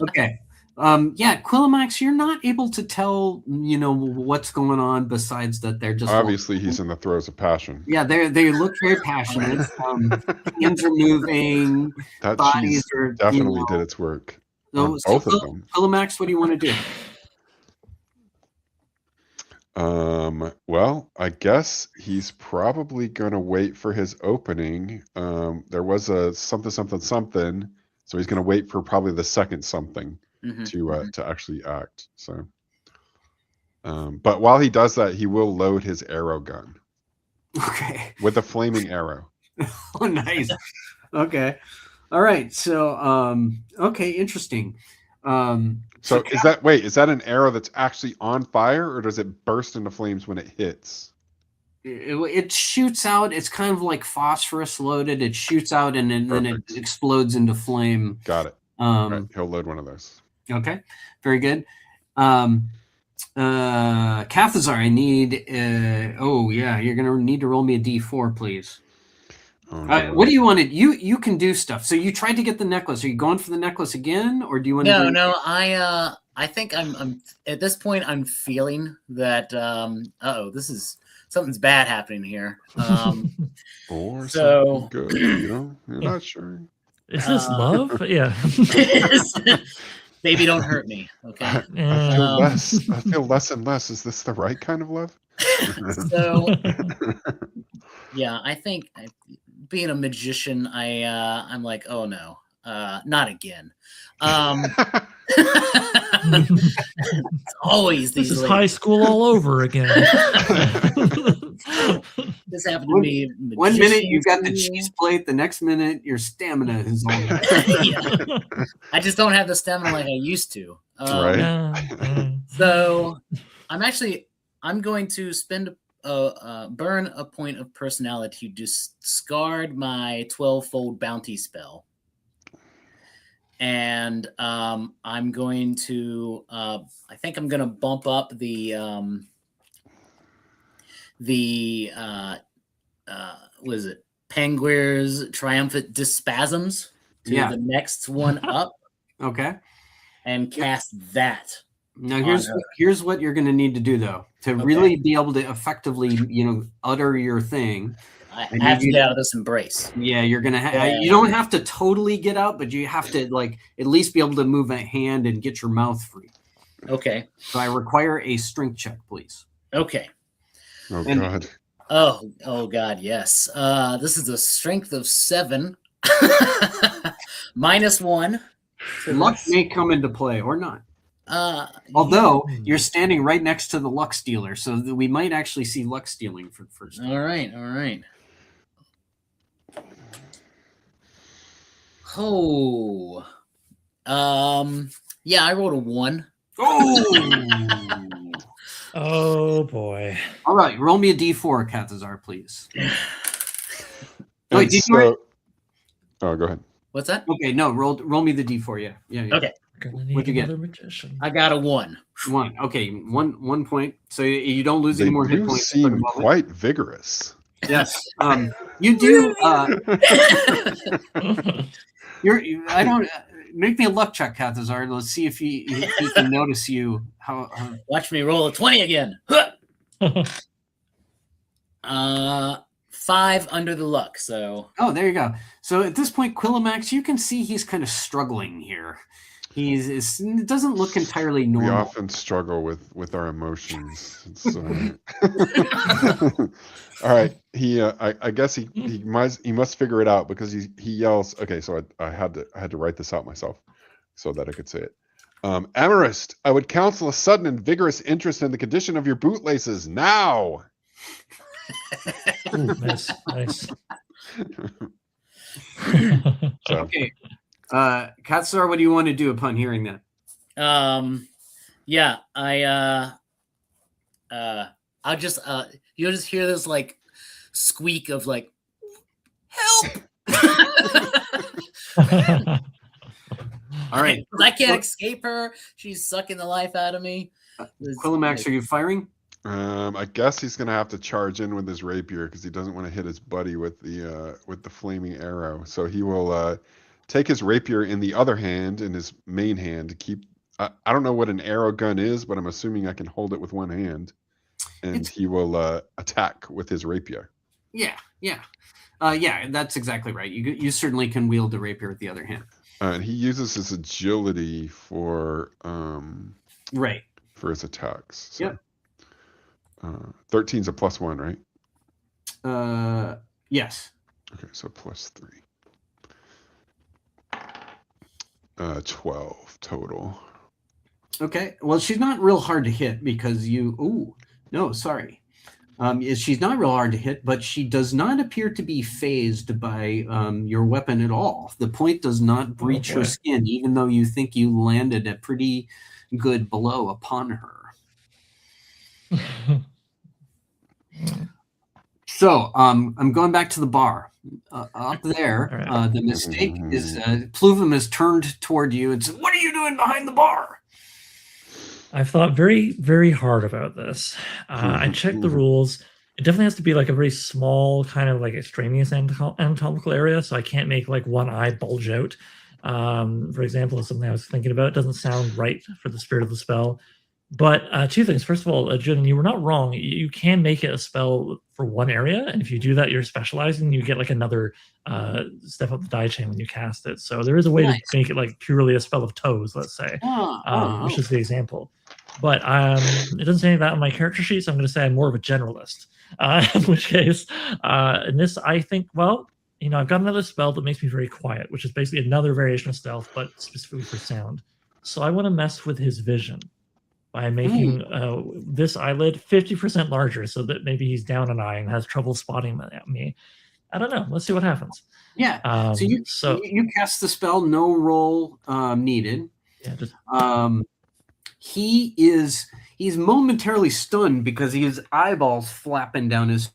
Okay. Quillamax, you're not able to tell, what's going on besides that they're just Obviously he's in the throes of passion. Yeah, they look very passionate. Hands are moving. That bodies cheese are definitely did its work. So, Both of them. Quillamax, what do you want to do? Well, I guess he's probably gonna wait for his opening. There was a something, so he's gonna wait for probably the second something to actually act. So, but while he does that, he will load his arrow gun. Okay. With a flaming arrow. Oh, nice. Okay. All right. So, okay, interesting. So is that an arrow that's actually on fire, or does it burst into flames when it hits? It shoots out. It's kind of like phosphorus loaded. It shoots out and then it explodes into flame. Got it. Right. He'll load one of those. Okay. Very good. Kathazar, I need. You're gonna need to roll me a d4, please. Oh, no. What do you want to? You can do stuff. So you tried to get the necklace. Are you going for the necklace again, or do you want to? No. I think I'm at this point. I'm feeling that. This is something's bad happening here. Or so something good, you're not sure. Is this love? Yeah. Baby, don't hurt me. Okay. I feel less and less. Is this the right kind of love? So, yeah, I think being a magician, I'm like, oh no, not again. It's always these. This is high school all over again. This happened to me. 1 minute you've got the cheese plate, the next minute your stamina is all. Yeah. I just don't have the stamina like I used to. Right. So I'm going to spend burn a point of personality to discard my 12-fold bounty spell. And I'm going to I think I'm going to bump up the what is it? Penguir's Triumphant Dyspasms to the next one up. Okay. And cast that. Now here's what you're going to need to do though to really be able to effectively, utter your thing. I have to get out of this embrace. Yeah, you're gonna. You don't have to totally get out, but you have to at least be able to move a hand and get your mouth free. Okay. So I require a strength check, please. Okay. Oh God. Oh God, yes. This is a strength of 7, -1. Luck may come into play or not. Although you're standing right next to the luck stealer, so we might actually see luck stealing for the first time. All right. Oh, yeah, I rolled a 1. Oh, Oh boy. all right. Roll me a d4, Kathazar, please. And Wait, so, oh, go ahead. What's that? Okay, no, roll me the d4. Yeah. Okay, Gonna need What'd you get? another magician. I got a 1. 1. Okay, one point. So you don't lose They any more hit do points. seem quite vigorous. Yes. You do. I don't. Make me a luck check, Kathazar. Let's see if he can notice you. How? Watch me roll a 20 again. 5 under the luck. So. Oh, there you go. So at this point, Quillimax, you can see he's kind of struggling here. It doesn't look entirely normal. We often struggle with our emotions. All right. I guess he must figure it out because he yells. Okay, so I had to write this out myself so that I could say it. Amarist, I would counsel a sudden and vigorous interest in the condition of your bootlaces now. Nice. Okay. Kathazar, what do you want to do upon hearing that? Yeah, I'll just you'll just hear this squeak of help. All right. I can't escape her. She's sucking the life out of me. Quillimax, are you firing? I guess he's gonna have to charge in with his rapier because he doesn't want to hit his buddy with the flaming arrow. So he will take his rapier in the other hand, in his main hand, to keep. I don't know what an arrow gun is, but I'm assuming I can hold it with one hand, and he will attack with his rapier. Yeah. That's exactly right. You certainly can wield the rapier with the other hand. And he uses his agility for right for his attacks. So. Yep. 13's a +1, right? Yes. Okay, so +3. 12 total. Okay. Well, she's not real hard to hit because you. Oh no, sorry. She's not real hard to hit, but she does not appear to be phased by your weapon at all. The point does not breach her skin, even though you think you landed a pretty good blow upon her. So I'm going back to the bar. Up there, the mistake is Pluvum has turned toward you and said, "What are you doing behind the bar?" I've thought very, very hard about this. I checked the rules. It definitely has to be a very small kind of extraneous anatomical area, so I can't make one eye bulge out. For example, is something I was thinking about. It doesn't sound right for the spirit of the spell. But 2 things. First of all, Julian, you were not wrong. You can make it a spell for one area, and if you do that, you're specializing. You get another step up the die chain when you cast it. So there is a way to make it purely a spell of toes, let's say, which is the example. But it doesn't say any of that on my character sheet, so I'm going to say I'm more of a generalist. In which case, in this, I think, I've got another spell that makes me very quiet, which is basically another variation of stealth, but specifically for sound. So I want to mess with his vision by making this eyelid 50% larger so that maybe he's down an eye and has trouble spotting me. I don't know. Let's see what happens. Yeah. So you cast the spell, no roll needed. Yeah. He's momentarily stunned because he has eyeballs flapping down his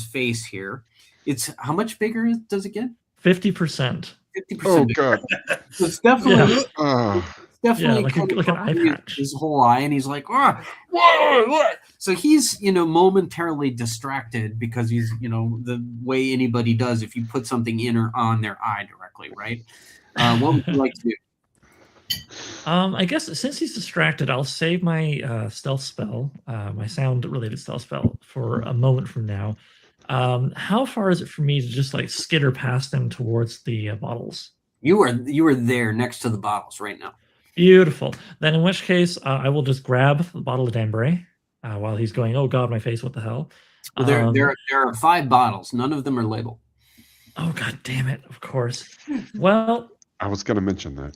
face here. It's how much bigger does it get? 50%. 50%. Oh God. So it's definitely definitely like an eye patch. His whole eye, and he's like, what? So he's momentarily distracted because he's the way anybody does if you put something in or on their eye directly, right? What would you like to do? I guess since he's distracted, I'll save my stealth spell, my sound-related stealth spell, for a moment from now. How far is it for me to just like skitter past him towards the bottles? You are there next to the bottles right now. Beautiful. Then, in which case, I will just grab the bottle of Danbury while he's going, "Oh God, my face! What the hell?" Well, there are 5 bottles. None of them are labeled. Oh God, damn it! Of course. Well, I was going to mention that.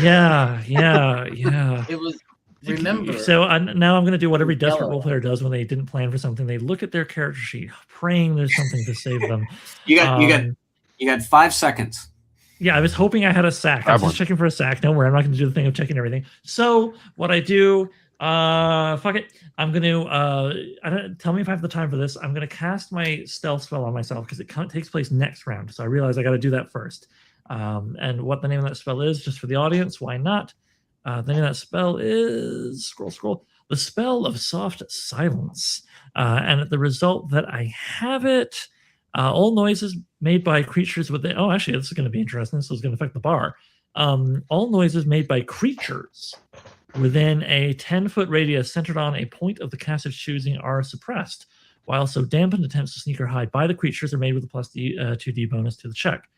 yeah. It was. Remember. So now I'm going to do what every desperate Yellow. role player does when they didn't plan for something. They look at their character sheet, praying there's something to save them. You got 5 seconds. Yeah, I was hoping I had a sack. I was just checking for a sack. Don't worry, I'm not going to do the thing of checking everything. So what I do, fuck it. I'm going to, tell me if I have the time for this. I'm going to cast my stealth spell on myself because it takes place next round. So I realize I got to do that first. And what the name of that spell is, just for the audience, why not? The name of that spell is, scroll, the spell of soft silence. And the result that I have it, all noises made by creatures within. Oh, actually, this is going to be interesting. This is going to affect the bar. All noises made by creatures within a 10-foot radius centered on a point of the caster's choosing are suppressed, while so dampened attempts to sneak or hide by the creatures are made with a plus 2d bonus to the check.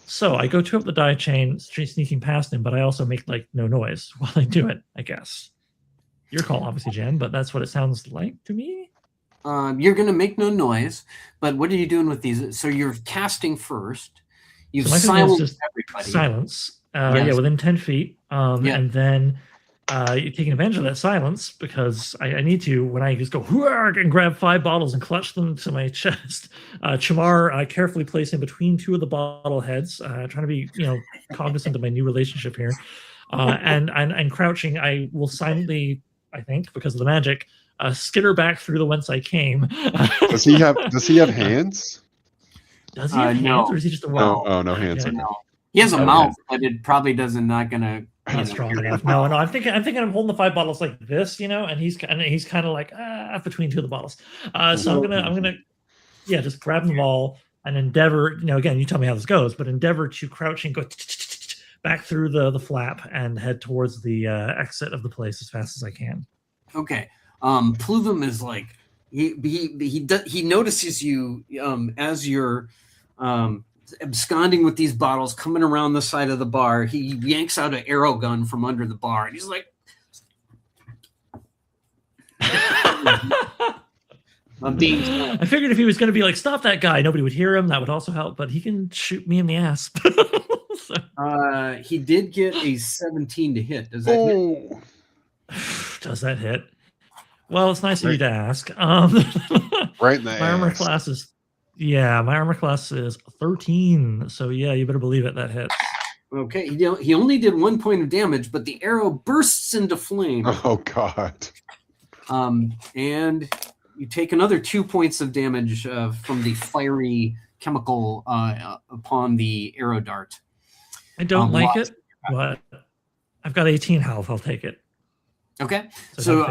So I go 2 up the die chain, sneaking past him, but I also make like no noise while I do it, I guess. Your call, obviously, Jen, but that's what it sounds like to me. You're going to make no noise, but what are you doing with these? So you're casting first. You've silenced everybody. Silence. Yeah, within 10 feet. And then you're taking advantage of that silence because I need to, when I just go and grab 5 bottles and clutch them to my chest. Chamar carefully placed in between 2 of the bottle heads, trying to be, cognizant of my new relationship here. And crouching, I will silently, I think, because of the magic, skitter back through the whence I came. Does he have hands? Does he have hands, or is he just a no? Oh, no hands. Yeah. No. He has a mouth, but it probably not gonna. Not strong enough. No. I'm thinking I'm holding the 5 bottles like this, and he's kind of like between 2 of the bottles. So I'm gonna just grab them all and endeavor. Again, you tell me how this goes, but endeavor to crouch and go back through the flap and head towards the exit of the place as fast as I can. Okay. Pluvum is like he notices you as you're absconding with these bottles coming around the side of the bar. He yanks out an arrow gun from under the bar and he's like I figured if he was going to be like, stop that guy, nobody would hear him. That would also help, but he can shoot me in the ass. He did get a 17 to hit. Does that hit? Does that hit? Well, it's nice of you to ask. Right in the my armor class is, my armor class is 13. So yeah, you better believe it. That hits. Okay, he only did 1 point of damage, but the arrow bursts into flame. Oh God. And you take another 2 points of damage from the fiery chemical upon the arrow dart. I don't like it, but I've got 18 health. I'll take it. Okay, so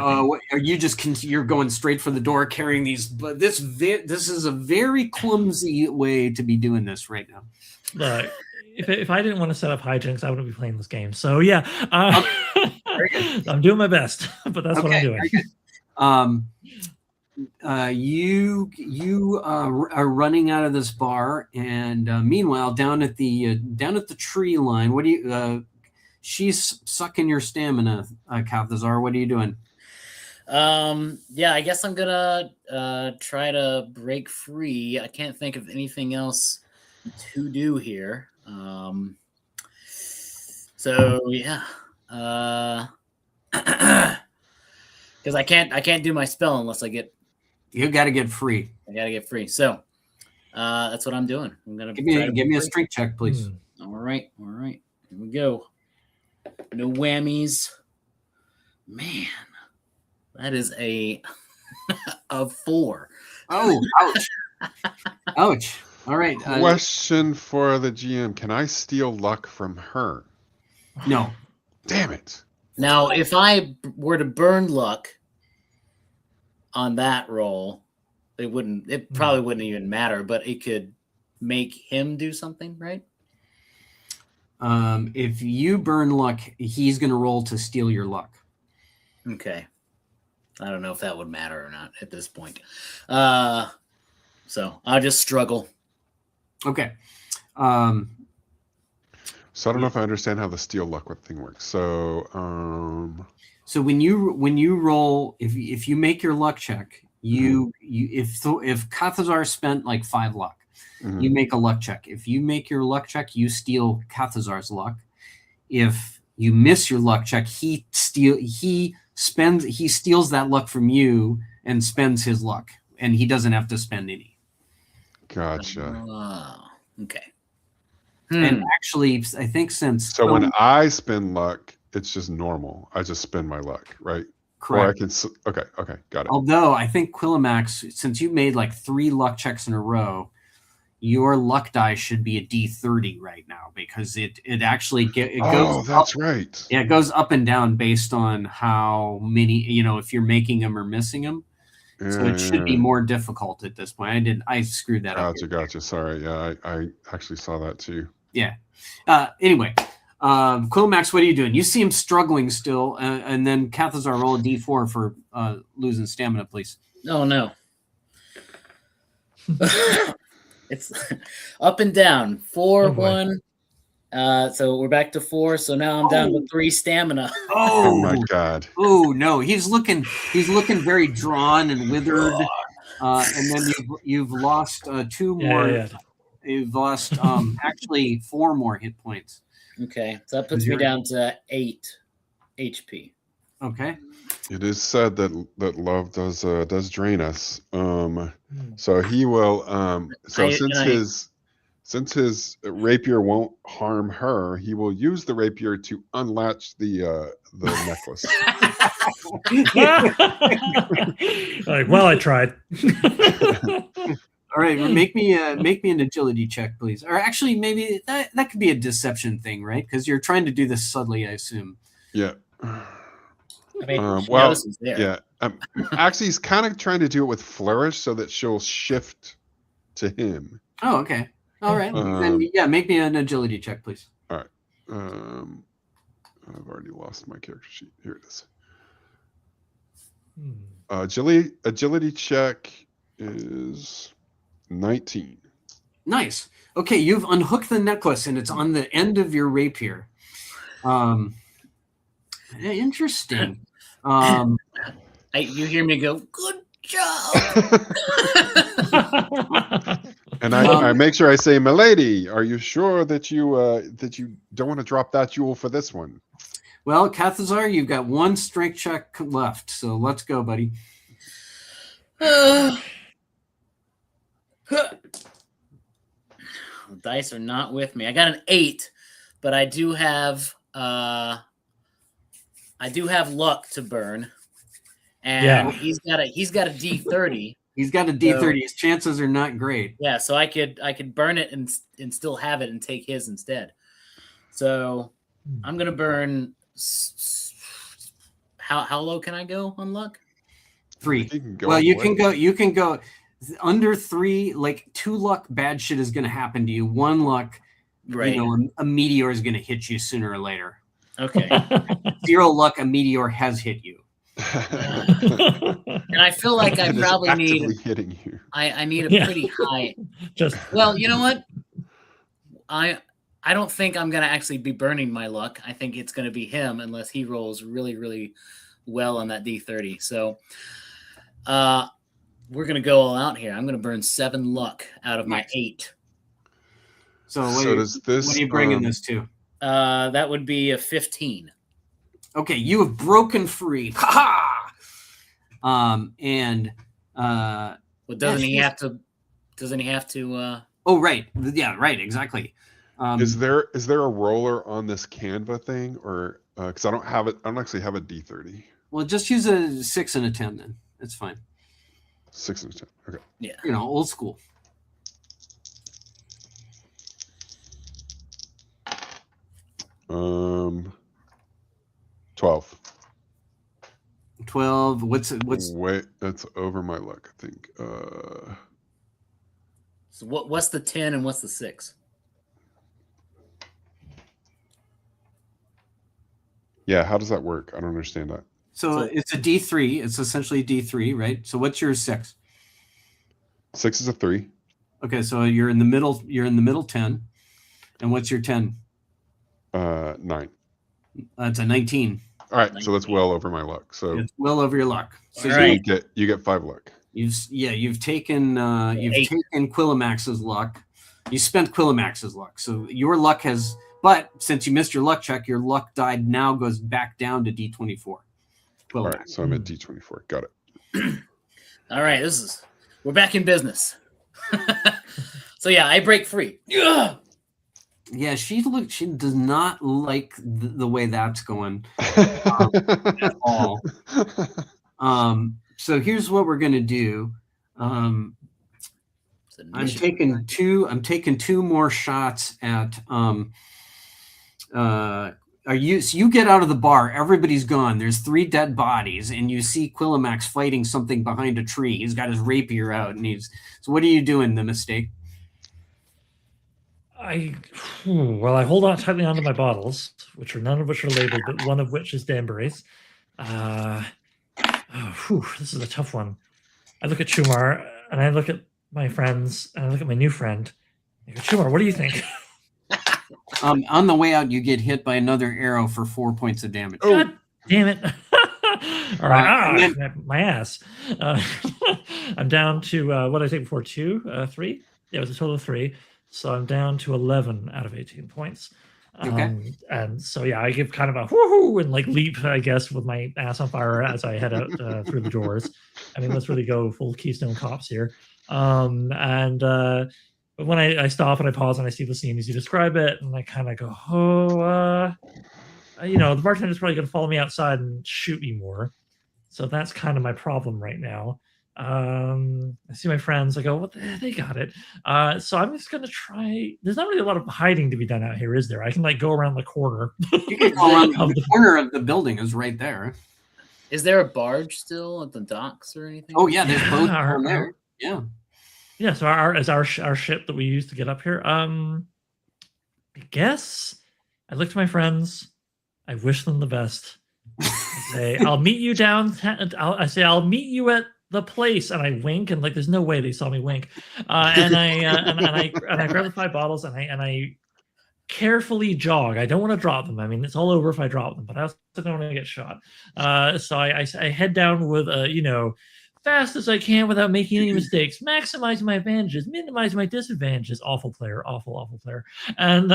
are you you're going straight for the door carrying these? But this is a very clumsy way to be doing this right now. Look, if I didn't want to set up hijinks, I wouldn't be playing this game. So yeah, I'm doing my best, but that's what I'm doing. You are running out of this bar, and meanwhile, down at the tree line, what do you? She's sucking your stamina, Kalthazar. What are you doing? I guess I'm gonna try to break free. I can't think of anything else to do here. So yeah, because I can't do my spell unless I get. You got to get free. I got to get free. So that's what I'm doing. I'm gonna give me a strength check, please. All right. Here we go. No whammies. Man, that is a 4. Oh, ouch. Ouch. All right. Question for the GM. Can I steal luck from her? No. Damn it. Now, if I were to burn luck on that roll, it probably wouldn't even matter, but it could make him do something, right? If you burn luck, he's going to roll to steal your luck. Okay. I don't know if that would matter or not at this point. So I'll just struggle. Okay. So I don't know if I understand how the steal luck thing works. So So when you roll, if you make your luck check, if Kathazar spent like 5 luck, you make a luck check. If you make your luck check, you steal Kathazar's luck. If you miss your luck check, he steals that luck from you and spends his luck, and he doesn't have to spend any. Gotcha. Okay. And actually, I think since when I spend luck, it's just normal. I just spend my luck, right? Correct. Or I can. Okay, got it. Although I think Quillimax, since you made like 3 luck checks in a row, your luck die should be a D30 right now, because it actually goes. Oh, that's up, right. Yeah, it goes up and down based on how many, if you're making them or missing them. So it should be more difficult at this point. I screwed that up. Gotcha. Sorry. Yeah, I actually saw that too. Yeah. Anyway, Quillimax, what are you doing? You see him struggling still, and then Kathazar, roll a D4 for losing stamina, please. Oh no. It's up and down. 4, 1. So we're back to 4. So now I'm down to 3 stamina. Oh my god. Oh no, he's looking very drawn and withered. And then you've lost 2 more. Yeah. You've lost actually 4 more hit points. Okay, so that puts me down to 8 HP. Okay. It is said that love does drain us. So he will. Since his rapier won't harm her, he will use the rapier to unlatch the necklace. I tried. All right, make me an agility check, please. Or actually, maybe that could be a deception thing, right? Because you're trying to do this subtly, I assume. Yeah. I mean, there. Yeah. Actually, he's kind of trying to do it with flourish so that she'll shift to him. Oh, okay. All right. Then make me an agility check, please. All right. I've already lost my character sheet. Here it is. Agility check is 19. Nice. Okay, you've unhooked the necklace and it's on the end of your rapier. Interesting. You hear me go, good job. And I make sure I say, "Milady, are you sure that you don't want to drop that jewel for this one?" Well, Kathazar, you've got 1 strength check left, so let's go, buddy. The dice are not with me. I got an 8, but I do have luck to burn, and he's got a D30. He's got a D30. So, his chances are not great. Yeah, so I could burn it and still have it and take his instead. So I'm gonna burn. How low can I go on luck? 3. You can go under 3. Like 2 luck, bad shit is gonna happen to you. 1 luck, right? A meteor is gonna hit you sooner or later. Okay. 0 luck, a meteor has hit you. And I feel like I probably need hitting you. I need a pretty high. Well, you know what? I don't think I'm gonna actually be burning my luck. I think it's gonna be him unless he rolls really, really well on that D30. So we're gonna go all out here. I'm gonna burn 7 luck out of my 8. So what are you bringing this to? That would be a 15. Okay, you have broken free. Ha ha! Well, doesn't he have to? Oh, right. Yeah, right. Exactly. Is there a roller on this Canva thing, or because I don't actually have a D30. Well, just use a 6 and a 10 then. That's fine. 6 and a 10. Okay. Yeah. Old school. Um. 12. 12. What's? Wait, that's over my luck, I think. So what's the 10 and what's the 6? Yeah, how does that work? I don't understand that. So it's a D3. It's essentially D3, right? So what's your 6? 6 is a 3. Okay, so you're in the middle. You're in the middle 10. And what's your 10? 9. It's a 19. All right, so that's well over my luck. So It's well over your luck. So All right. you get 5 luck. You've taken Quillimax's luck. You spent Quillimax's luck. So your luck has, but since you missed your luck check, your luck died now goes back down to D24. All right, so I'm at D24. Got it. All right, we're back in business. So yeah, I break free. Yeah. Yeah, she does not like the way that's going at all. So here's what we're gonna do. I'm taking two more shots at so you get out of the bar, everybody's gone. There's 3 dead bodies, and you see Quillimax fighting something behind a tree. He's got his rapier out, and so what are you doing, the mistake? I hold on tightly onto my bottles, none of which are labeled, but one of which is Danbury's. This is a tough one. I look at Chumar, and I look at my friends, and I look at my new friend. I go, Chumar, what do you think? On the way out, you get hit by another arrow for 4 points of damage. God damn it. All right, my ass. I'm down to, what did I take before, 2? 3? Yeah, it was a total of 3. So I'm down to 11 out of 18 points. Okay. And so, yeah, I give kind of a woohoo and like leap, I guess, with my ass on fire as I head out through the doors. I mean, let's really go full Keystone Cops here. But when I stop and I pause and I see the scene as you describe it, and I kind of go, the bartender's probably going to follow me outside and shoot me more. So that's kind of my problem right now. I see my friends. I go, what? They got it. So I'm just gonna try. There's not really a lot of hiding to be done out here, is there? I can like go around the corner. You can go around the corner of the building is right there. Is there a barge still at the docks or anything? Oh yeah, there's boats down there. Yeah. Yeah. So our ship that we use to get up here. I guess I look to my friends. I wish them the best. I say, I'll meet you down. I'll meet you at the place, and I wink, and like there's no way they saw me wink, and I grab the 5 bottles, and I carefully jog. I don't want to drop them. I mean, it's all over if I drop them, but I also don't want to get shot. So I head down with fast as I can without making any mistakes, maximize my advantages, minimize my disadvantages. Awful player, awful player, and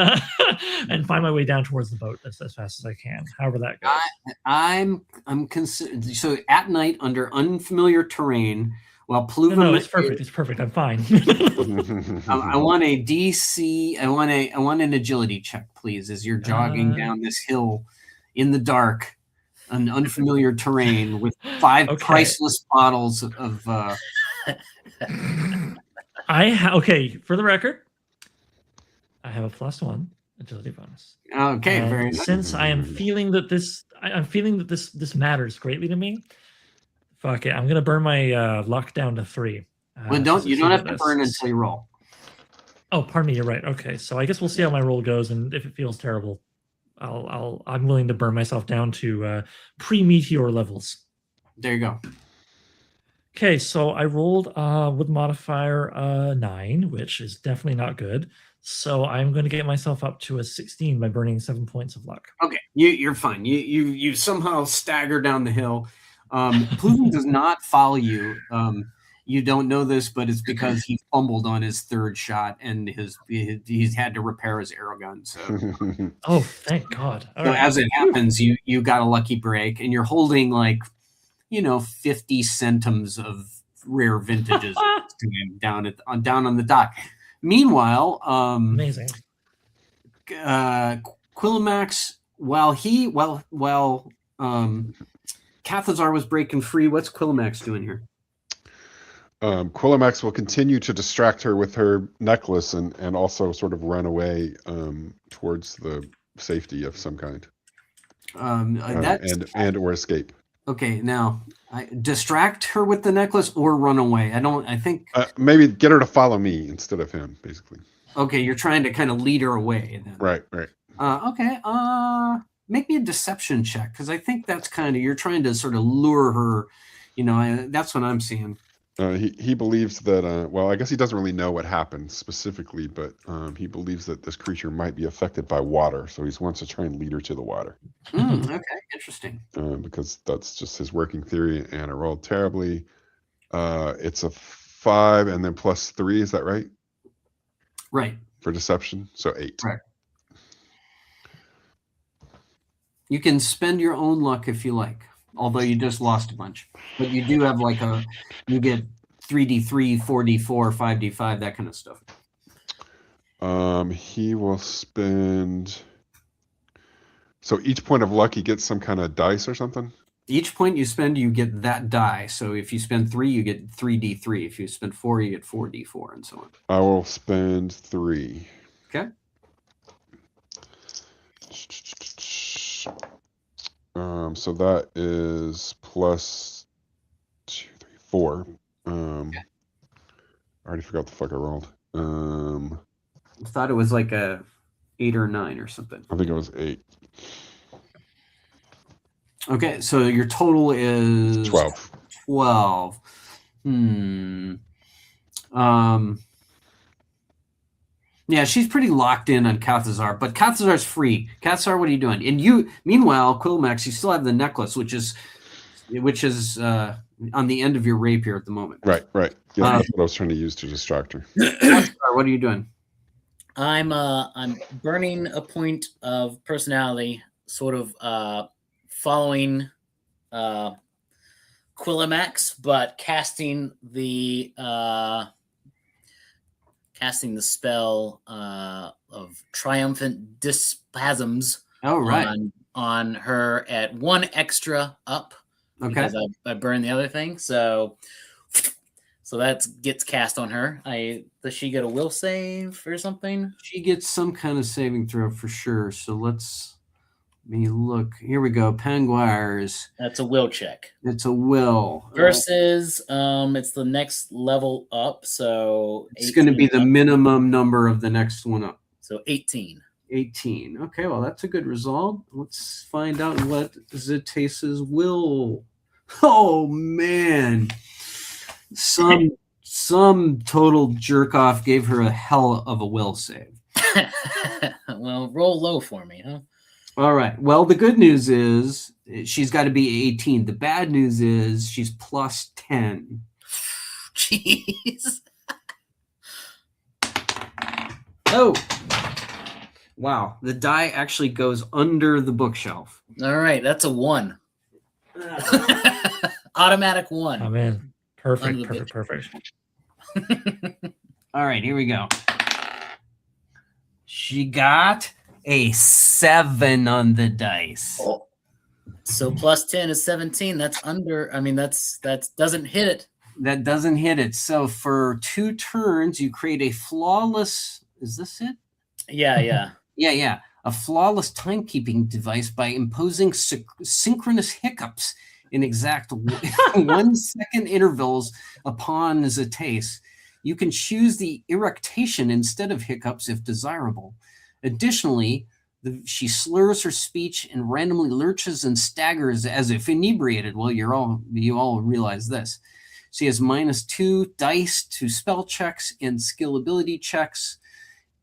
find my way down towards the boat as fast as I can. However that goes. I'm so at night under unfamiliar terrain while Pluva. No, it's perfect. It's perfect. I'm fine. I want a DC. I want an agility check, please, as you're jogging down this hill in the dark. An unfamiliar terrain with 5 priceless bottles of. Okay, for the record, I have a +1 agility bonus. Okay, and very nice. Since I am feeling that this matters greatly to me. Fuck it, I'm gonna burn my luck down to 3. Well, you don't have to burn until you roll. Oh, pardon me. You're right. Okay, so I guess we'll see how my roll goes, and if it feels terrible, I'm willing to burn myself down to pre-meteor levels. There you go. Okay, so I rolled with modifier 9, which is definitely not good. So I'm going to get myself up to a 16 by burning 7 points of luck. Okay, you're fine. You somehow stagger down the hill. Pluva does not follow you. You don't know this, but it's because he fumbled on his 3rd shot and he's had to repair his arrow gun. So, oh, thank God! So as it happens, you got a lucky break, and you're holding 50 centimes of rare vintages down on the dock. Meanwhile, amazing. Quillimax, while Cathazar was breaking free, what's Quillimax doing here? Quillimax will continue to distract her with her necklace and also sort of run away towards the safety of some kind. And or escape. Okay, now distract her with the necklace or run away. I think maybe get her to follow me instead of him, basically. Okay, you're trying to kind of lead her away then. Right. Okay. make me a deception check, because I think that's kind of, you're trying to sort of lure her. That's what I'm seeing. He believes that, well, I guess he doesn't really know what happened specifically, but he believes that this creature might be affected by water. So he wants to try and lead her to the water. Okay, interesting. Because that's just his working theory. And I rolled terribly. It's a 5 and then +3. Is that right? Right. For deception. So 8. Right. You can spend your own luck if you like, although you just lost a bunch. But you do have you get 3d3, 4d4, 5d5, that kind of stuff. He will spend. So each point of luck, he gets some kind of dice or something? Each point you spend, you get that die. So if you spend 3, you get 3d3. If you spend 4, you get 4d4, and so on. I will spend 3. Okay. So that is +2, 3, 4. Okay. I already forgot the fuck I rolled. I thought it was like a 8 or 9 or something. I think it was 8. Okay, so your total is 12. 12. Yeah, she's pretty locked in on Kathazar, but Kathazar's free. Kathazar, what are you doing? And you, meanwhile, Quillmax, you still have the necklace, which is on the end of your rapier at the moment. Right. Yeah, that's what I was trying to use to distract her. Kathazar, what are you doing? I'm burning a point of personality, sort of following Quillamax, but casting the spell of triumphant dispasms. Oh, right. On her at 1 extra up. Okay. Because I burned the other thing, so that gets cast on her. Does she get a will save or something? She gets some kind of saving throw for sure. So let me look. Here we go. Penguires. That's a will check. It's a will. Versus it's the next level up, so it's going to be the minimum number of the next one up. So 18. 18. Okay, well, that's a good result. Let's find out what Zetace's will. Oh, man. Some total jerk off gave her a hell of a will save. Well, roll low for me, huh? All right. Well, the good news is she's got to be 18. The bad news is she's +10. Jeez. Oh. Wow. The die actually goes under the bookshelf. All right. That's a 1. Automatic 1. Oh, man. Perfect. All right. Here we go. She got a 7 on the dice. Oh. So +10 is 17. That's under. I mean, that doesn't hit it. That doesn't hit it. So for 2 turns, you create a flawless. Is this it? Yeah. Yeah. A flawless timekeeping device by imposing synchronous hiccups in exact 1 second intervals upon Zetace. You can choose the eructation instead of hiccups if desirable. Additionally, she slurs her speech and randomly lurches and staggers as if inebriated. Well, you all realize this. She has -2 dice to spell checks and skill ability checks.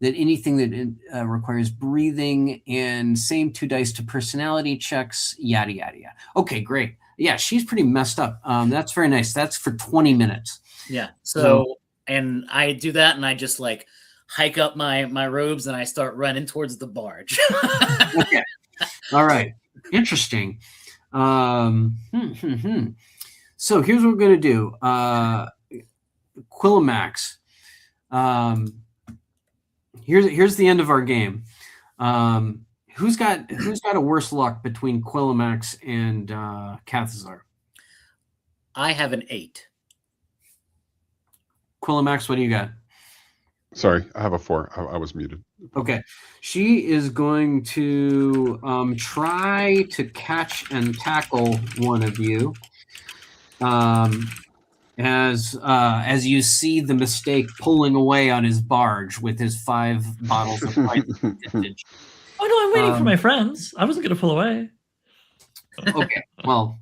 That anything that requires breathing, and same 2 dice to personality checks. Yada yada yada. Okay, great. Yeah, she's pretty messed up. That's very nice. That's for 20 minutes. Yeah. So and I do that, and I just like hike up my robes and I start running towards the barge. Okay. All right. Interesting. So here's what we're going to do. Quillamax. Here's the end of our game. Who's got a worse luck between Quillamax and Kathazar? I have an 8. Quillamax, what do you got? Sorry, I have a 4. I was muted. Okay. She is going to try to catch and tackle one of you. As you see the mistake pulling away on his barge with his 5 bottles of white vintage. Oh no, I'm waiting for my friends. I wasn't going to pull away. Okay, well,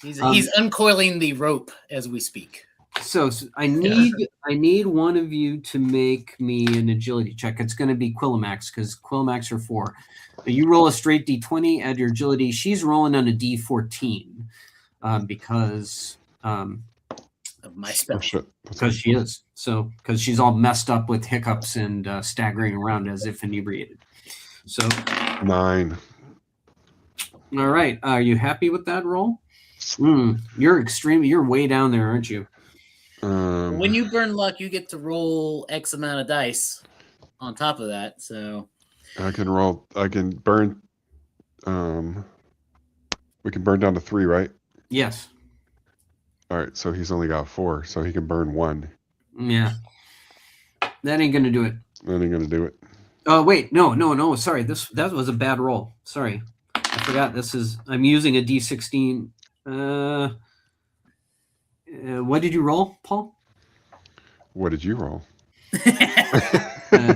He's uncoiling the rope as we speak. so I need one of you to make me an agility check. It's going to be Quillimax because Quillimax are 4. You roll a straight d20, add your agility. She's rolling on a d14 because Of my spell. Oh shit. because she is because she's all messed up with hiccups and staggering around as if inebriated. So 9. all right, are you happy with that roll? You're way down there, aren't you? When you burn luck, you get to roll X amount of dice on top of that. So I can burn. We can burn down to 3, right? Yes. All right, so he's only got 4, so he can burn 1. Yeah. That ain't gonna do it. That ain't gonna do it. Oh wait, no. Sorry, that was a bad roll. Sorry, I forgot. I'm using a D16. What did you roll, Paul? What did you roll? Uh,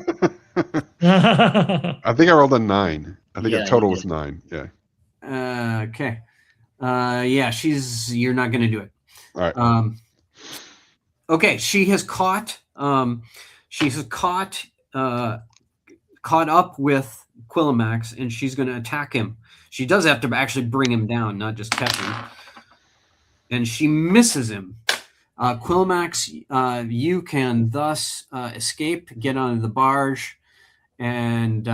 I think I rolled a 9. I think Yeah, the total you was 9. Yeah. Okay. Yeah, you're not gonna do it. All right. Okay, she has caught caught up with Quillimax, and she's going to attack him. She does have to actually bring him down, not just catch him. And she misses him. Quillimax, you can thus escape, get onto the barge, and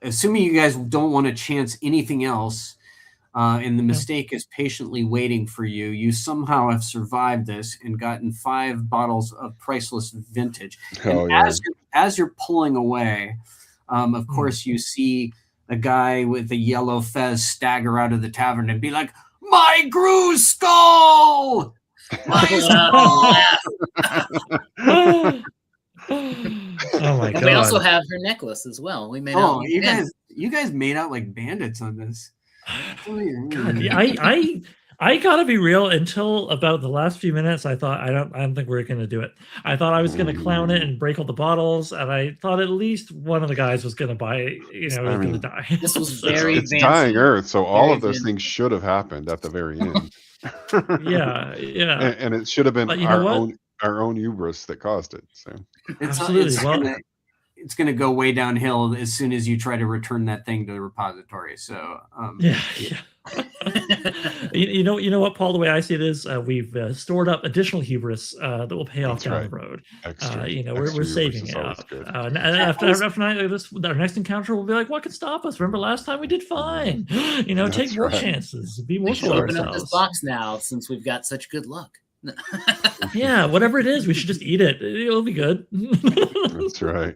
assuming you guys don't want to chance anything else, and the mistake is patiently waiting for you, you somehow have survived this and gotten 5 bottles of priceless vintage. Hell And yeah. as you're pulling away, of course, you see a guy with a yellow fez stagger out of the tavern and be like, "My Gru's skull!" Oh my god! And we also have her necklace as well. We made out. You guys made out like bandits on this. God, yeah, I gotta be real. Until about the last few minutes, I thought I don't think we're gonna do it. I thought I was gonna clown it and break all the bottles, and I thought at least one of the guys was gonna buy. Gonna die. This was So- very It's dying Earth, so all Very of those advanced. things should have happened at the very end. yeah. And it should have been But you know what? our own hubris that caused it. So Absolutely. It's going to go way downhill as soon as you try to return that thing to the repository. So Yeah. you know what, Paul? The way I see it is, we've stored up additional hubris that will pay off That's down right. the road. extra, We're hubris saving is it always up. good. And after our next encounter, we'll be like, what could stop us? Remember last time we did fine. Take That's more right. chances. Be We more should for open up this ourselves. box now since we've got such good luck. Yeah, whatever it is, we should just eat it. It'll be good. That's right.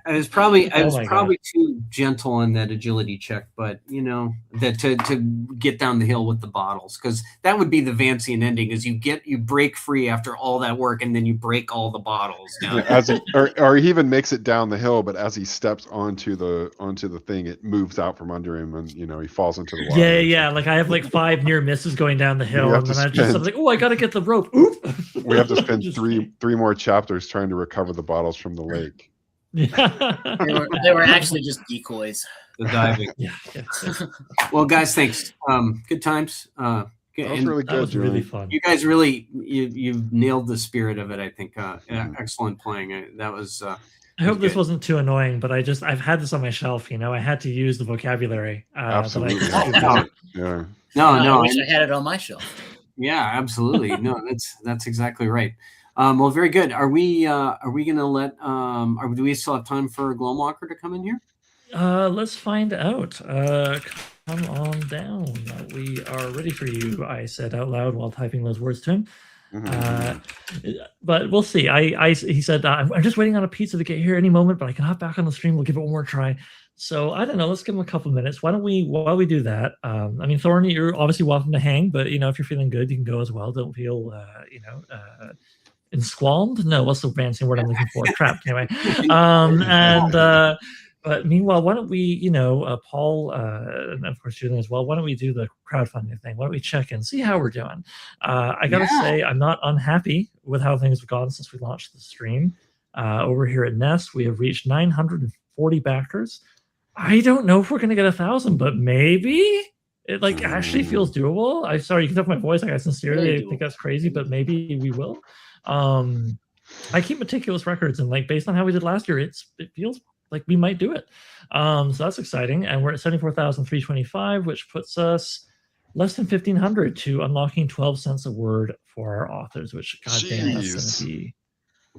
I was probably my God. too gentle on that agility check, but that to get down the hill with the bottles, because that would be the Vancian ending: is you break free after all that work, and then you break all the bottles down. Yeah, or he even makes it down the hill, but as he steps onto the thing, it moves out from under him, and he falls into the water. Yeah. Like I have like 5 near misses going down the hill, have and to then I'm spend- like, oh, I gotta get the rope. Oop. We have to spend Just- three more chapters trying to recover the bottles from the lake. Yeah. They were actually just decoys. The diving. Yeah. Well, guys, thanks. Good times. That was And really That good, was really Julie. fun. you guys really you've nailed the spirit of it. I think excellent playing. That was. I hope this good. wasn't too annoying, but I've had this on my shelf. I had to use the vocabulary. Absolutely. Yeah. No, I wish I had it on my shelf. Yeah, absolutely. No, that's exactly right. Well, very good. Are we gonna let do we still have time for Gloamwalker to come in here? Let's find out. Come on down. We are ready for you, I said out loud while typing those words to him. But we'll see. He said, I'm just waiting on a pizza to get here any moment, but I can hop back on the stream. We'll give it one more try. So I don't know. Let's give him a couple of minutes. While we do that, Thorn, you're obviously welcome to hang, but if you're feeling good, you can go as well. Don't feel, ensqualmed. No, what's the fancy word I'm looking for? Trapped anyway. But meanwhile, why don't we, Paul, and of course Julian as well, why don't we do the crowdfunding thing? Why don't we check in, see how we're doing? I got to say, I'm not unhappy with how things have gone since we launched the stream. Over here at Ness, we have reached 40 backers. I don't know if we're gonna get 1,000, but maybe it like actually feels doable. I'm sorry, you can tell my voice. Like I sincerely Really think that's crazy, but maybe we will. I keep meticulous records, and like based on how we did last year, it feels like we might do it. So that's exciting, and we're at 74,325, which puts us less than 1,500 to unlocking 12 cents a word for our authors. Which goddamn,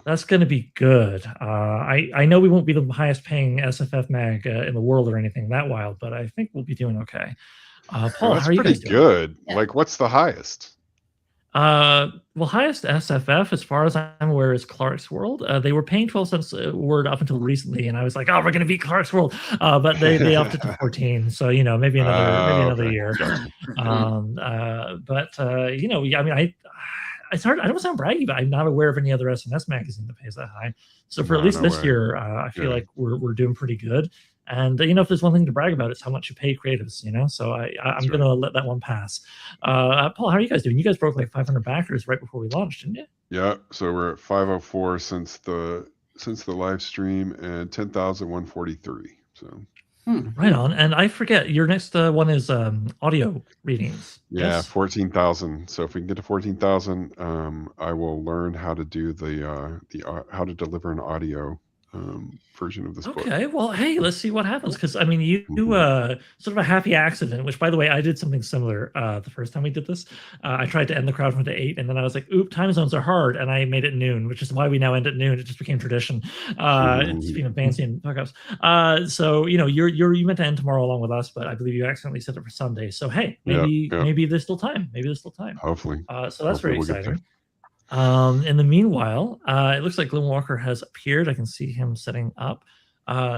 that's gonna be good. I know we won't be the highest paying SFF mag in the world or anything that wild, but I think we'll be doing okay. Paul, how are you guys doing? Good. Yeah. Like, what's the highest? Well, highest SFF, as far as I'm aware, is Clark's World. They were paying 12 cents a word up until recently, and I was like, "Oh, we're gonna beat Clark's World," but they upped it to 14. So maybe another year. But I mean, I don't sound braggy, but I'm not aware of any other SNS magazine that pays that high. So for at least this year, I feel like we're doing pretty good. And if there's one thing to brag about, it's how much you pay creatives. So I'm gonna let that one pass. Paul, how are you guys doing? You guys broke like 500 backers right before we launched, didn't you? Yeah. So we're at 504 since the live stream, and 10,143. So. Right on. And I forget, your next one is audio readings. Yeah, Yes? 14,000. So if we can get to 14,000, I will learn how to do how to deliver an audio version of this book. Okay, well, hey, let's see what happens. Because I mean, you sort of a happy accident. Which, by the way, I did something similar the first time we did this. I tried to end the crowdfund at 8, and then I was like, "Oop, time zones are hard," and I made it noon, which is why we now end at noon. It just became tradition. Speaking of fancy and fuck ups, so you meant to end tomorrow along with us, but I believe you accidentally set it for Sunday. So hey, maybe there's still time. Maybe there's still time. Hopefully. So that's very exciting. In the meanwhile, it looks like Gloamwalker has appeared. I can see him setting up.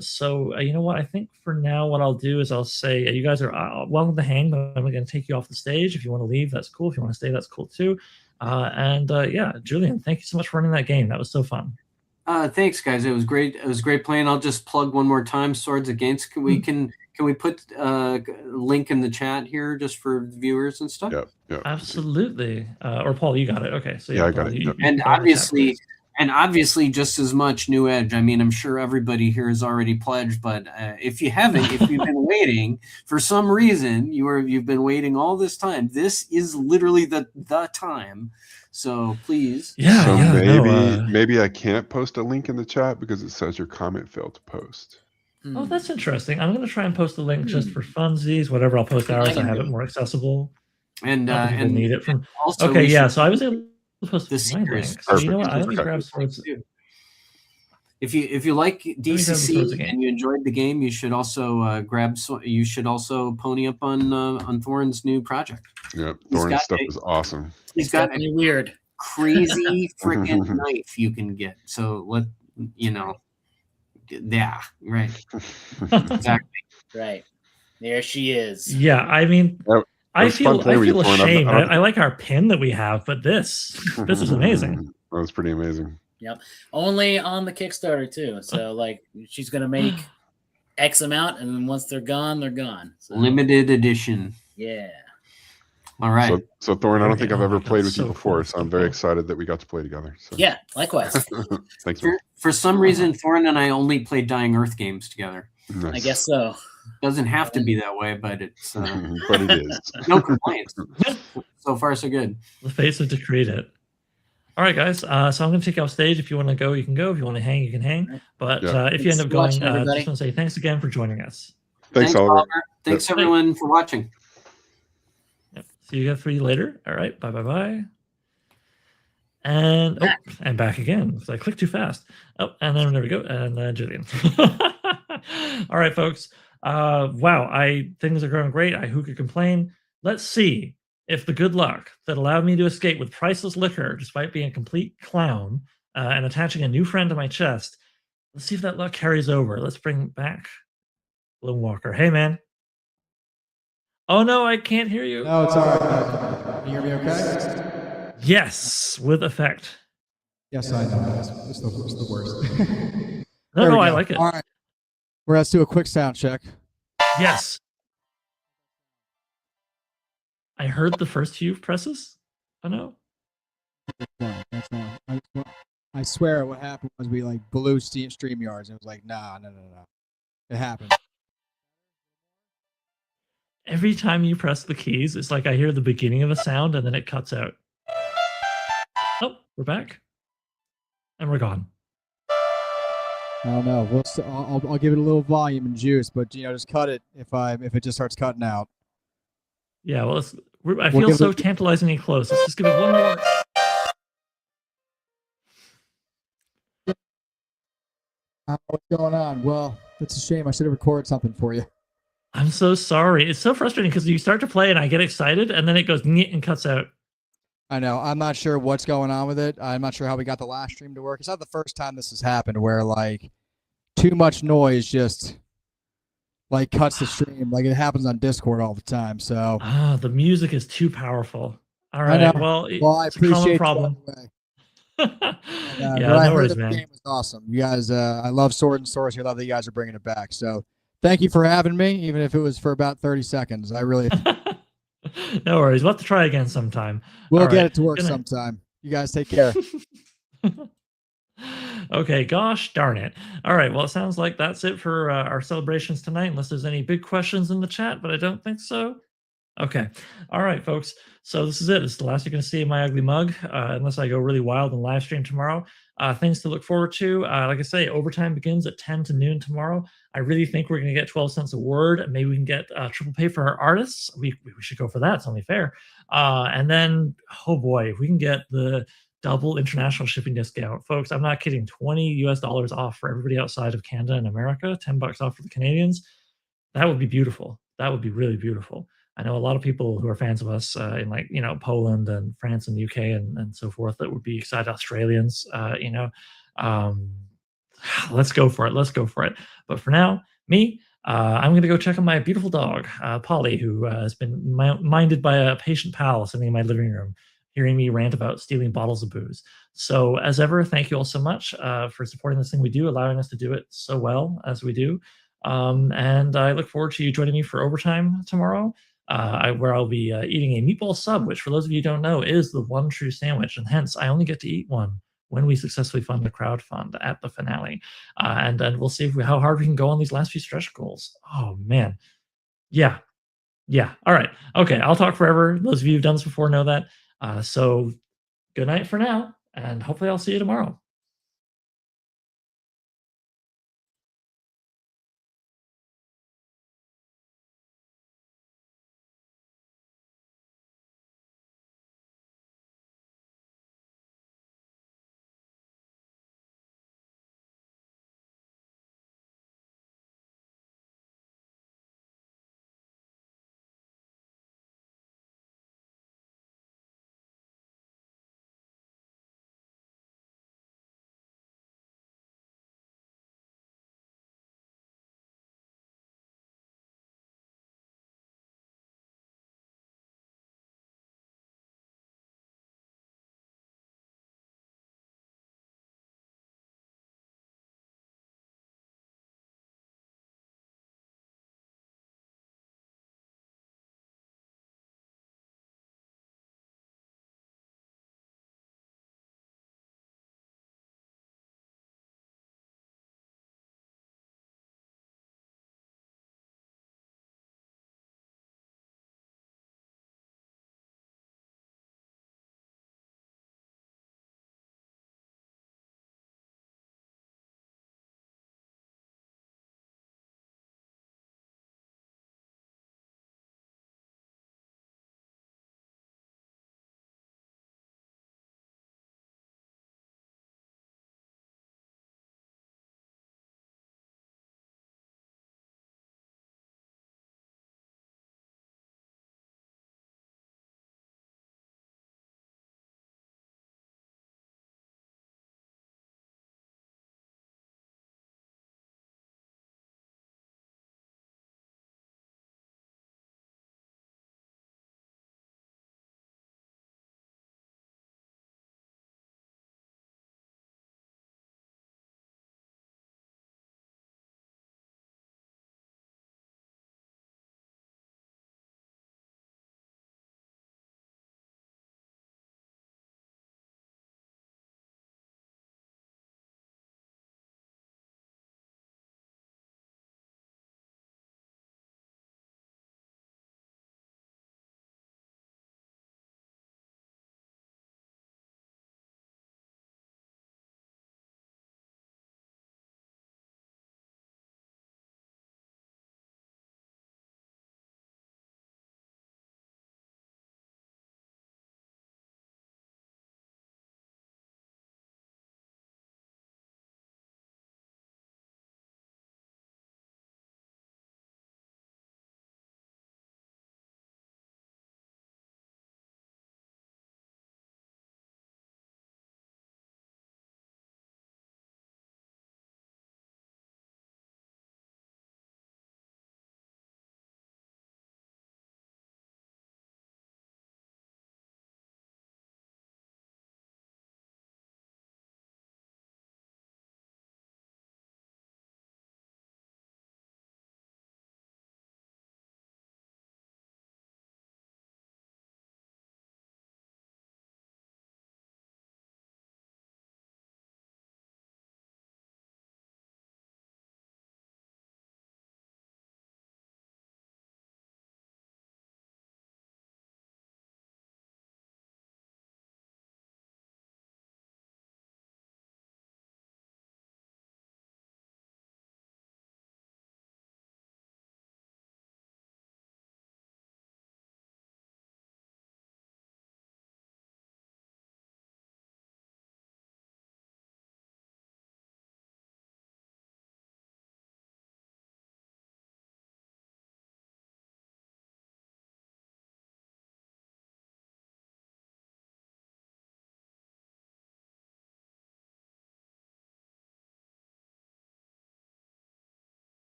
So you know what? I think for now, what I'll do is I'll say you guys are welcome to hang, but I'm going to take you off the stage. If you want to leave, that's cool. If you want to stay, that's cool too. Yeah, Julian, thank you so much for running that game. That was so fun. Thanks, guys. It was great. It was great playing. I'll just plug one more time. Swords Against. Can we put a link in the chat here just for viewers and stuff? Yeah. Absolutely. Or Paul, you got it. Okay. So yeah, I Paul, got it. And obviously, just as much New Edge. I mean, I'm sure everybody here has already pledged, but if you haven't, if you've been waiting for some reason, you've been waiting all this time. This is literally the time. So please. Yeah. So maybe I can't post a link in the chat because it says your comment failed to post. Oh, that's interesting. I'm going to try and post a link just for funsies. Whatever, I'll post ours. I have it more accessible. And people need it from. Also, okay, yeah. So I was able to post the my link. So you know what? Let me grab Swords. If you like DCC and you enjoyed the game, you should also You should also pony up on Thorin's new project. Yeah, Thorin's stuff is awesome. He's got a weird, crazy freaking knife you can get. So yeah, right. Exactly. Right. There she is. Yeah, I mean, I feel ashamed. I like our pin that we have, but this is amazing. That was pretty amazing. Yep. Only on the Kickstarter too. So like she's gonna make X amount, and then once they're gone, they're gone. So, limited edition. Yeah. All right. So Thorin, I don't think I've ever played with you before, so I'm very excited that we got to play together. So. Yeah, likewise. Thanks. For some reason, Thorin and I only played Dying Earth games together. Nice. I guess so. Doesn't have to be that way, but it's. But it is. No complaints. So far, so good. The face of decreed it. All right, guys. So I'm going to take you off stage. If you want to go, you can go. If you want to hang, you can hang. But if you end up going, I just want to say thanks again for joining us. Thanks Oliver. Thanks everyone for watching. Yep. See you guys later. All right. Bye. And and back again. So I clicked too fast. Oh, and then there we go. And Julian. All right, folks. Wow. Things are going great. Who could complain? Let's see if the good luck that allowed me to escape with priceless liquor, despite being a complete clown and attaching a new friend to my chest, let's see if that luck carries over. Let's bring back Gloamwalker. Hey, man. Oh, no, I can't hear you. No, it's all right. Can you hear me okay? Yes, with effect. Yes, I know. It's the worst. No, I like it. All right. Let's do a quick sound check. Yes. I heard the first few presses. Oh, no. That's not. I swear what happened was we blew StreamYards. It was like, no. It happens. Every time you press the keys, it's like I hear the beginning of a sound and then it cuts out. Oh, we're back. And we're gone. I don't know. I'll give it a little volume and juice, but just cut it if it just starts cutting out. Yeah, well, I feel so tantalizingly close. Let's just give it one more. What's going on? Well, that's a shame. I should have recorded something for you. I'm so sorry. It's so frustrating because you start to play and I get excited and then it goes and cuts out. I know. I'm not sure what's going on with it. I'm not sure how we got the last stream to work. It's not the first time this has happened where like too much noise just like cuts the stream. Like it happens on Discord all the time. So the music is too powerful. All right. Well, I it's a common appreciate problem. Yeah, no worries, man. The game was awesome. You guys, I love Sword and Sorcery. I love that you guys are bringing it back. So thank you for having me, even if it was for about 30 seconds. I really. No worries. We'll have to try again sometime. We'll get it to work sometime. You guys take care. Okay, gosh darn it. All right, well, it sounds like that's it for our celebrations tonight, unless there's any big questions in the chat, but I don't think so. Okay. All right, folks. So this is it. This is the last you're going to see of my ugly mug, unless I go really wild and live stream tomorrow. Things to look forward to. Like I say, overtime begins at 10 to noon tomorrow. I really think we're going to get 12 cents a word. Maybe we can get triple pay for our artists. We should go for that. It's only fair. And then, oh boy, if we can get the double international shipping discount. Folks, I'm not kidding. $20 US off for everybody outside of Canada and America, $10 off for the Canadians. That would be beautiful. That would be really beautiful. I know a lot of people who are fans of us in like, Poland and France and the UK and so forth that would be excited. Australians, let's go for it. Let's go for it. But for now, me, I'm going to go check on my beautiful dog, Polly, who has been minded by a patient pal sitting in my living room, hearing me rant about stealing bottles of booze. So as ever, thank you all so much for supporting this thing we do, allowing us to do it so well as we do. And I look forward to you joining me for overtime tomorrow. Where I'll be eating a meatball sub, which for those of you who don't know is the one true sandwich, and hence I only get to eat one when we successfully fund the crowdfund at the finale. And then we'll see how hard we can go on these last few stretch goals. Oh man, yeah. All right, okay. I'll talk forever. Those of you who've done this before know that. So good night for now, and hopefully I'll see you tomorrow.